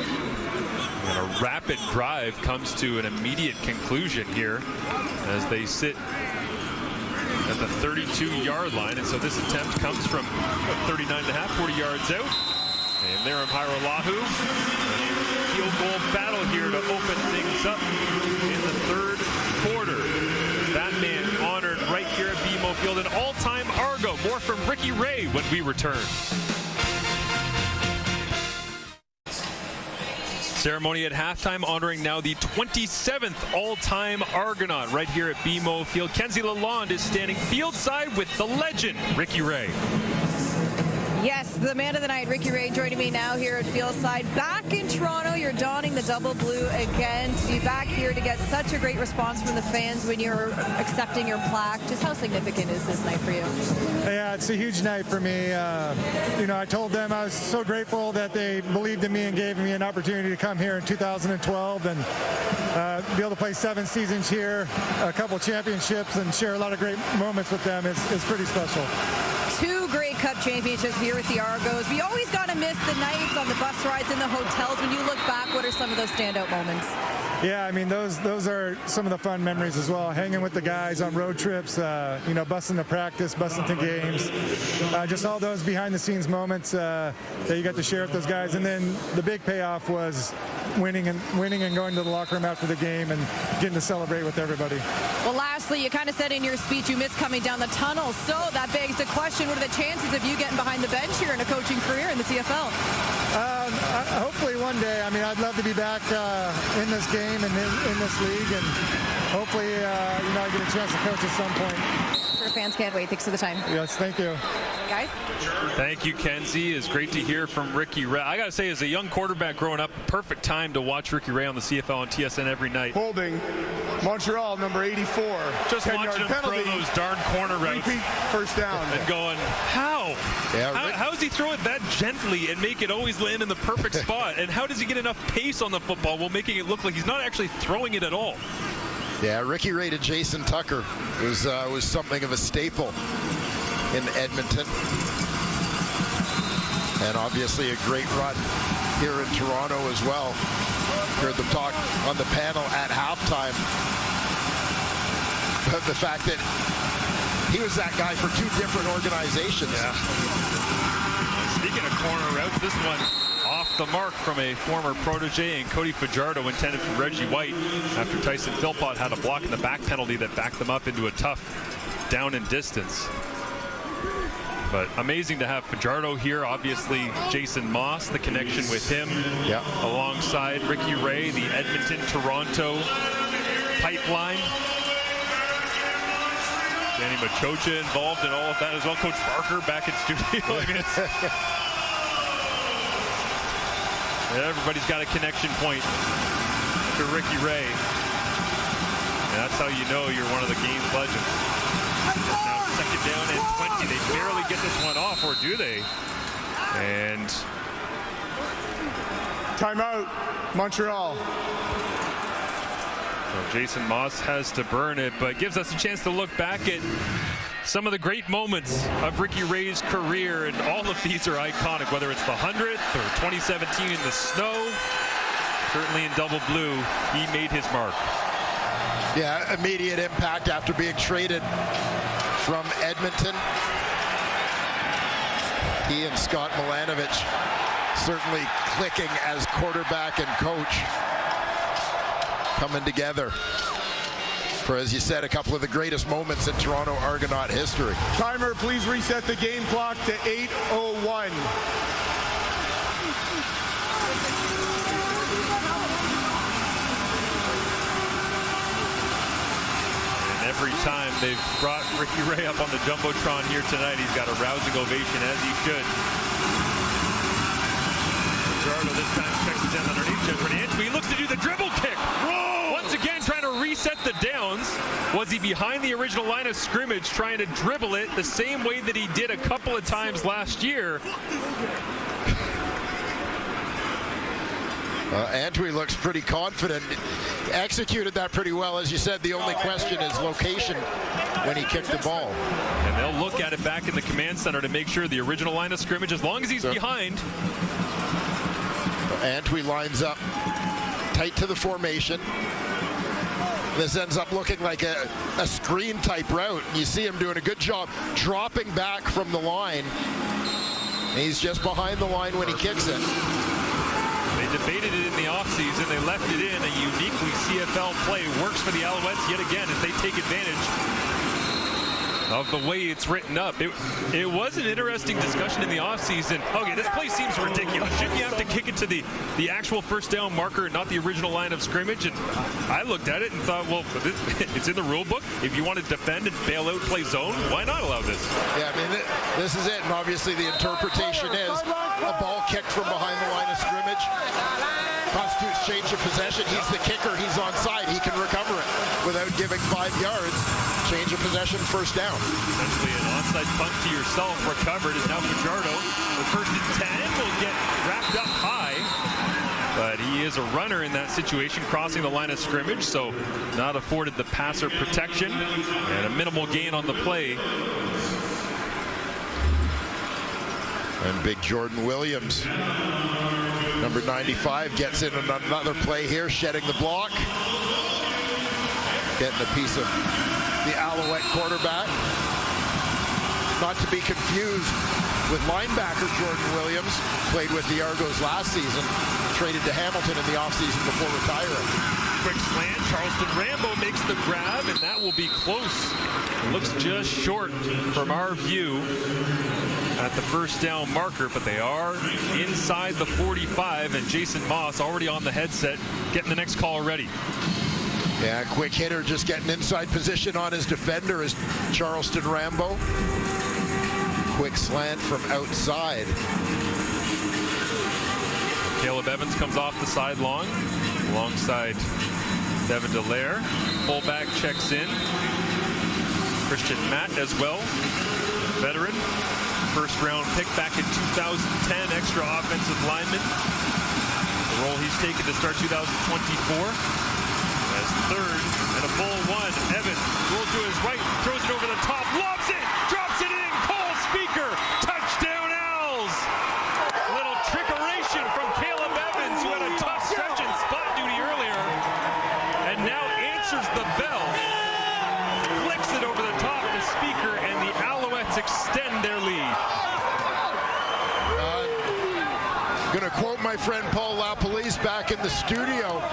And a rapid drive comes to an immediate conclusion here as they sit at the 32-yard line. And so this attempt comes from 39.5, 40 yards out. And there, Hairolahu. Field goal battle here to open things up in the third quarter. That man honored right here at BMO Field, an all-time Argo. More from Ricky Ray when we return. Ceremony at halftime honoring now the 27th all-time Argonaut right here at BMO Field. Kenzie Lalonde is standing field side with the legend, Ricky Ray. Yes, the man of the night, Ricky Ray, joining me now here at Fieldside. Back in Toronto, you're donning the double blue again. To be back here to get such a great response from the fans when you're accepting your plaque. Just how significant is this night for you? Yeah, it's a huge night for me. You know, I told them I was so grateful that they believed in me and gave me an opportunity to come here in 2012 and be able to play 7 seasons here, a couple championships, and share a lot of great moments with them. It's pretty special. 2 Grey Cup championships here with the Argos. We always got to miss the nights on the bus rides in the hotels. When you look back, what are some of those standout moments? Yeah, I mean, those are some of the fun memories as well. Hanging with the guys on road trips, you know, busing to practice, busing to games. Just all those behind-the-scenes moments that you got to share with those guys. And then the big payoff was winning and going to the locker room after the game and getting to celebrate with everybody. Well, lastly, you kind of said in your speech you missed coming down the tunnel. So that begs the question, what are the chances of you getting behind the bench here in a coaching career in the CFL? Hopefully one day. I mean, I'd love to be back in this game and in this league, and hopefully, you know, I get a chance to coach at some point. Our fans can't wait. Thanks for the time. Yes, thank you. Guys? Thank you, Kenzie. It's great to hear from Ricky Ray. I got to say, as a young quarterback growing up, perfect time to watch Ricky Ray on the CFL on TSN every night. Holding Montreal, number 84. Just watching him penalty, throw those darn corner routes. Repeat first down. And going, how? Yeah, How does he throw it that gently and make it always land in the perfect spot? And how does he get enough pace on the football while making it look like he's not actually throwing it at all? Yeah, Ricky Ray to Jason Tucker was something of a staple in Edmonton. And obviously a great run here in Toronto as well. Heard them talk on the panel at halftime about the fact that he was that guy for 2 different organizations. Yeah. Speaking of corner routes, this one off the mark from a former protege, and Cody Fajardo intended for Reggie White after Tyson Philpott had a block in the back penalty that backed them up into a tough down and distance. But amazing to have Fajardo here. Obviously, Jason Moss, the connection with him, alongside Ricky Ray, the Edmonton-Toronto pipeline. Danny Machocha involved in all of that as well. Coach Barker back in studio. I mean, everybody's got a connection point to Ricky Ray. And that's how you know you're one of the game's legends. Now second down and 20. They barely get this one off, or do they? And timeout, Montreal. So Jason Moss has to burn it, but gives us a chance to look back at some of the great moments of Ricky Ray's career, and all of these are iconic, whether it's the 100th or 2017 in the snow. Certainly in double blue, he made his mark. Yeah, immediate impact after being traded from Edmonton. He and Scott Milanovich certainly clicking as quarterback and coach, coming together for, as you said, a couple of the greatest moments in Toronto Argonaut history. Timer, please reset the game clock to 8:01. Every time they've brought Ricky Ray up on the Jumbotron here tonight, he's got a rousing ovation, as he should. Fajardo this time checks it down underneath. Jesper Antwi looks to do the dribble kick. Whoa! Once again trying to reset the downs. Was he behind the original line of scrimmage trying to dribble it the same way that he did a couple of times last year? Antwi looks pretty confident. Executed that pretty well. As you said, the only question is location when he kicked the ball. And they'll look at it back in the command center to make sure the original line of scrimmage, as long as he's behind. Antwi lines up tight to the formation. This ends up looking like a screen type route. You see him doing a good job dropping back from the line. He's just behind the line when he kicks it. They debated it in the offseason. They left it in. A uniquely CFL play works for the Alouettes yet again as they take advantage of the way it's written up. It was an interesting discussion in the offseason. Okay, this play seems ridiculous. Shouldn't you have to kick it to the actual first down marker, not the original line of scrimmage? And I looked at it and thought, well, it's in the rule book. If you want to defend and bail out, play zone, why not allow this? Yeah, I mean, this is it. And obviously the interpretation is a ball kicked from behind the line of scrimmage constitutes change of possession. He's the kicker. He's onside. He can recover it without giving 5 yards. Change of possession, first down. Essentially an onside punt to yourself recovered is now Fajardo. The first and 10 will get wrapped up high. But he is a runner in that situation, crossing the line of scrimmage, so not afforded the passer protection. And a minimal gain on the play. And big Jordan Williams, number 95, gets in another play here, shedding the block. Getting a piece of the Alouette quarterback. Not to be confused with linebacker Jordan Williams, played with the Argos last season, traded to Hamilton in the offseason before retiring. Quick slant, Charleston Rambo makes the grab, and that will be close. It looks just short from our view at the first down marker, but they are inside the 45, and Jason Moss already on the headset, getting the next call ready. Yeah, quick hitter just getting inside position on his defender is Charleston Rambo. Quick slant from outside. Caleb Evans comes off the sideline alongside Devin Dallaire. Fullback checks in. Christian Matt as well, veteran. First round pick back in 2010, extra offensive lineman. The role he's taken to start 2024. As third and a full one. Evans rolls to his right, throws it over the top, lobs it, drops it in. Cole Speaker, touchdown Owls. A little trickeration from Caleb Evans, who had a tough stretch in spot duty earlier, and now answers the bell. Flicks it over the top to Speaker, and the Alouettes extend their lead. Going to quote my friend Paul LaPolice back in the studio.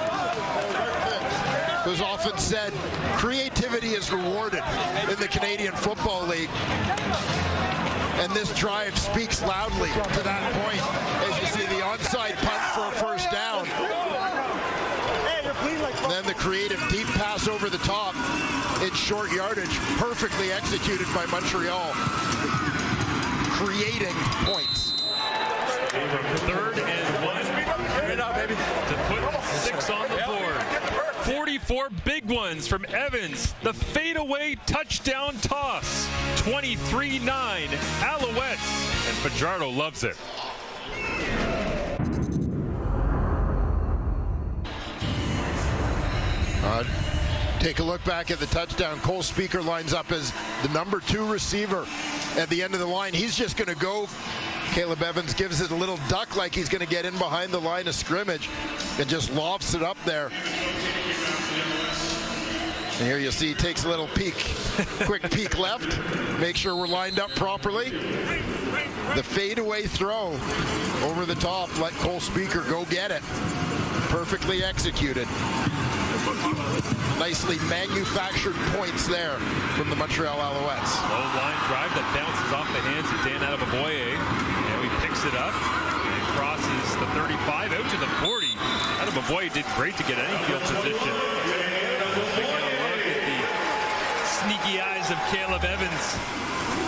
It was often said, creativity is rewarded in the Canadian Football League. And this drive speaks loudly to that point as you see the onside punt for a first down. And then the creative deep pass over the top in short yardage, perfectly executed by Montreal, creating points. 3rd and 1. Right up, baby. To put 6 on the board. 44 big ones from Evans. The fadeaway touchdown toss. 23-9. Alouettes. And Fajardo loves it. Take a look back at the touchdown. Cole Speaker lines up as the number 2 receiver at the end of the line. He's just going to go. Caleb Evans gives it a little duck like he's going to get in behind the line of scrimmage and just lofts it up there. And here you'll see he takes a little peek, quick peek left, make sure we're lined up properly. The fadeaway throw over the top, let Cole Speaker go get it. Perfectly executed. Nicely manufactured points there from the Montreal Alouettes. Low line drive that bounces off the hands of Dan Adeboboye. And he picks it up and crosses the 35 out to the 40. Adeboboye did great to get any field position. Look at the sneaky eyes of Caleb Evans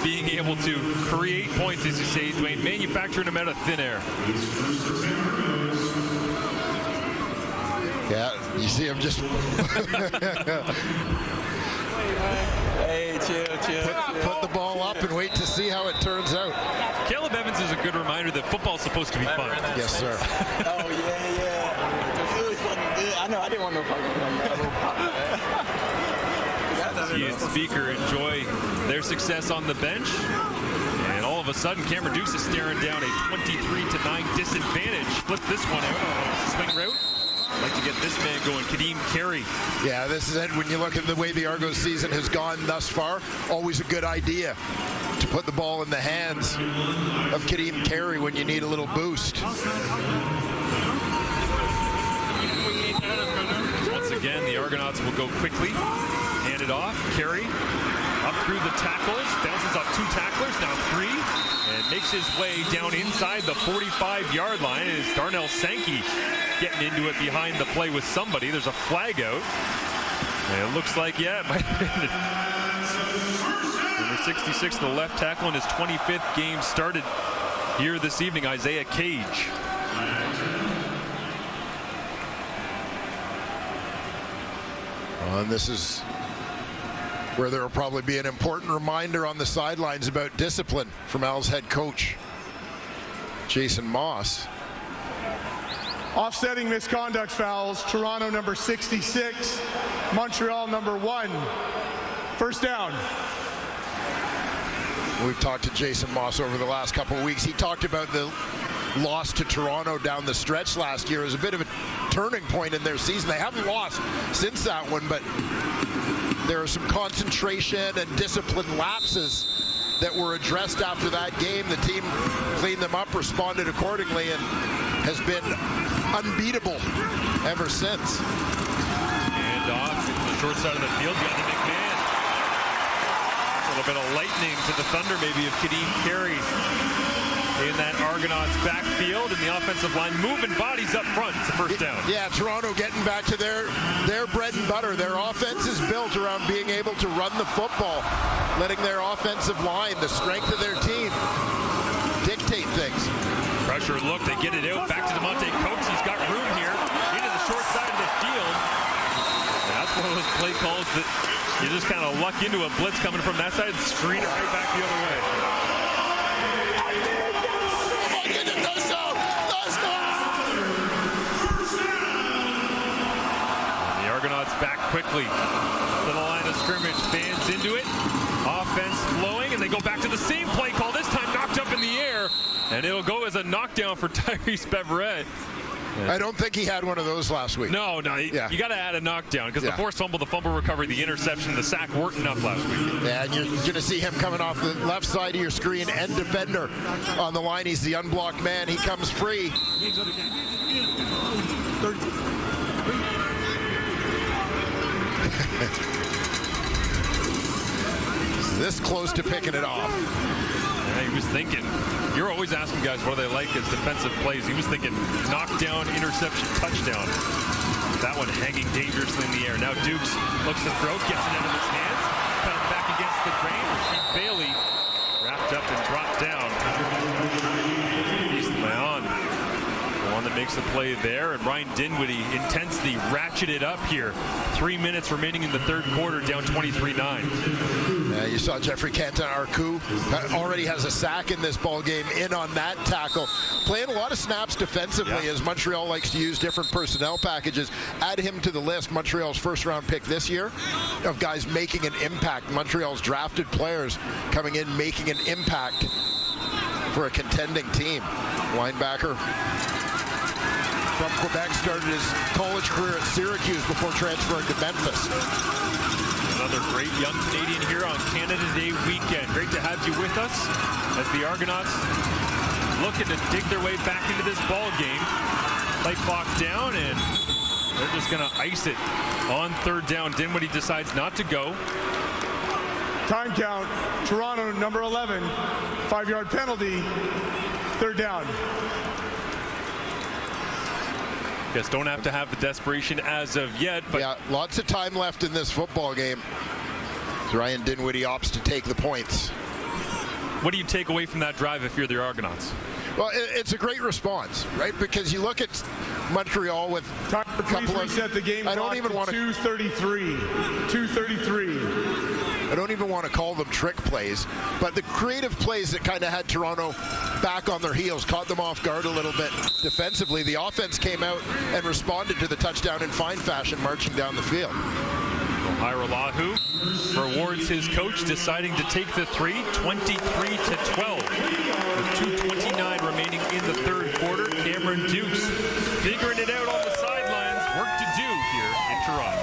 being able to create points, as you say, Dwayne, manufacturing them out of thin air. Yeah, you see him just Hey, chill. Put the ball up and wait to see how it turns out. Caleb Evans is a good reminder that football's supposed to be fun. Yes, sir. Oh, yeah. It was fucking good. I know, I didn't want no fucking He and Speaker enjoy their success on the bench. And all of a sudden, Cameron Dukes is staring down a 23-9 disadvantage. Flip this one out on a swing route. Like to get this man going, Kadeem Carey. Yeah, this is it. When you look at the way the Argos season has gone thus far, always a good idea to put the ball in the hands of Kadeem Carey when you need a little boost. Once again, the Argonauts will go quickly. Hand it off. Carey up through the tackles. Bounces off 2 tacklers, now 3. And makes his way down inside the 45-yard line. It is Darnell Sankey getting into it behind the play with somebody. There's a flag out. And it looks like, yeah, it might have been number 66, the left tackle, in his 25th game started here this evening, Isaiah Cage. And this is where there will probably be an important reminder on the sidelines about discipline from Al's head coach, Jason Moss. Offsetting misconduct fouls, Toronto number 66, Montreal number 1. First down. We've talked to Jason Moss over the last couple of weeks. He talked about the loss to Toronto down the stretch last year as a bit of a turning point in their season. They haven't lost since that one, but there are some concentration and discipline lapses that were addressed after that game. The team cleaned them up, responded accordingly, and has been unbeatable ever since. And off to the short side of the field, Johnny McMahon. A little bit of lightning to the thunder, maybe, of Kadeem Carey in that Argonauts backfield, and the offensive line moving bodies up front. It's a first down. Yeah, Toronto getting back to their bread and butter. Their offense is built around being able to run the football, letting their offensive line, the strength of their team, dictate things. Pressure look, they get it out, back to DeMonte Coates. He's got room here, into the short side of the field. And that's one of those play calls that you just kind of luck into a blitz coming from that side and screen it right back the other way. And the Argonauts back quickly to the line of scrimmage. Fans into it. Offense flowing, and they go back to the same play call, this time knocked up in the air. And it'll go as a knockdown for Tyrese Beverett. I don't think he had one of those last week. No, you got to add a knockdown because the forced fumble, the fumble recovery, the interception, the sack weren't enough last week. Yeah, and you're going to see him coming off the left side of your screen, end defender on the line. He's the unblocked man. He comes free. This close to picking it off. Yeah, he was thinking, you're always asking guys what do they like as defensive plays. He was thinking knockdown, interception, touchdown. That one hanging dangerously in the air. Now Dukes looks to throw, gets it out of his hands, cut it back against the grain. Rasheed Bailey wrapped up and dropped down. He's Leon, the one that makes the play there, and Ryan Dinwiddie intensity ratcheted up here. 3 minutes remaining in the third quarter, down 23-9. You saw Jeffrey Canton-Arcu already has a sack in this ball game, in on that tackle. Playing a lot of snaps defensively, as Montreal likes to use different personnel packages. Add him to the list, Montreal's first-round pick this year, of guys making an impact. Montreal's drafted players coming in, making an impact for a contending team. Linebacker from Quebec, started his college career at Syracuse before transferring to Memphis. Another great young Canadian here on Canada Day weekend. Great to have you with us as the Argonauts looking to dig their way back into this ball game. Play clock down, and they're just going to ice it on third down. Dinwiddie decides not to go. Time count, Toronto, number 11, 5-yard penalty, third down. Guess don't have to have the desperation as of yet, but yeah, lots of time left in this football game. Ryan Dinwiddie opts to take the points. What do you take away from that drive if you're the Argonauts? Well, it's a great response, right? Because you look at Montreal with a couple of... reset the game. I don't even want to... 2:33. 2:33. I don't even want to call them trick plays, but the creative plays that kind of had Toronto back on their heels, caught them off guard a little bit defensively. The offense came out and responded to the touchdown in fine fashion, marching down the field. Hairolahu rewards his coach, deciding to take the 3, 23-12. With 2:29 remaining in the third quarter, Cameron Dukes figuring it out on the sidelines. Work to do here in Toronto.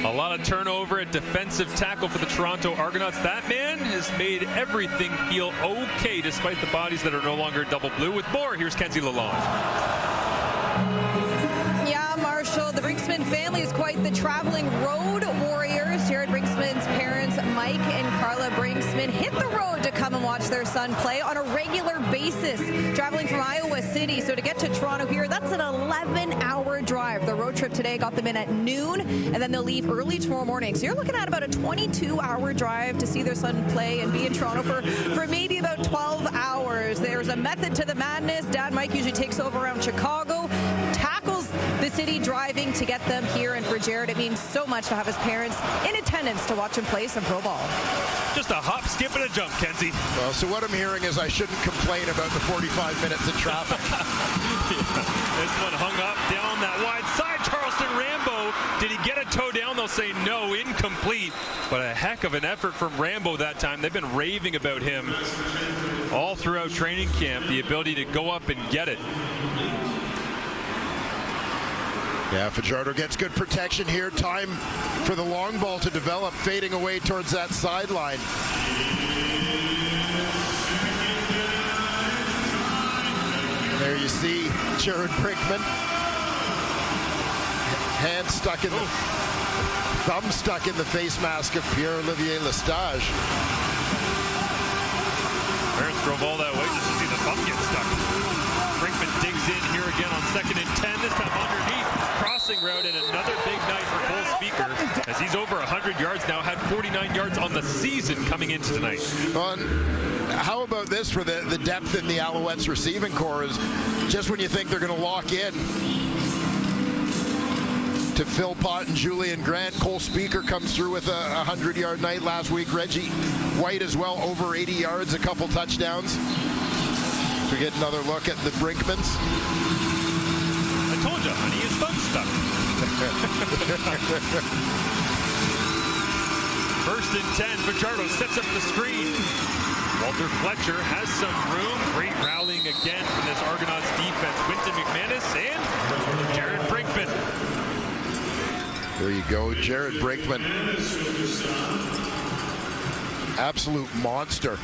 A lot of turnover at defensive tackle for the Toronto Argonauts. That man has made everything feel okay despite the bodies that are no longer double blue. With more, here's Kenzie Lalonde. Yeah, Marshall, the Brinksman family is quite the traveling road warriors. Jared Brinksman's parents, Mike and Carla Brinksman, hit the road to come and watch their son play on a regular basis, traveling from Iowa City. So to get to Toronto here, that's an 11-hour drive. The road trip today got them in at noon, and then they'll leave early tomorrow morning. So you're looking at about a 22-hour drive to see their son play and be in Toronto for maybe about 12 hours. There's a method to the madness. Dad Mike usually takes over around Chicago, tackles the city driving to get them here. And for Jared, it means so much to have his parents in attendance to watch him play some pro ball. Just a hop, skip, and a jump, Kenzie. Well, so what I'm hearing is I shouldn't complain about the 45 minutes of traffic. This one hung up down that wide side. Charleston Rambo, did he get a toe down? They'll say no, incomplete. But a heck of an effort from Rambo that time. They've been raving about him all throughout training camp, the ability to go up and get it. Yeah, Fajardo gets good protection here. Time for the long ball to develop, fading away towards that sideline. There you see Jared Brinkman. Hand stuck in the... Thumb stuck in the face mask of Pierre-Olivier Lestage. Parents drove all that way just to see the thumb get stuck. Brinkman digs in here again on 2nd and 10, this time underneath. Crossing route, and another big night for Cole Speaker, as he's over 100 yards now, had 49 yards on the season coming into tonight. How about this for the depth in the Alouettes receiving corps is just when you think they're going to lock in to Philpott and Julian Grant, Cole Speaker comes through with a 100-yard night last week. Reggie White as well, over 80 yards, a couple touchdowns. We get another look at the Brinkmans. I told you, honey, his thumb's stuck. 1st and 10, Fajardo sets up the screen. Walter Fletcher has some room. Great rallying again from this Argonauts defense. Quinton McManus and Jared Brinkman. There you go, Jared Brinkman. Absolute monster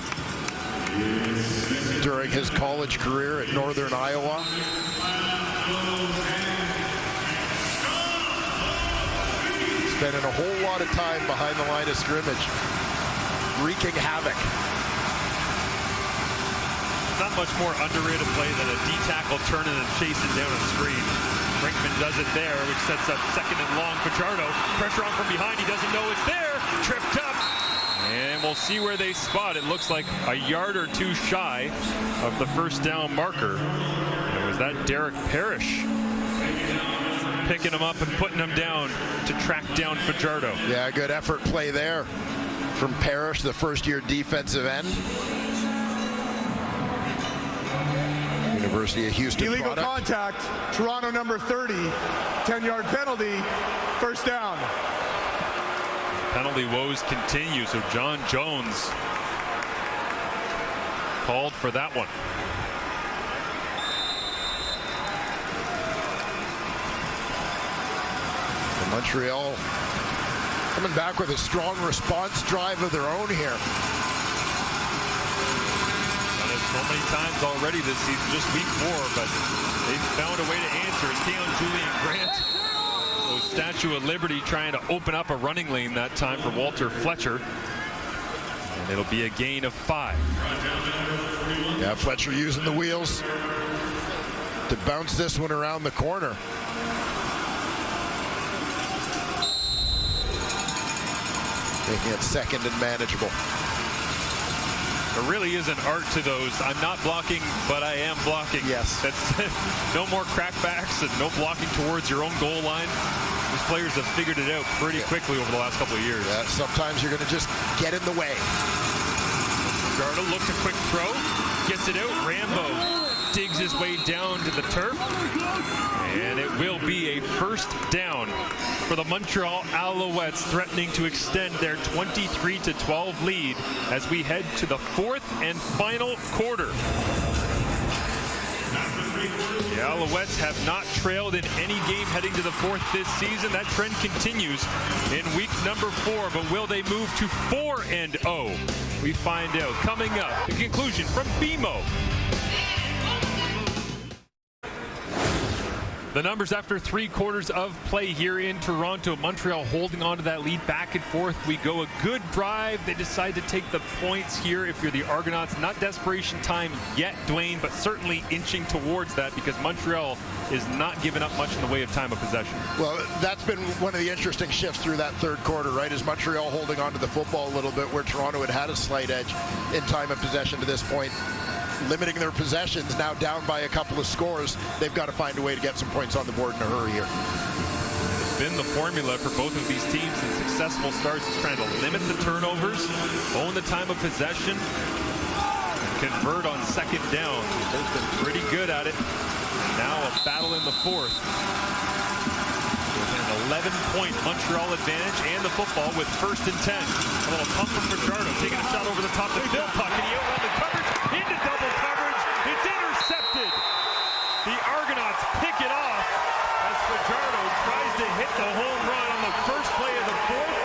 during his college career at Northern Iowa. Spending a whole lot of time behind the line of scrimmage. wreaking havoc. Not much more underrated play than a D-tackle turning and chasing down a screen. Brinkman does it there, which sets up second and long. Fajardo, pressure on from behind. He doesn't know it's there. Tripped up. And we'll see where they spot. It looks like a yard or two shy of the first down marker. And was that Derek Parrish picking him up and putting him down to track down Fajardo. Yeah, good effort play there from Parrish, the first-year defensive end. University of Houston Illegal product. contact, Toronto number 30, 10-yard penalty, first down. Penalty woes continue, so John Jones called for that one. And Montreal coming back with a strong response drive of their own here. So many times already this season, just week 4, but they've found a way to answer. It's Keon Julian Grant. So Statue of Liberty trying to open up a running lane that time for Walter Fletcher. And it'll be a gain of 5. Yeah, Fletcher using the wheels to bounce this one around the corner. Making it second and manageable. There really is an art to those. I'm not blocking, but I am blocking. Yes. That's no more crackbacks and no blocking towards your own goal line. These players have figured it out pretty quickly over the last couple of years. Yeah, sometimes you're going to just get in the way. Garda looks a quick throw, gets it out. Rambo digs his way down to the turf. And it will be a first down for the Montreal Alouettes, threatening to extend their 23-12 lead as we head to the 4th and final quarter. The Alouettes have not trailed in any game heading to the 4th this season. That trend continues in week number 4, but will they move to 4-0? We find out coming up. The conclusion from BMO. The numbers after 3 quarters of play here in Toronto. Montreal holding on to that lead back and forth. We go a good drive. They decide to take the points here if you're the Argonauts. Not desperation time yet, Dwayne, but certainly inching towards that because Montreal is not giving up much in the way of time of possession. Well, that's been one of the interesting shifts through that 3rd quarter, right? Is Montreal holding on to the football a little bit where Toronto had a slight edge in time of possession to this point. Limiting their possessions, now down by a couple of scores. They've got to find a way to get some points on the board in a hurry here. It's been the formula for both of these teams in successful starts, is trying to limit the turnovers, own the time of possession, and convert on 2nd down. They've been pretty good at it. Now a battle in the 4th. With an 11-point Montreal advantage and the football with 1st and 10. A little pump from Fajardo, taking a shot over the top to Philpott. Can he outrun the coverage? Into double coverage. It's intercepted. The Argonauts pick it off as Fajardo tries to hit the home run on the first play of the 4th,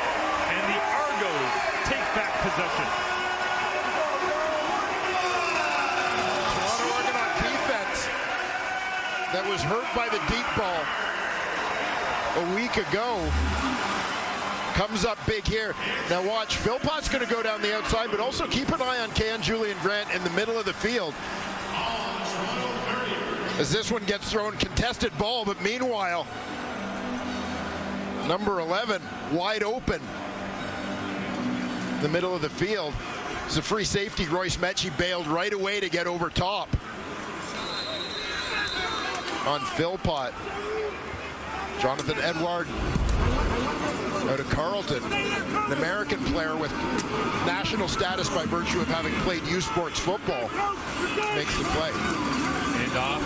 and the Argos take back possession. Toronto Argonaut defense that was hurt by the deep ball a week ago comes up big here. Now watch, Philpott's going to go down the outside, but also keep an eye on Keon Julian Grant in the middle of the field. As this one gets thrown, contested ball, but meanwhile, number 11 wide open in the middle of the field. It's a free safety. Royce Mechie bailed right away to get over top on Philpott. Jonathan Edward out of Carleton, an American player with national status by virtue of having played U Sports football, makes the play. And off,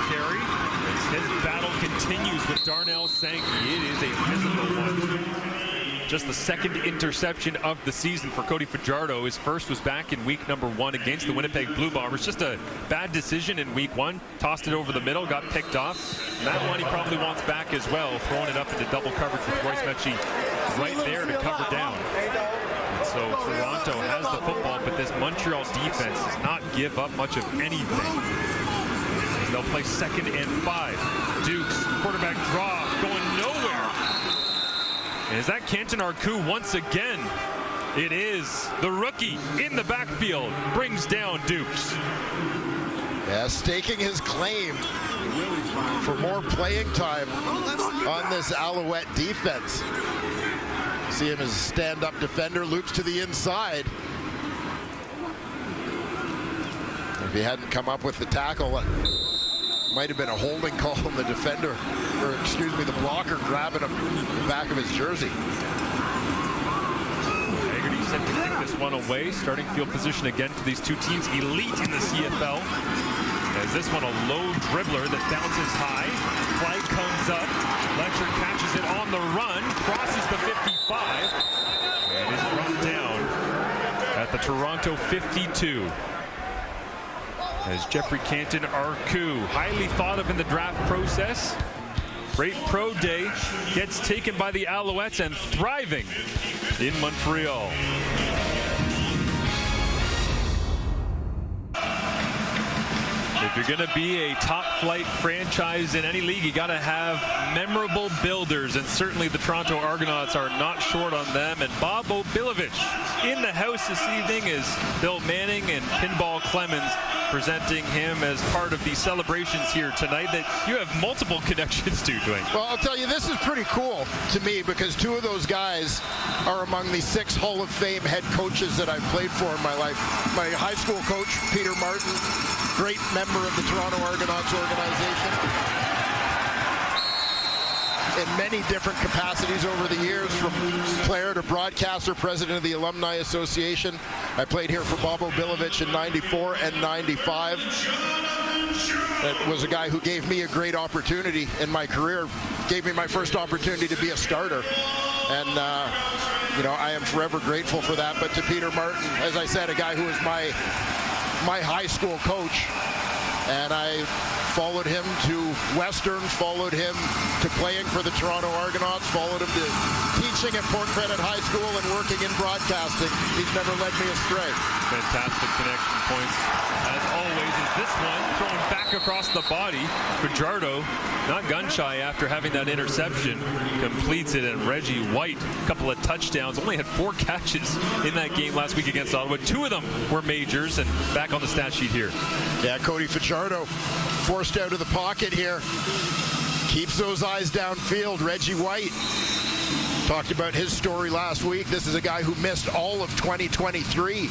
carry. His battle continues with Darnell Sankey. It is a physical one. Just the 2nd interception of the season for Cody Fajardo. His first was back in week number 1 against the Winnipeg Blue Bombers. Just a bad decision in week 1. Tossed it over the middle, got picked off. And that one he probably wants back as well, throwing it up into double coverage with Royce Mechie right there to cover down. And so Toronto has the football, but this Montreal defense does not give up much of anything. They'll play 2nd and 5. Dukes, quarterback draw, going nowhere. And is that Canton Arcou once again It is the rookie in the backfield, brings down Dukes. Yeah, staking his claim for more playing time on this Alouette defense. See him as a stand-up defender, loops to the inside. If he hadn't come up with the tackle, it might have been a holding call on the defender, or excuse me, the blocker grabbing him in the back of his jersey. Haggerty set to kick this one away. Starting field position again for these two teams, elite in the CFL. As this one, a low dribbler that bounces high. Flag comes up. Fletcher catches it on the run, crosses the 55, and is brought down at the Toronto 52. As Jeffrey Canton, Arcu, highly thought of in the draft process. Great pro day, gets taken by the Alouettes and thriving in Montreal. If you're going to be a top-flight franchise in any league, you got to have memorable builders, and certainly the Toronto Argonauts are not short on them. And Bob Obilovich in the house this evening is Bill Manning and Pinball Clemens presenting him as part of the celebrations here tonight that you have multiple connections to, Dwayne. Well, I'll tell you, this is pretty cool to me because two of those guys are among the 6 Hall of Fame head coaches that I've played for in my life. My high school coach, Peter Martin, great member of the Toronto Argonauts organization in many different capacities over the years, from player to broadcaster, president of the Alumni Association. I played here for Bob Obilovich in 94 and 95. That was a guy who gave me a great opportunity in my career, gave me my first opportunity to be a starter. And, you know, I am forever grateful for that. But to Peter Martin, as I said, a guy who was my high school coach. And I followed him to Western, followed him to playing for the Toronto Argonauts, followed him to teaching at Port Credit High School and working in broadcasting. He's never led me astray. Fantastic connection points. As always, is this one thrown back across the body. Fajardo, not gun shy after having that interception, completes it. And Reggie White, a couple of touchdowns, only had 4 catches in that game last week against Ottawa. 2 of them were majors, and back on the stat sheet here. Yeah, Cody Fajardo forced out of the pocket here. Keeps those eyes downfield. Reggie White, talked about his story last week. This is a guy who missed all of 2023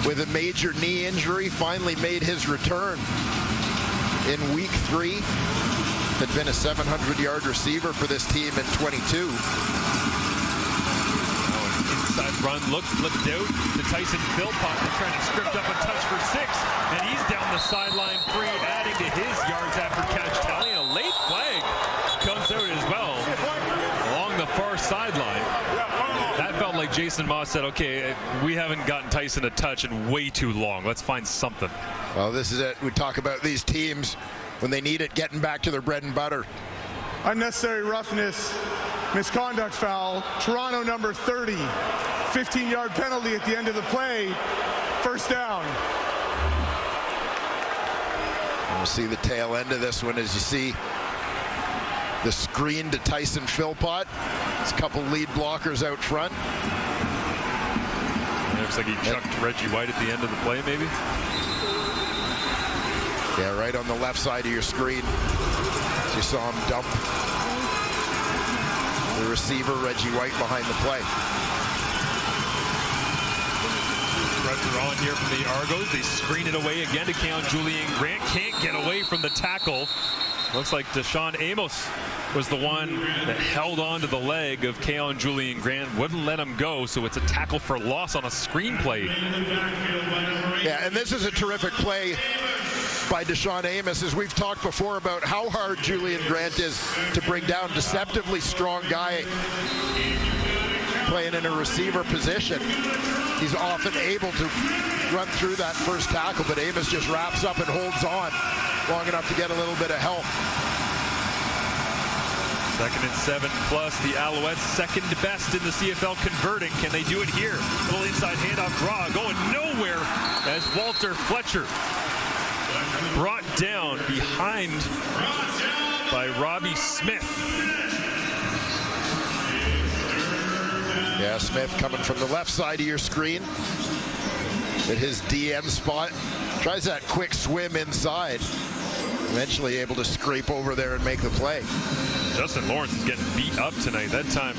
with a major knee injury. Finally made his return in week 3. Had been a 700-yard receiver for this team in 22. Inside run, look, flipped out to Tyson Philpott, trying to script up a touch for 6, and he's down the sideline 3, adding to his yards after catch tally. A late flag comes out as well along the far sideline. That felt like Jason Moss said, okay, we haven't gotten Tyson a touch in way too long. Let's find something. Well, this is it. We talk about these teams when they need it, getting back to their bread and butter. Unnecessary roughness, misconduct foul, Toronto number 30, 15-yard penalty at the end of the play, first down. We'll see the tail end of this one as you see the screen to Tyson Philpott. There's a couple lead blockers out front. It looks like he chucked Reggie White at the end of the play, maybe. Yeah, right on the left side of your screen. You saw him dump the receiver, Reggie White, behind the play. Pressure on here from the Argos. They screen it away again to Keon Julian Grant. Can't get away from the tackle. Looks like Deshaun Amos was the one that held on to the leg of Keon Julian Grant. Wouldn't let him go, so it's a tackle for loss on a screenplay. Yeah, and this is a terrific play by Deshaun Amos, as we've talked before about how hard Julian Grant is to bring down. Deceptively strong guy playing in a receiver position. He's often able to run through that first tackle, but Amos just wraps up and holds on long enough to get a little bit of help. 2nd and 7 plus. The Alouettes second best in the CFL converting. Can they do it here? Little inside handoff draw going nowhere as Walter Fletcher brought down behind by Robbie Smith. Yeah, Smith coming from the left side of your screen at his DN spot. Tries that quick swim inside. Eventually able to scrape over there and make the play. Justin Lawrence is getting beat up tonight. That time,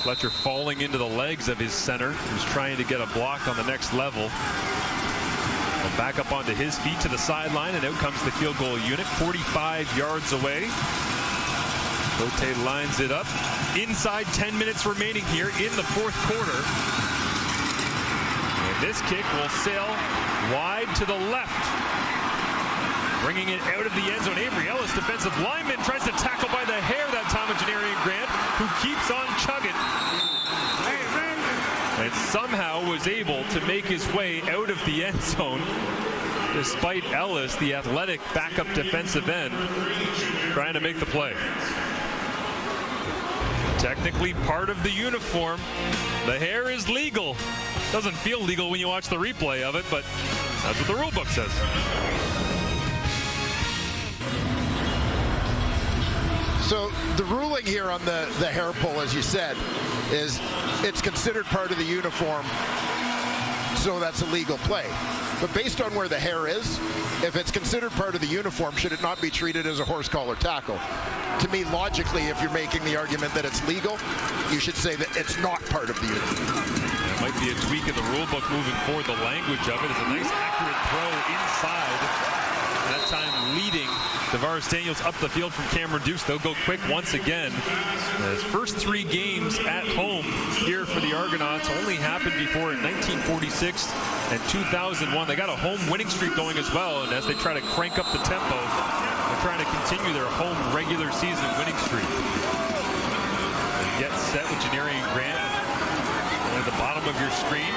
Fletcher falling into the legs of his center, who's trying to get a block on the next level. And back up onto his feet to the sideline, and out comes the field goal unit, 45 yards away. Cote lines it up. Inside 10 minutes remaining here in the fourth quarter. And this kick will sail wide to the left. Bringing it out of the end zone. Avery Ellis, defensive lineman, tries to tackle by the hair that time of Janarian Grant, who keeps on chugging. And somehow was able to make his way out of the end zone, despite Ellis, the athletic backup defensive end, trying to make the play. Technically part of the uniform. The hair is legal. Doesn't feel legal when you watch the replay of it, but that's what the rule book says. So the ruling here on the hair pull, as you said, is it's considered part of the uniform, so that's a legal play. But based on where the hair is, if it's considered part of the uniform, should it not be treated as a horse collar tackle? To me, logically, if you're making the argument that it's legal, you should say that it's not part of the uniform. That might be a tweak in the rule book moving forward. The language of it is a nice accurate throw inside. That time leading Tavares Daniels up the field from Cameron Dukes. They'll go quick once again. His first 3 games at home here for the Argonauts only happened before in 1946 and 2001. They got a home winning streak going as well, and as they try to crank up the tempo, they're trying to continue their home regular season winning streak. They get set with Janarian Grant at the bottom of your screen.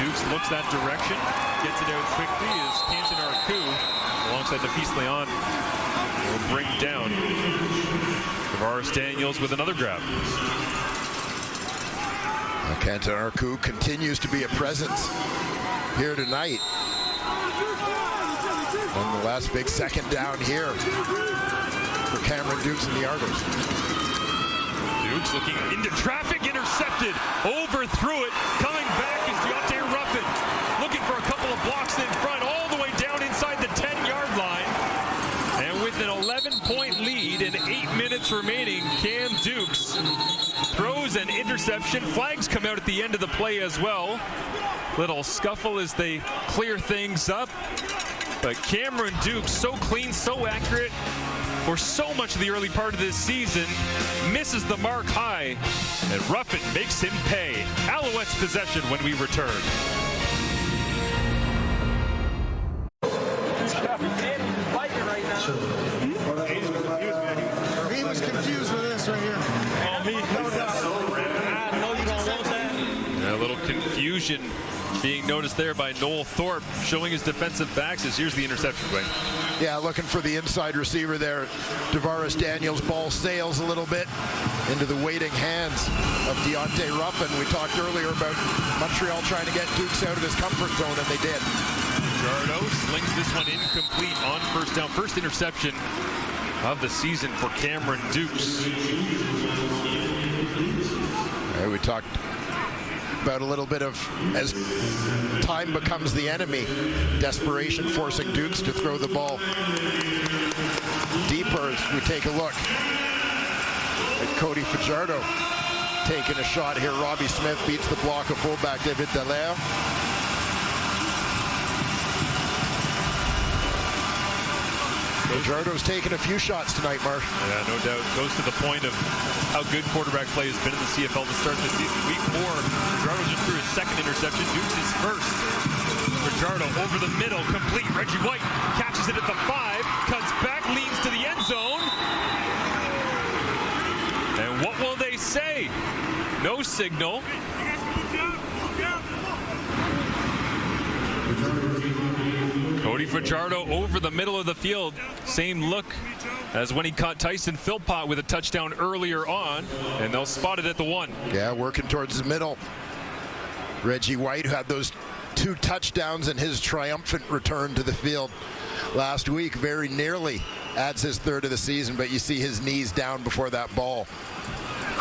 Dukes looks that direction, gets it out quickly as Canton Arku alongside Nafis Leon will bring down Tavares Daniels with another grab. Canton Arku continues to be a presence here tonight. And the last big second down here for Cameron Dukes and the Argos. Dukes looking into traffic, intercepted, overthrew it. Coming back is Deontay Ruffin, looking for a couple of blocks in front, all the way down inside the 10-yard line. And with an 11-point lead and 8 minutes remaining, Cam Dukes throws an interception. Flags come out at the end of the play as well. Little scuffle as they clear things up. But Cameron Dukes, so clean, so accurate for so much of the early part of this season, misses the mark high, and Ruffin makes him pay. Alouettes possession when we return. He was confused with this right here. A little confusion being noticed there by Noel Thorpe, showing his defensive backs as here's the interception, Wayne. Yeah, looking for the inside receiver there. Tavares Daniels, ball sails a little bit into the waiting hands of Deontay Ruffin. We talked earlier about Montreal trying to get Dukes out of his comfort zone, and they did. Jardo slings this one incomplete on first down. First interception of the season for Cameron Dukes. We talked about a little bit of, as time becomes the enemy, desperation forcing Dukes to throw the ball deeper as we take a look at Cody Fajardo taking a shot here. Robbie Smith beats the block of fullback David Dallaire. Fajardo's taken a few shots tonight, Mark. Yeah, no doubt. Goes to the point of how good quarterback play has been in the CFL to start this season. Week 4, Fajardo just threw his second interception. Dukes his first. Fajardo over the middle, complete. Reggie White catches it at the 5, cuts back, leans to the end zone. And what will they say? No signal. Cody Fajardo over the middle of the field. Same look as when he caught Tyson Philpott with a touchdown earlier on, and they'll spot it at the 1. Yeah, working towards the middle. Reggie White, who had those 2 touchdowns in his triumphant return to the field last week, very nearly adds his 3rd of the season, but you see his knees down before that ball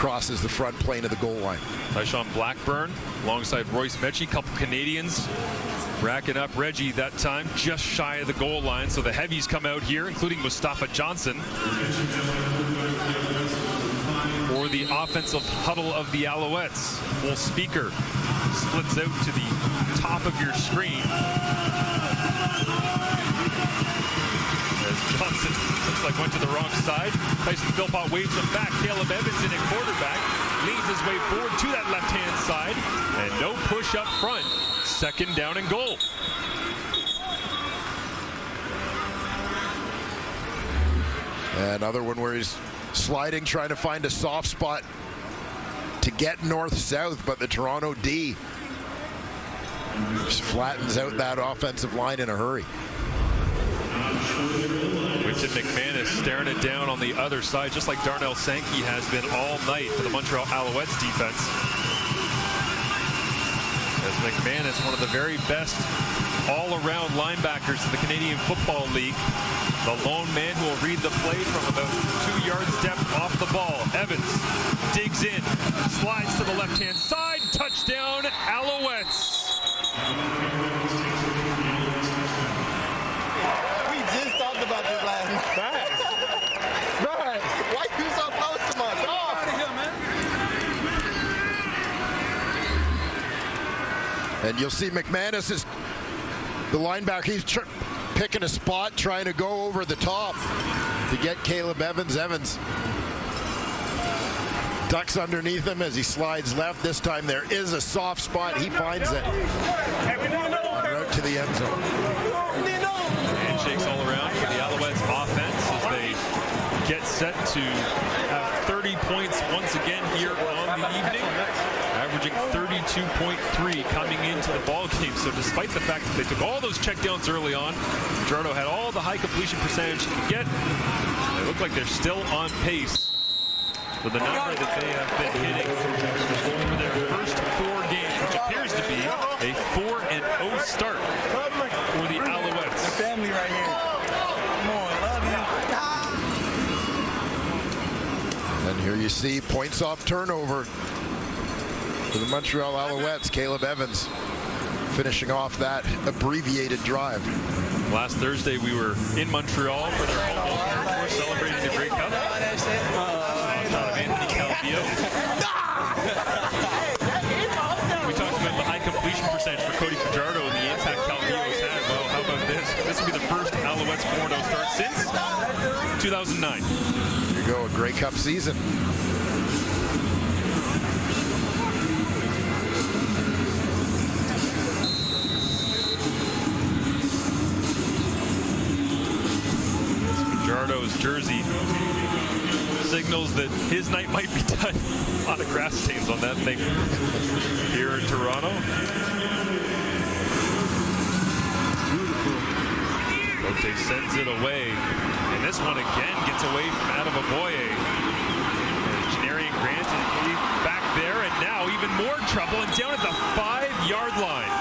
crosses the front plane of the goal line. Tyshawn Blackburn alongside Royce Mechie, couple Canadians racking up. Reggie that time just shy of the goal line, so the heavies come out here, including Mustafa Johnson. For the offensive huddle of the Alouettes, full speaker splits out to the top of your screen. As Johnson looks like went to the wrong side. Tyson Philpott waves him back. Caleb Evans in at quarterback leads his way forward to that left-hand side, and no push up front. Second down and goal. Another one where he's sliding, trying to find a soft spot to get north-south, but the Toronto D just flattens out that offensive line in a hurry. Quinton McManus staring it down on the other side, just like Darnell Sankey has been all night for the Montreal Alouettes defense. As McManus, one of the very best all-around linebackers in the Canadian Football League. The lone man who will read the play from about 2 yards depth off the ball. Evans digs in, slides to the left-hand side. Touchdown, Alouettes. We just talked about this last night. Right. Why you so close to my dog? Out of here, man. And you'll see McManus is the linebacker. He's picking a spot, trying to go over the top to get Caleb Evans. Evans ducks underneath him as he slides left. This time there is a soft spot. He finds it en route to the end zone. Handshakes all around for the Alouettes offense as they get set to have 30 points once again here on the evening, averaging 32.3 coming into the ball game. So despite the fact that they took all those checkdowns early on, Toronto had all the high completion percentage to get. They look like they're still on pace for the number that they have been hitting over their first 4 games, which appears to be a 4-0 start for the Alouettes. Family right here. Come on, love you. And here you see points off turnover for the Montreal Alouettes. Caleb Evans finishing off that abbreviated drive. Last Thursday we were in Montreal for their home opener, of course, celebrating the Grey Cup. Anthony Calvillo. We talked about the high completion percentage for Cody Fajardo and the impact Calvillo's had. Well, how about this? This will be the first Alouettes 4-0 start since 2009. There you go, a Grey Cup season. Fajardo's jersey signals that his night might be done. A lot of grass stains on that thing here in Toronto. Lotte sends it away, and this one again gets away from Adam Aboye. Janarian Grant is back there, and now even more trouble, and down at the 5-yard line.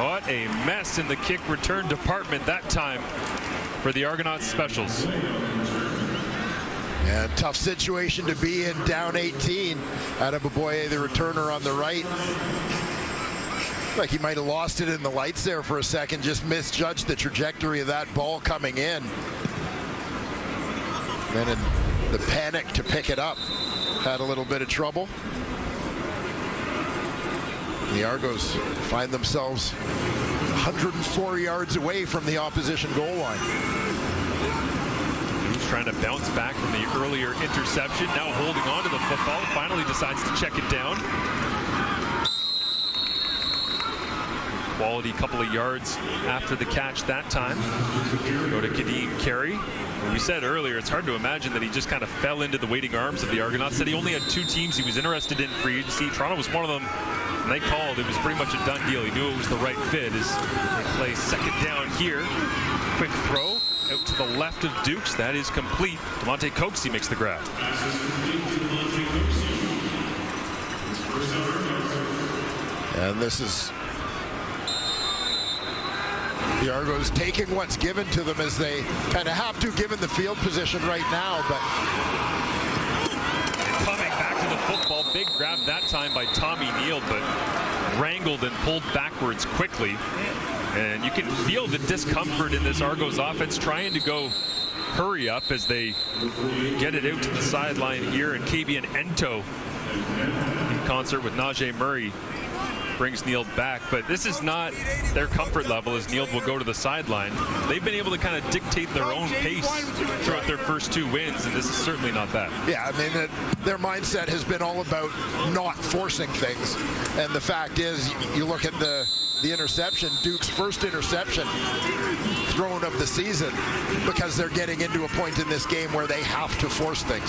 What a mess in the kick return department that time for the Argonauts specials. Yeah, tough situation to be in, down 18. Adam Aboye, the returner on the right. Like he might have lost it in the lights there for a second, just misjudged the trajectory of that ball coming in. Then in the panic to pick it up, had a little bit of trouble. The Argos find themselves 104 yards away from the opposition goal line. He's trying to bounce back from the earlier interception, now holding on to the football, finally decides to check it down. Quality couple of yards after the catch that time. Go to Kadeem Carey. We said earlier, it's hard to imagine that he just kind of fell into the waiting arms of the Argonauts. Said he only had 2 teams he was interested in free agency. Toronto was one of them. And they called. It was pretty much a done deal. He knew it was the right fit as they play second down here. Quick throw out to the left of Dukes. That is complete. Demonte Coxey makes the grab. And this is the Argos taking what's given to them as they kind of have to, given the field position right now. But ball. Big grab that time by Tommy Neal, but wrangled and pulled backwards quickly. And you can feel the discomfort in this Argos offense trying to go hurry up as they get it out to the sideline here. And Kabian Ento, in concert with Najee Murray, brings Neal back, but this is not their comfort level as Neal will go to the sideline. They've been able to kind of dictate their own pace throughout their first 2 wins, and this is certainly not that. Yeah, I mean, their mindset has been all about not forcing things, and the fact is, you look at the interception, Duke's first interception thrown of the season, because they're getting into a point in this game where they have to force things.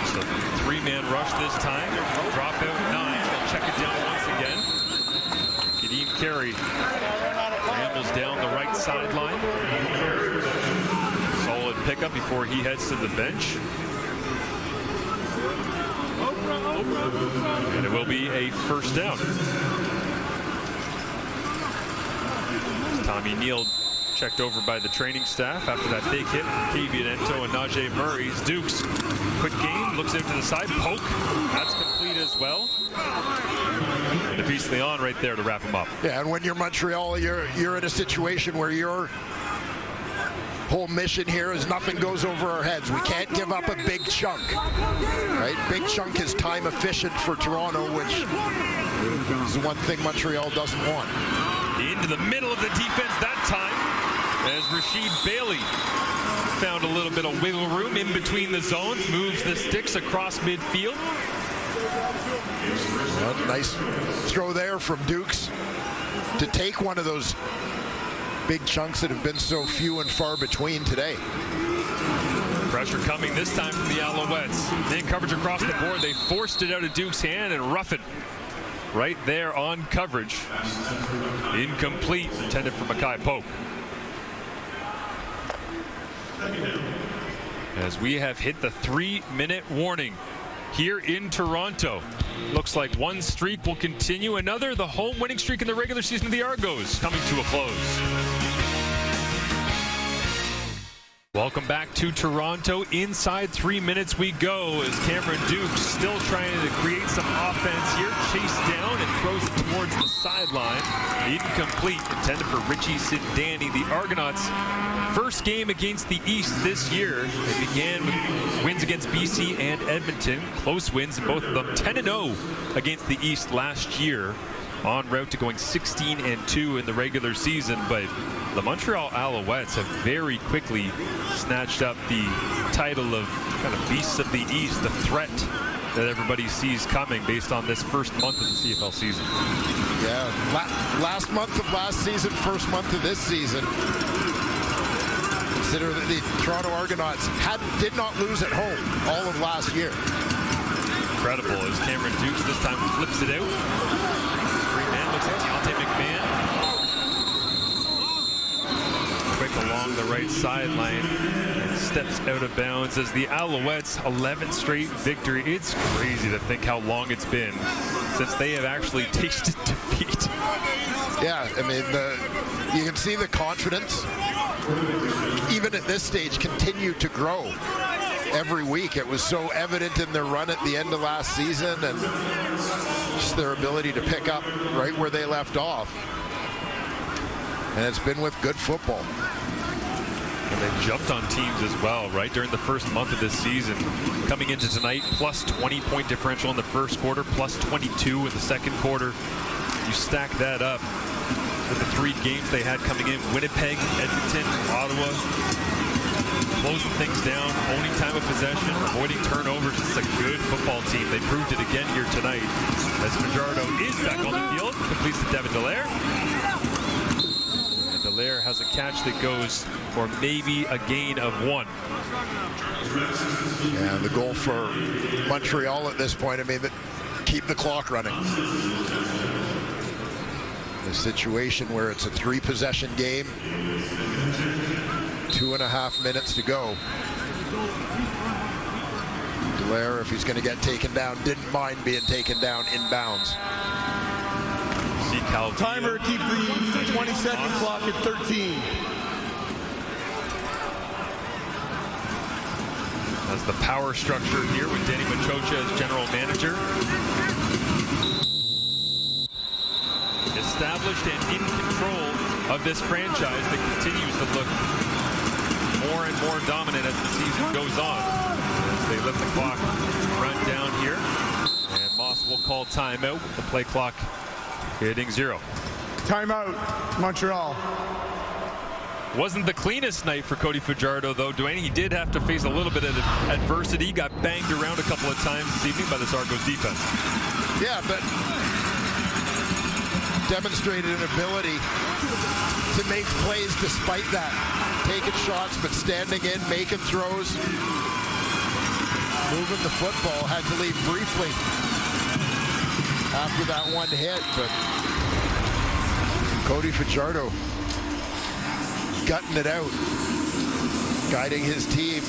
So 3-man rush this time, drop out 9, and check it down once again. Kadeem Carey rambles down the right sideline. Solid pickup before he heads to the bench. And it will be a first down. Tommy Neal checked over by the training staff after that big hit from Kabian Ento and Najee Murray's. Dukes, quick game, looks out to the side, poke, that's complete as well. And Defeats Leon right there to wrap him up. Yeah, and when you're Montreal, you're in a situation where your whole mission here is nothing goes over our heads. We can't give up a big chunk, right? Big chunk is time efficient for Toronto, which is the one thing Montreal doesn't want. Into the middle of the defense that time, as Rasheed Bailey found a little bit of wiggle room in between the zones, moves the sticks across midfield. Well, nice throw there from Dukes to take one of those big chunks that have been so few and far between today. Pressure coming this time from the Alouettes. In coverage across the board, they forced it out of Duke's hand, and Ruffin right there on coverage. Incomplete, intended for Mackay Pope. As we have hit the 3-minute warning here in Toronto. Looks like one streak will continue. Another, the home winning streak in the regular season of the Argos, coming to a close. Welcome back to Toronto. Inside 3 minutes we go as Cameron Dukes still trying to create some offense here. Chased down and throws it towards the sideline. Incomplete, intended for Richie Sindani. The Argonauts' first game against the East this year. They began with wins against BC and Edmonton. Close wins in both of them. 10-0 against the East last year. En route to going 16-2 in the regular season, but the Montreal Alouettes have very quickly snatched up the title of kind of beasts of the East, the threat that everybody sees coming based on this first month of the CFL season. Yeah, last month of last season, first month of this season. Consider that the Toronto Argonauts did not lose at home all of last year. Incredible as Cameron Dukes this time flips it out. Three-man looks at Deontay McMahon. Quick along the right sideline and steps out of bounds as the Alouettes 11th straight victory. It's crazy to think how long it's been since they have actually tasted defeat. Yeah, I mean, you can see the confidence, even at this stage, continue to grow every week. It was so evident in their run at the end of last season and just their ability to pick up right where they left off. And it's been with good football. And they jumped on teams as well, right, during the first month of this season. Coming into tonight, plus 20-point differential in the first quarter, plus 22 in the second quarter. You stack that up with the 3 games they had coming in: Winnipeg, Edmonton, Ottawa. Closing things down, owning time of possession, avoiding turnovers. It's a good football team. They proved it again here tonight as Fajardo is back on the field, completes to Devin Dallaire. And Dallaire has a catch that goes for maybe a gain of 1. Yeah, the goal for Montreal at this point, I mean, keep the clock running. The situation where it's a 3-possession game, 2.5 minutes to go. Dallaire, if he's going to get taken down, didn't mind being taken down in bounds. Timer, keep the 20-second clock at 13. As the power structure here with Danny Machocha as general manager. Established and in control of this franchise that continues to look more and more dominant as the season goes on. As they let the clock run down here. And Moss will call timeout with the play clock hitting 0. Timeout, Montreal. Wasn't the cleanest night for Cody Fajardo, though, Dwayne. He did have to face a little bit of adversity. Got banged around a couple of times this evening by this Argos defense. Yeah, but demonstrated an ability to make plays despite that. Taking shots, but standing in, making throws, moving the football. Had to leave briefly after that one hit, but Cody Fajardo gutting it out, guiding his team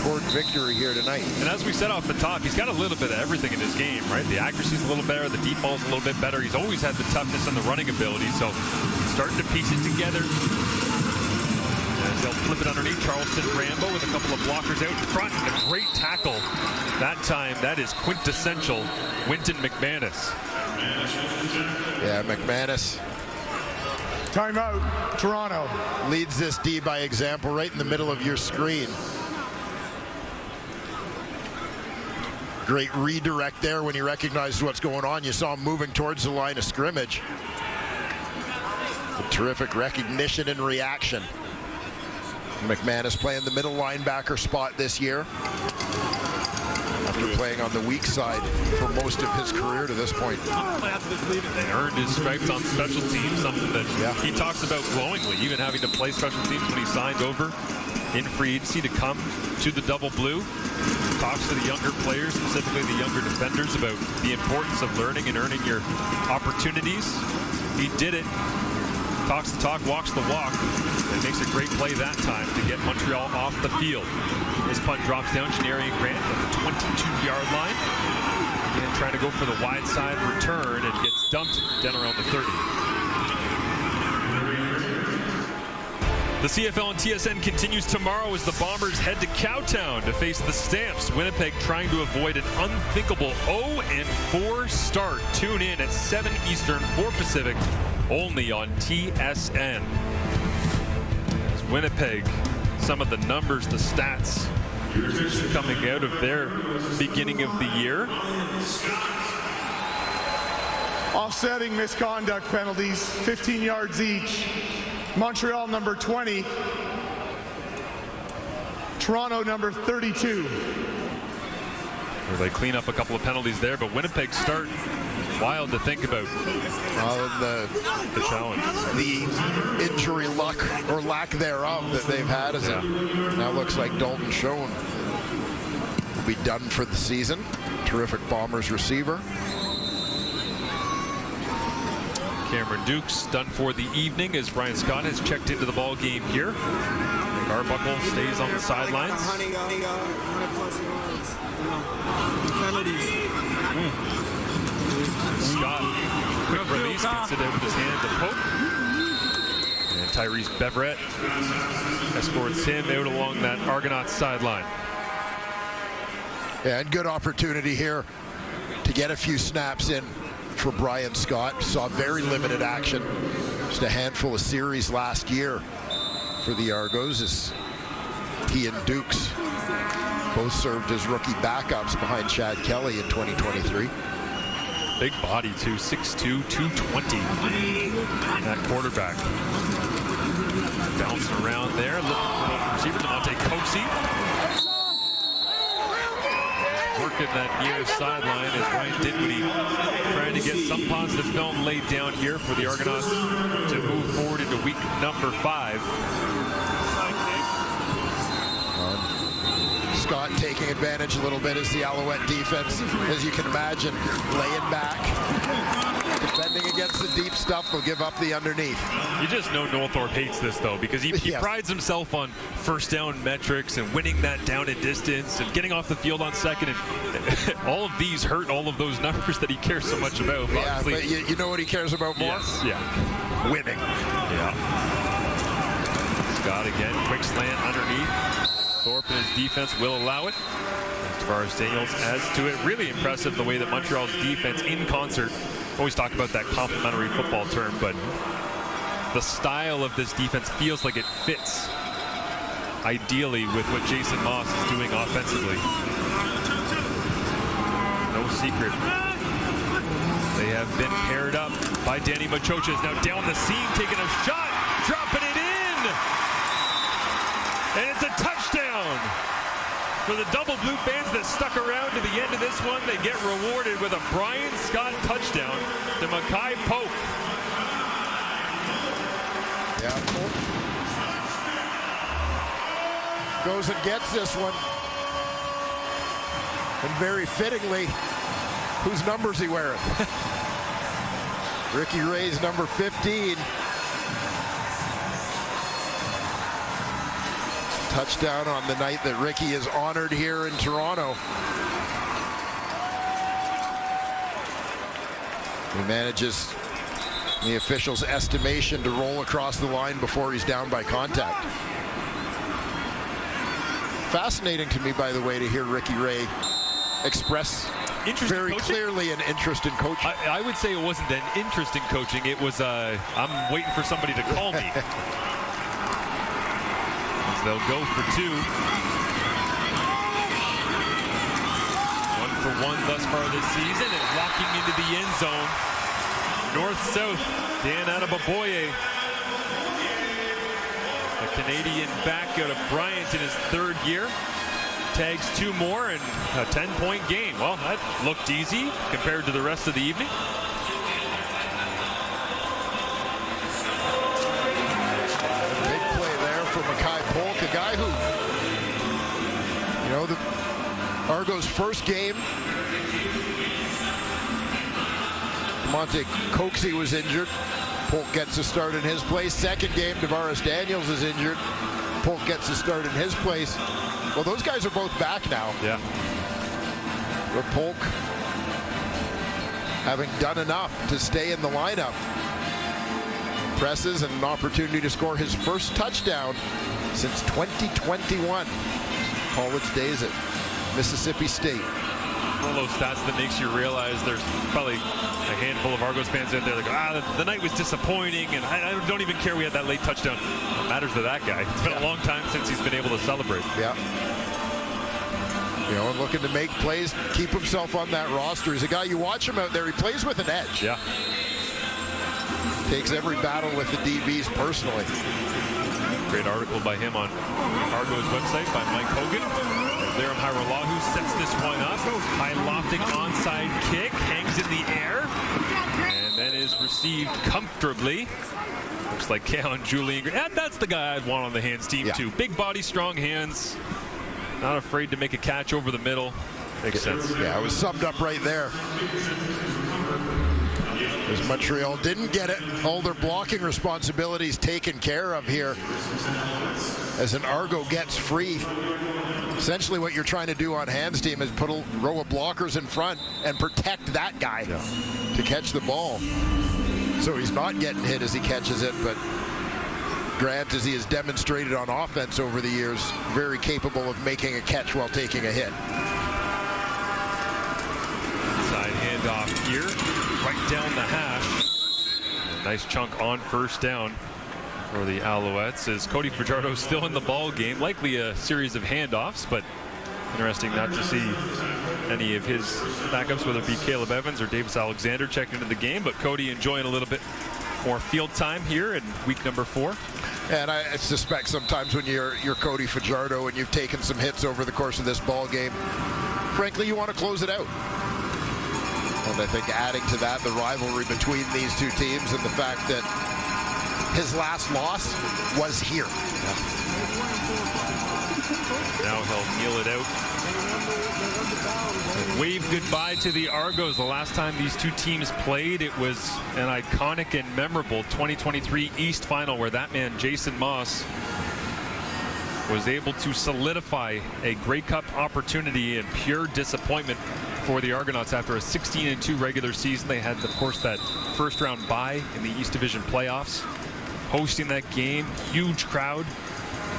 toward victory here tonight. And as we said off the top, he's got a little bit of everything in his game, right? The accuracy's a little better, the deep ball's a little bit better. He's always had the toughness and the running ability, so starting to piece it together. As they'll flip it underneath, Charleston Rambo with a couple of blockers out in front. A great tackle that time. That is quintessential Winton McManus. Yeah, McManus. Timeout, Toronto. Leads this D by example right in the middle of your screen. Great redirect there when he recognized what's going on. You saw him moving towards the line of scrimmage. A terrific recognition and reaction. McManus playing the middle linebacker spot this year, after playing on the weak side for most of his career to this point. And earned his stripes on special teams, something that he talks about glowingly, even having to play special teams when he signed over in free agency to come to the Double Blue. Talks to the younger players, specifically the younger defenders, about the importance of learning and earning your opportunities. He did it. Talks the talk, walks the walk, and makes a great play that time to get Montreal off the field. His punt drops down, Janarian Grant at the 22-yard line. Again, trying to go for the wide side return and gets dumped down around the 30. The CFL and TSN continues tomorrow as the Bombers head to Cowtown to face the Stamps. Winnipeg trying to avoid an unthinkable 0-4 start. Tune in at 7 Eastern, 4 Pacific, only on TSN. As Winnipeg, some of the numbers, the stats coming out of their beginning of the year. Offsetting misconduct penalties, 15 yards each. Montreal number 20, Toronto number 32. Well, they clean up a couple of penalties there, but Winnipeg start wild to think about. The challenge. The injury luck or lack thereof that they've had as it now looks like Dalton Schoen will be done for the season. Terrific Bombers receiver. Cameron Dukes done for the evening as Brian Scott has checked into the ball game here. Arbuckle stays on the sidelines. Scott, quick release, gets it out with his hand to poke. And Tyrese Beverett escorts him out along that Argonauts sideline. Yeah, and good opportunity here to get a few snaps in for Brian Scott. Saw very limited action, just a handful of series last year for the Argos as he and Dukes both served as rookie backups behind Chad Kelly in 2023. Big body too, 6'2", 220. That quarterback bouncing around there. Receiver Demonte Coxie. Working that near sideline as Ryan Dinwiddie trying to get some positive film laid down here for the Argonauts to move forward into week number 5. Scott taking advantage a little bit as the Alouette defense, as you can imagine, laying back, defending against the deep stuff. Will give up the underneath. You just know Northorpe hates this though, because he prides himself on first down metrics and winning that down and distance and getting off the field on second, and all of these hurt all of those numbers that he cares so much about. Yeah, but you know what he cares about more? Yes, yeah. Winning. Yeah. Scott again, quick slant underneath. Thorpe and his defense will allow it. As far as Daniels adds to it, really impressive the way that Montreal's defense in concert, always talk about that complementary football term, but the style of this defense feels like it fits ideally with what Jason Moss is doing offensively. No secret. They have been paired up by Danny Machocha. Now down the seam, taking a shot, dropping it in. And it's a touchdown. For the double blue fans that stuck around to the end of this one, they get rewarded with a Brian Scott touchdown to Mackay Polk. Yeah, Polk goes and gets this one. And very fittingly, whose number is he wearing? Ricky Ray's number 15. Touchdown on the night that Ricky is honored here in Toronto. He manages, the officials' estimation, to roll across the line before he's down by contact. Fascinating to me, by the way, to hear Ricky Ray express very clearly an interest in coaching. I would say it wasn't an interest in coaching. It was, I'm waiting for somebody to call me. As they'll go for two. 1 for 1 thus far this season, and walking into the end zone. North-south, Dan Adeboboye. A Canadian back out of Bryant in his 3rd year. Tags 2 more and a 10-point game. Well, that looked easy compared to the rest of the evening. Big play there for Mackay Polk, a guy who, you know, the Argos' first game, Monte Coxey was injured. Polk gets a start in his place. Second game, Tavares Daniels is injured. Polk gets a start in his place. Well, those guys are both back now. Yeah. But Polk, having done enough to stay in the lineup, presses and an opportunity to score his first touchdown since 2021. College days at Mississippi State. One of those stats that makes you realize there's probably a handful of Argos fans out there that go, the night was disappointing, and I don't even care we had that late touchdown. What matters to that guy? It's been a long time since he's been able to celebrate. Yeah. You know, and looking to make plays, keep himself on that roster. He's a guy, you watch him out there, he plays with an edge. Yeah. Takes every battle with the DBs personally. Great article by him on Argos website by Mike Hogan. Liram Hairolahu sets this one up. High lofting onside kick, hangs in the air, and then is received comfortably. Looks like Keon Julian. And that's the guy I'd want on the hands team too. Big body, strong hands. Not afraid to make a catch over the middle. Makes sense. Yeah, it was summed up right there. As Montreal didn't get it, all their blocking responsibilities taken care of here. As an Argo gets free, essentially what you're trying to do on hands team is put a row of blockers in front and protect that guy to catch the ball. So he's not getting hit as he catches it, but Grant, as he has demonstrated on offense over the years, very capable of making a catch while taking a hit. Side handoff here, right down the hash. Nice chunk on first down for the Alouettes, as Cody Fajardo still in the ball game. Likely a series of handoffs, but interesting not to see any of his backups, whether it be Caleb Evans or Davis Alexander, check into the game. But Cody enjoying a little bit more field time here in week number 4. And I suspect sometimes when you're Cody Fajardo and you've taken some hits over the course of this ball game, frankly, you want to close it out. And I think adding to that the rivalry between these two teams and the fact that his last loss was here. Now he'll kneel it out. Wave goodbye to the Argos. The last time these two teams played, it was an iconic and memorable 2023 East Final where that man, Jason Moss, was able to solidify a Grey Cup opportunity, and pure disappointment for the Argonauts after a 16-2 regular season. They had, of course, that first round bye in the East Division playoffs. Hosting that game, huge crowd.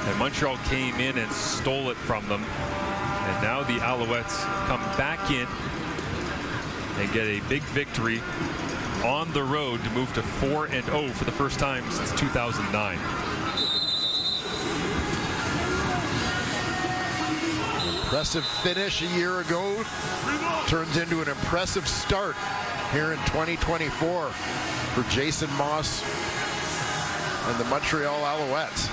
And Montreal came in and stole it from them. And now the Alouettes come back in and get a big victory on the road to move to 4-0 for the first time since 2009. Impressive finish a year ago turns into an impressive start here in 2024 for Jason Moss and the Montreal Alouettes,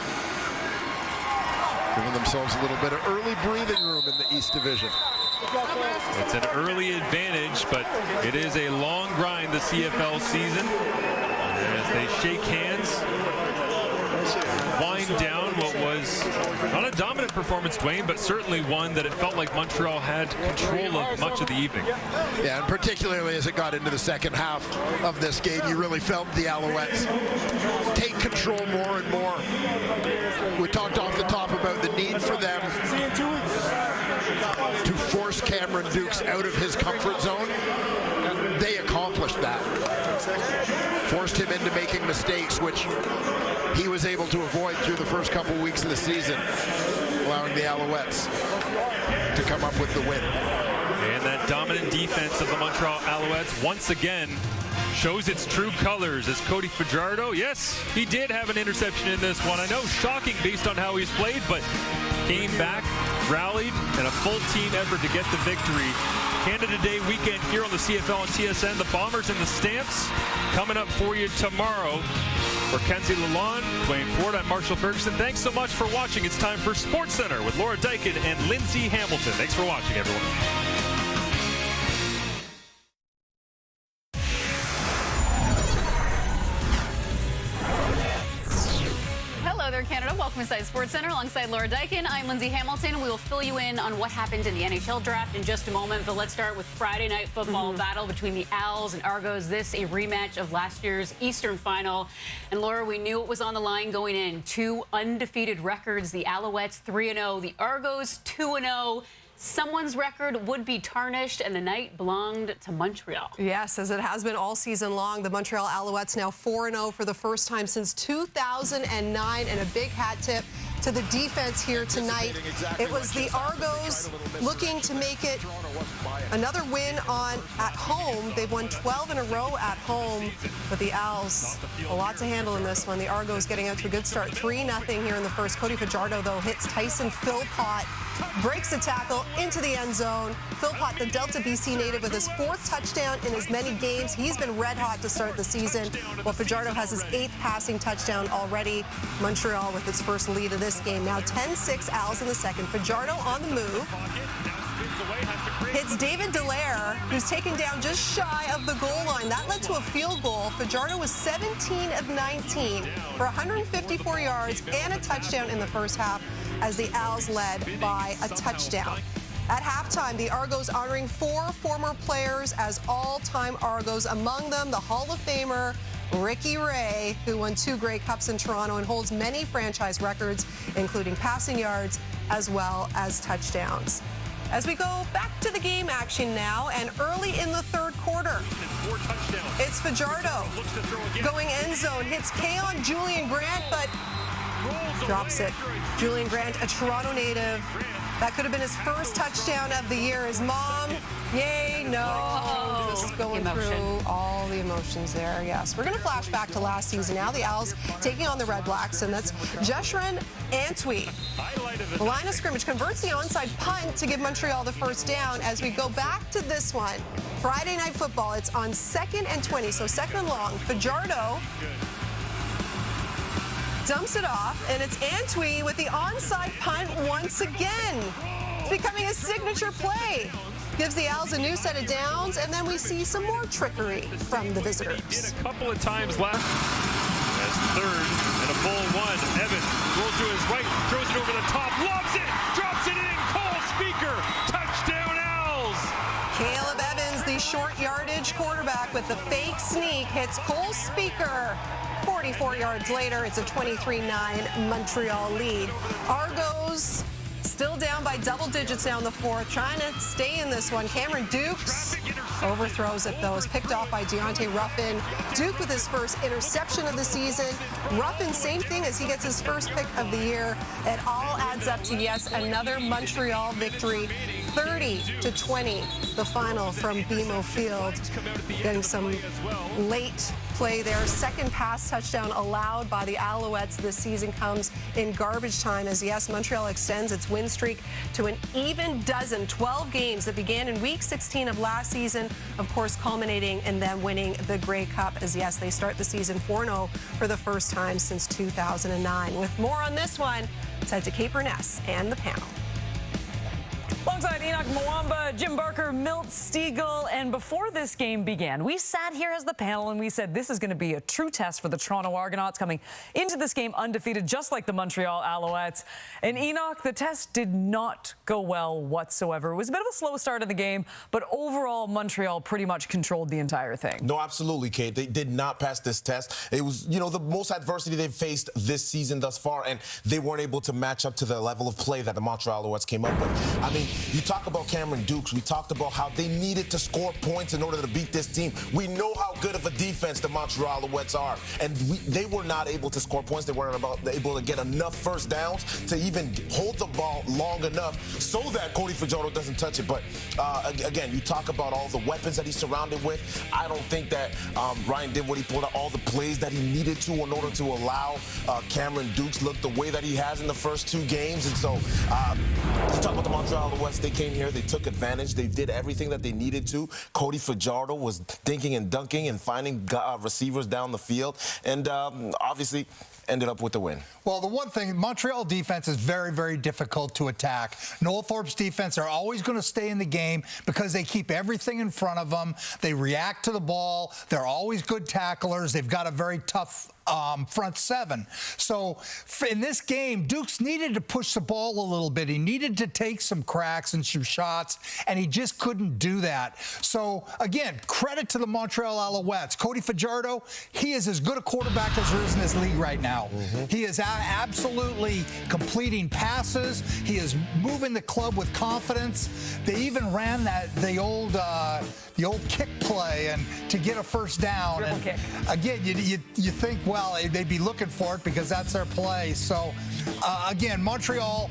giving themselves a little bit of early breathing room in the East Division. It's an early advantage, but it is a long grind, the CFL season. As they shake hands, wind down what was not a dominant performance, Dwayne, but certainly one that it felt like Montreal had control of much of the evening. Yeah, and particularly as it got into the second half of this game, you really felt the Alouettes take control more and more. We talked off the top about the need for them to force Cameron Dukes out of his comfort zone. They accomplished that. Forced him into making mistakes, which he was able to avoid through the first couple weeks of the season, allowing the Alouettes to come up with the win. And that dominant defense of the Montreal Alouettes once again shows its true colors as Cody Fajardo, yes, he did have an interception in this one. I know, shocking based on how he's played, but came back, rallied, and a full team effort to get the victory. Canada Day weekend here on the CFL and TSN. The Bombers and the Stamps coming up for you tomorrow. For Kenzie Lalonde, Dwayne Ford, I'm Marshall Ferguson. Thanks so much for watching. It's time for Sports Center with Laura Dykin and Lindsay Hamilton. Thanks for watching, everyone. Canada. Welcome inside Sports Center alongside Laura Dykin. I'm Lindsay Hamilton. We will fill you in on what happened in the NHL draft in just a moment, but let's start with Friday night football battle between the Owls and Argos. This a rematch of last year's Eastern final. And Laura, we knew it was on the line going in. Two undefeated records, the Alouettes 3-0, the Argos 2-0. Someone's record would be tarnished, and the night belonged to Montreal. Yes, as it has been all season long. The Montreal Alouettes now 4-0 for the first time since 2009, and a big hat tip to the defense here tonight. It was the Argos looking to make it another win at home. They've won 12 in a row at home, but the Owls, a lot to handle in this one. The Argos getting out to a good start, 3-0 here in the first. Cody Fajardo, though, hits Tyson Philpott, breaks the tackle into the end zone. Philpott, the Delta BC native, with his 4th touchdown in as many games. He's been red hot to start the season, while Fajardo has his 8th passing touchdown already. Montreal with its first lead of this game. Now 10-6 Owls in the second. Fajardo on the move. Hits David Dallaire, who's taken down just shy of the goal line. That led to a field goal. Fajardo was 17 of 19 for 154 yards and a touchdown in the first half, as the Owls led by a touchdown. At halftime, the Argos honoring 4 former players as all-time Argos, among them the Hall of Famer Ricky Ray, who won 2 Grey Cups in Toronto and holds many franchise records, including passing yards as well as touchdowns. As we go back to the game action now, and early in the third quarter, it's Fajardo going end zone, hits Keon Julian Grant, but drops it. Julian Grant, a Toronto native. That could have been his first touchdown of the year. His mom, yay, no. Just going through all the emotions there, yes. We're going to flash back to last season now. The Owls taking on the Red Blacks, and that's Jeshurun Antwi. The line of scrimmage converts the onside punt to give Montreal the first down. As we go back to this one, Friday Night Football, it's on 2nd and 20, so 2nd and long. Fajardo dumps it off, and it's Antwi with the onside punt once again. It's becoming a signature play. Gives the Owls a new set of downs, and then we see some more trickery from the visitors. Hit a couple of times left. As 3rd and a full 1. Evans rolls to his right, throws it over the top, lobs it, drops it in. Cole Speaker, touchdown Owls. Caleb Evans, the short yardage quarterback, with the fake sneak, hits Cole Speaker. 44 yards later, it's a 23-9 Montreal lead. Argos still down by double digits now in the fourth, trying to stay in this one. Cameron Dukes overthrows it, though. Is picked off by Deontay Ruffin. Duke with his first interception of the season. Ruffin, same thing as he gets his first pick of the year. It all adds up to, yes, another Montreal victory. 30-20, the final from BMO Field. Getting some late play there. Second pass touchdown allowed by the Alouettes this season comes in garbage time as, yes, Montreal extends its win streak to an even dozen, 12 games that began in Week 16 of last season, of course, culminating in them winning the Grey Cup as, yes, they start the season 4-0 for the first time since 2009. With more on this one, let's head to Kate Burness and the panel. Alongside Enoch Mwamba, Jim Barker, Milt Stiegel, and before this game began, we sat here as the panel and we said this is going to be a true test for the Toronto Argonauts coming into this game undefeated, just like the Montreal Alouettes. And Enoch, the test did not go well whatsoever. It was a bit of a slow start in the game, but overall, Montreal pretty much controlled the entire thing. No, absolutely, Kate. They did not pass this test. It was, you know, the most adversity they've faced this season thus far, and they weren't able to match up to the level of play that the Montreal Alouettes came up with. I mean, you talk about Cameron Dukes. We talked about how they needed to score points in order to beat this team. We know how good of a defense the Montreal Alouettes are, and they were not able to score points. They weren't able to get enough first downs to even hold the ball long enough so that Cody Fajardo doesn't touch it. But again, you talk about all the weapons that he's surrounded with. I don't think that Ryan Dinwiddie pulled out all the plays that he needed to in order to allow Cameron Dukes look the way that he has in the first two games. And so you talk about the Montreal Alouettes. They came here, they took advantage, they did everything that they needed to. Cody Fajardo was dinking and dunking and finding receivers down the field, and obviously ended up with the win. Well, the one thing, Montreal defense is very, very difficult to attack. Noel Thorpe's defense are always going to stay in the game because they keep everything in front of them. They react to the ball. They're always good tacklers. They've got a very tough front seven. So in this game, Dukes needed to push the ball a little bit. He needed to take some cracks and some shots, and he just couldn't do that. So, again, credit to the Montreal Alouettes. Cody Fajardo, he is as good a quarterback as there is in this league right now. He is absolutely completing passes. He is moving the club with confidence. They even ran the old kick play and to get a first down. Dribble kick. Again, you think, well, they'd be looking for it because that's their play. So, again, Montreal,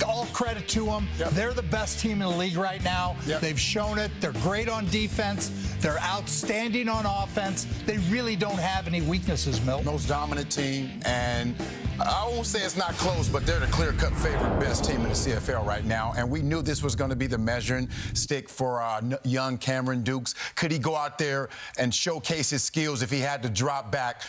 all credit to them. Yep. They're the best team in the league right now. Yep. They've shown it. They're great on defense. They're outstanding on offense. They really don't have any weaknesses, Milt. Most dominant team, and I won't say it's not close, but they're the clear-cut favorite best team in the CFL right now, and we knew this was going to be the measuring stick for young Cameron Dukes. Could he go out there and showcase his skills if he had to drop back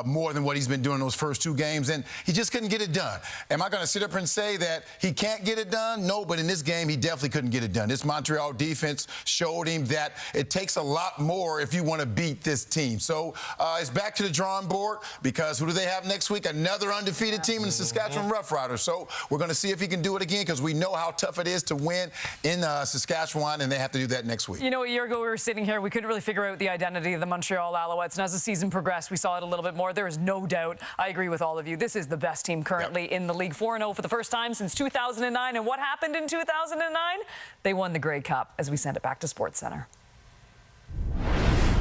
more than what he's been doing those first two games? And he just couldn't get it done. Am I going to sit up and say that he can't get it done? No, but in this game, he definitely couldn't get it done. This Montreal defense showed him that it takes a lot more if you want to beat this team. So it's back to the drawing board because who do they have next week? Another undefeated team in the Saskatchewan Roughriders. So we're going to see if he can do it again because we know how tough it is to win in Saskatchewan, and they have to do that next week. You know, a year ago we were sitting here, we couldn't really figure out the identity of the Montreal Alouettes, and as the season progressed, we saw it a little bit more. There is no doubt, I agree with all of you, this is the best team currently in the league. 4-0 for the first time since 2009, and what happened in 2009? They won the Grey Cup as we send it back to SportsCenter.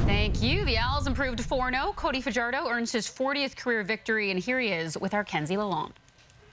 Thank you. The Owls improved to 4-0. Cody Fajardo earns his 40th career victory, and here he is with our Kenzie Lalonde.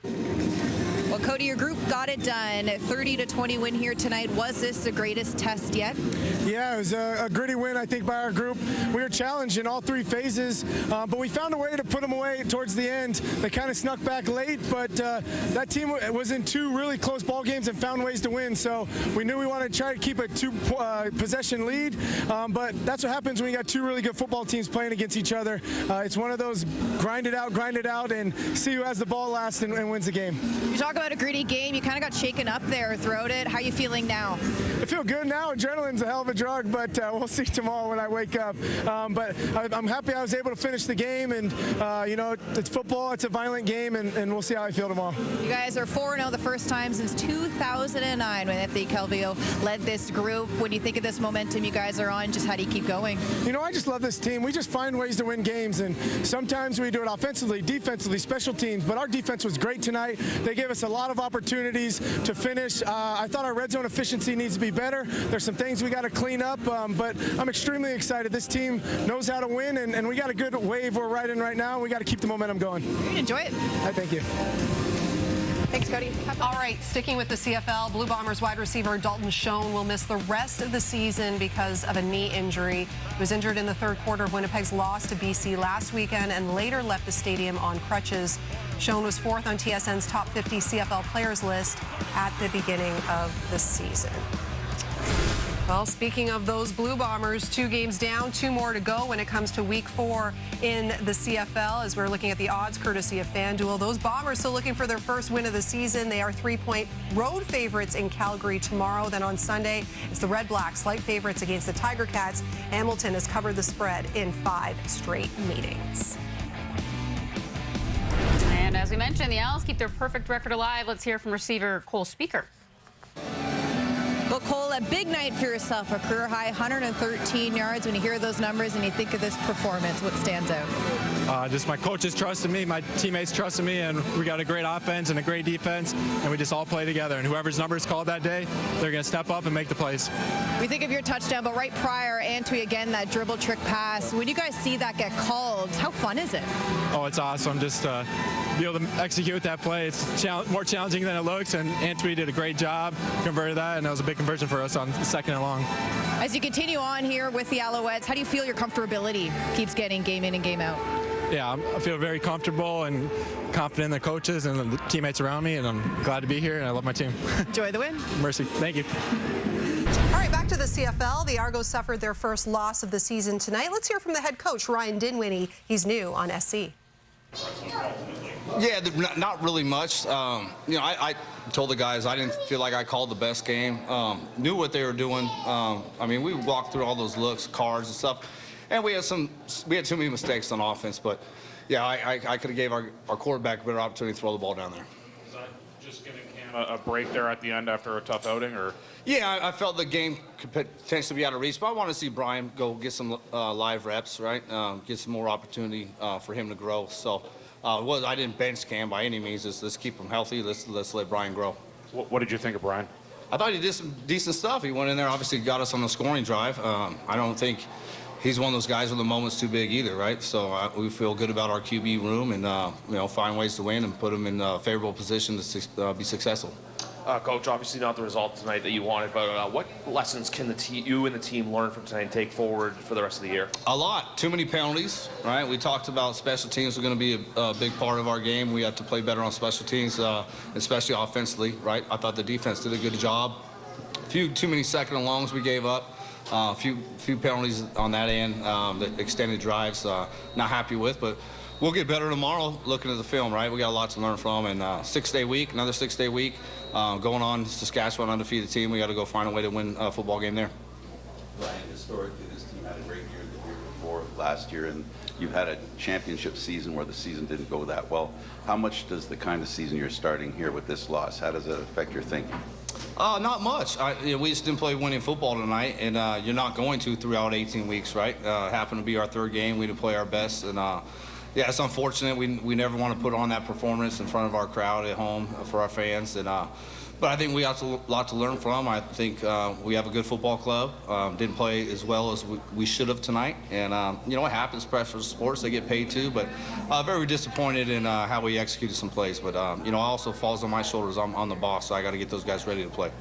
Well, Cody, your group got it done. 30-20 win here tonight. Was this the greatest test yet? Yeah, it was a gritty win, I think, by our group. We were challenged in all three phases, but we found a way to put them away towards the end. They kind of snuck back late, but that team was in two really close ball games and found ways to win. So we knew we wanted to try to keep a two-possession lead, but that's what happens when you got two really good football teams playing against each other. It's one of those grind it out, and see who has the ball last and wins the game. You talk about a gritty game. You kind of got shaken up there throughout it. How are you feeling now? I feel good now. Adrenaline's a hell of a drug, but we'll see tomorrow when I wake up. But I'm happy I was able to finish the game, and you know, it's football. It's a violent game, and we'll see how I feel tomorrow. You guys are 4-0 the first time since 2009 when Anthony Calvillo led this group. When you think of this momentum you guys are on, just how do you keep going? You know, I just love this team. We just find ways to win games, and sometimes we do it offensively, defensively, special teams, but our defense was great tonight. They gave us a lot of opportunities to finish. I thought our red zone efficiency needs to be better. There's some things we got to clean up, but I'm extremely excited. This team knows how to win, and we got a good wave we're riding right now. We got to keep the momentum going. Enjoy it. Thank you. Thanks, Cody. All right, sticking with the CFL, Blue Bombers wide receiver Dalton Schoen will miss the rest of the season because of a knee injury. He was injured in the third quarter of Winnipeg's loss to BC last weekend and later left the stadium on crutches. Schoen was 4th on TSN's top 50 CFL players list at the beginning of the season. Well, speaking of those Blue Bombers, 2 games down, 2 more to go when it comes to week 4 in the CFL as we're looking at the odds courtesy of FanDuel. Those Bombers still looking for their first win of the season. They are 3-point road favorites in Calgary tomorrow. Then on Sunday, it's the Red Blacks, light favorites against the Tiger Cats. Hamilton has covered the spread in 5 straight meetings. And as we mentioned, the Owls keep their perfect record alive. Let's hear from receiver Cole Speaker. Well, Cole, a big night for yourself, a career-high 113 yards. When you hear those numbers and you think of this performance, what stands out? Just my coaches trusted me, my teammates trusted me, and we got a great offense and a great defense, and we just all play together. And whoever's numbers called that day, they're going to step up and make the plays. We think of your touchdown, but right prior, Antwi, again, that dribble trick pass. When you guys see that get called, how fun is it? Oh, it's awesome. Just be able to execute that play. It's more challenging than it looks, and Antwi did a great job, converted that, and that was a big conversion for us on 2nd and long. As you continue on here with the Alouettes, how do you feel your comfortability keeps getting game in and game out? Yeah, I feel very comfortable and confident in the coaches and the teammates around me, and I'm glad to be here, and I love my team. Enjoy the win. Mercy. Thank you. All right, back to the CFL. The Argos suffered their first loss of the season tonight. Let's hear from the head coach, Ryan Dinwiddie. He's new on SC. Yeah, not really much. You know, I told the guys I didn't feel like I called the best game. Knew what they were doing. I mean, we walked through all those looks, cards and stuff, and we had too many mistakes on offense. But yeah, I could have gave our quarterback a better opportunity to throw the ball down there. Is that just giving Cam a break there at the end after a tough outing, or? Yeah, I felt the game could potentially be out of reach, but I want to see Brian go get some live reps, right? Get some more opportunity for him to grow. So. I didn't bench Cam by any means. Let's keep him healthy. Let's let Brian grow. What did you think of Brian? I thought he did some decent stuff. He went in there, obviously got us on the scoring drive. I don't think he's one of those guys when the moment's too big either, right? So we feel good about our QB room and you know, find ways to win and put them in a favorable position to be successful. Coach, obviously not the result tonight that you wanted, but what lessons can you and the team learn from tonight and take forward for the rest of the year? A lot. Too many penalties, right? We talked about special teams are going to be a big part of our game. We have to play better on special teams, especially offensively, right? I thought the defense did a good job. Too many 2nd and longs we gave up. A few penalties on that end, the extended drives, not happy with, but we'll get better tomorrow looking at the film, right? We got a lot to learn from, and 6-day week, another 6-day week, going on Saskatchewan, undefeated team. We got to go find a way to win a football game there. Brian, historically, this team had a great year the year before last year, and you had a championship season where the season didn't go that well. How much does the kind of season you're starting here with this loss, how does it affect your thinking? Not much. You know, we just didn't play winning football tonight, and you're not going to throughout 18 weeks, right? Happened to be our 3rd game. We didn't play our best, and yeah, it's unfortunate. We never want to put on that performance in front of our crowd at home for our fans, and but I think we got a lot to learn from. I think we have a good football club. Didn't play as well as we should have tonight, and you know what happens? Professional sports, they get paid too. But very disappointed in how we executed some plays. But you know, it also falls on my shoulders. I'm the boss, so I got to get those guys ready to play.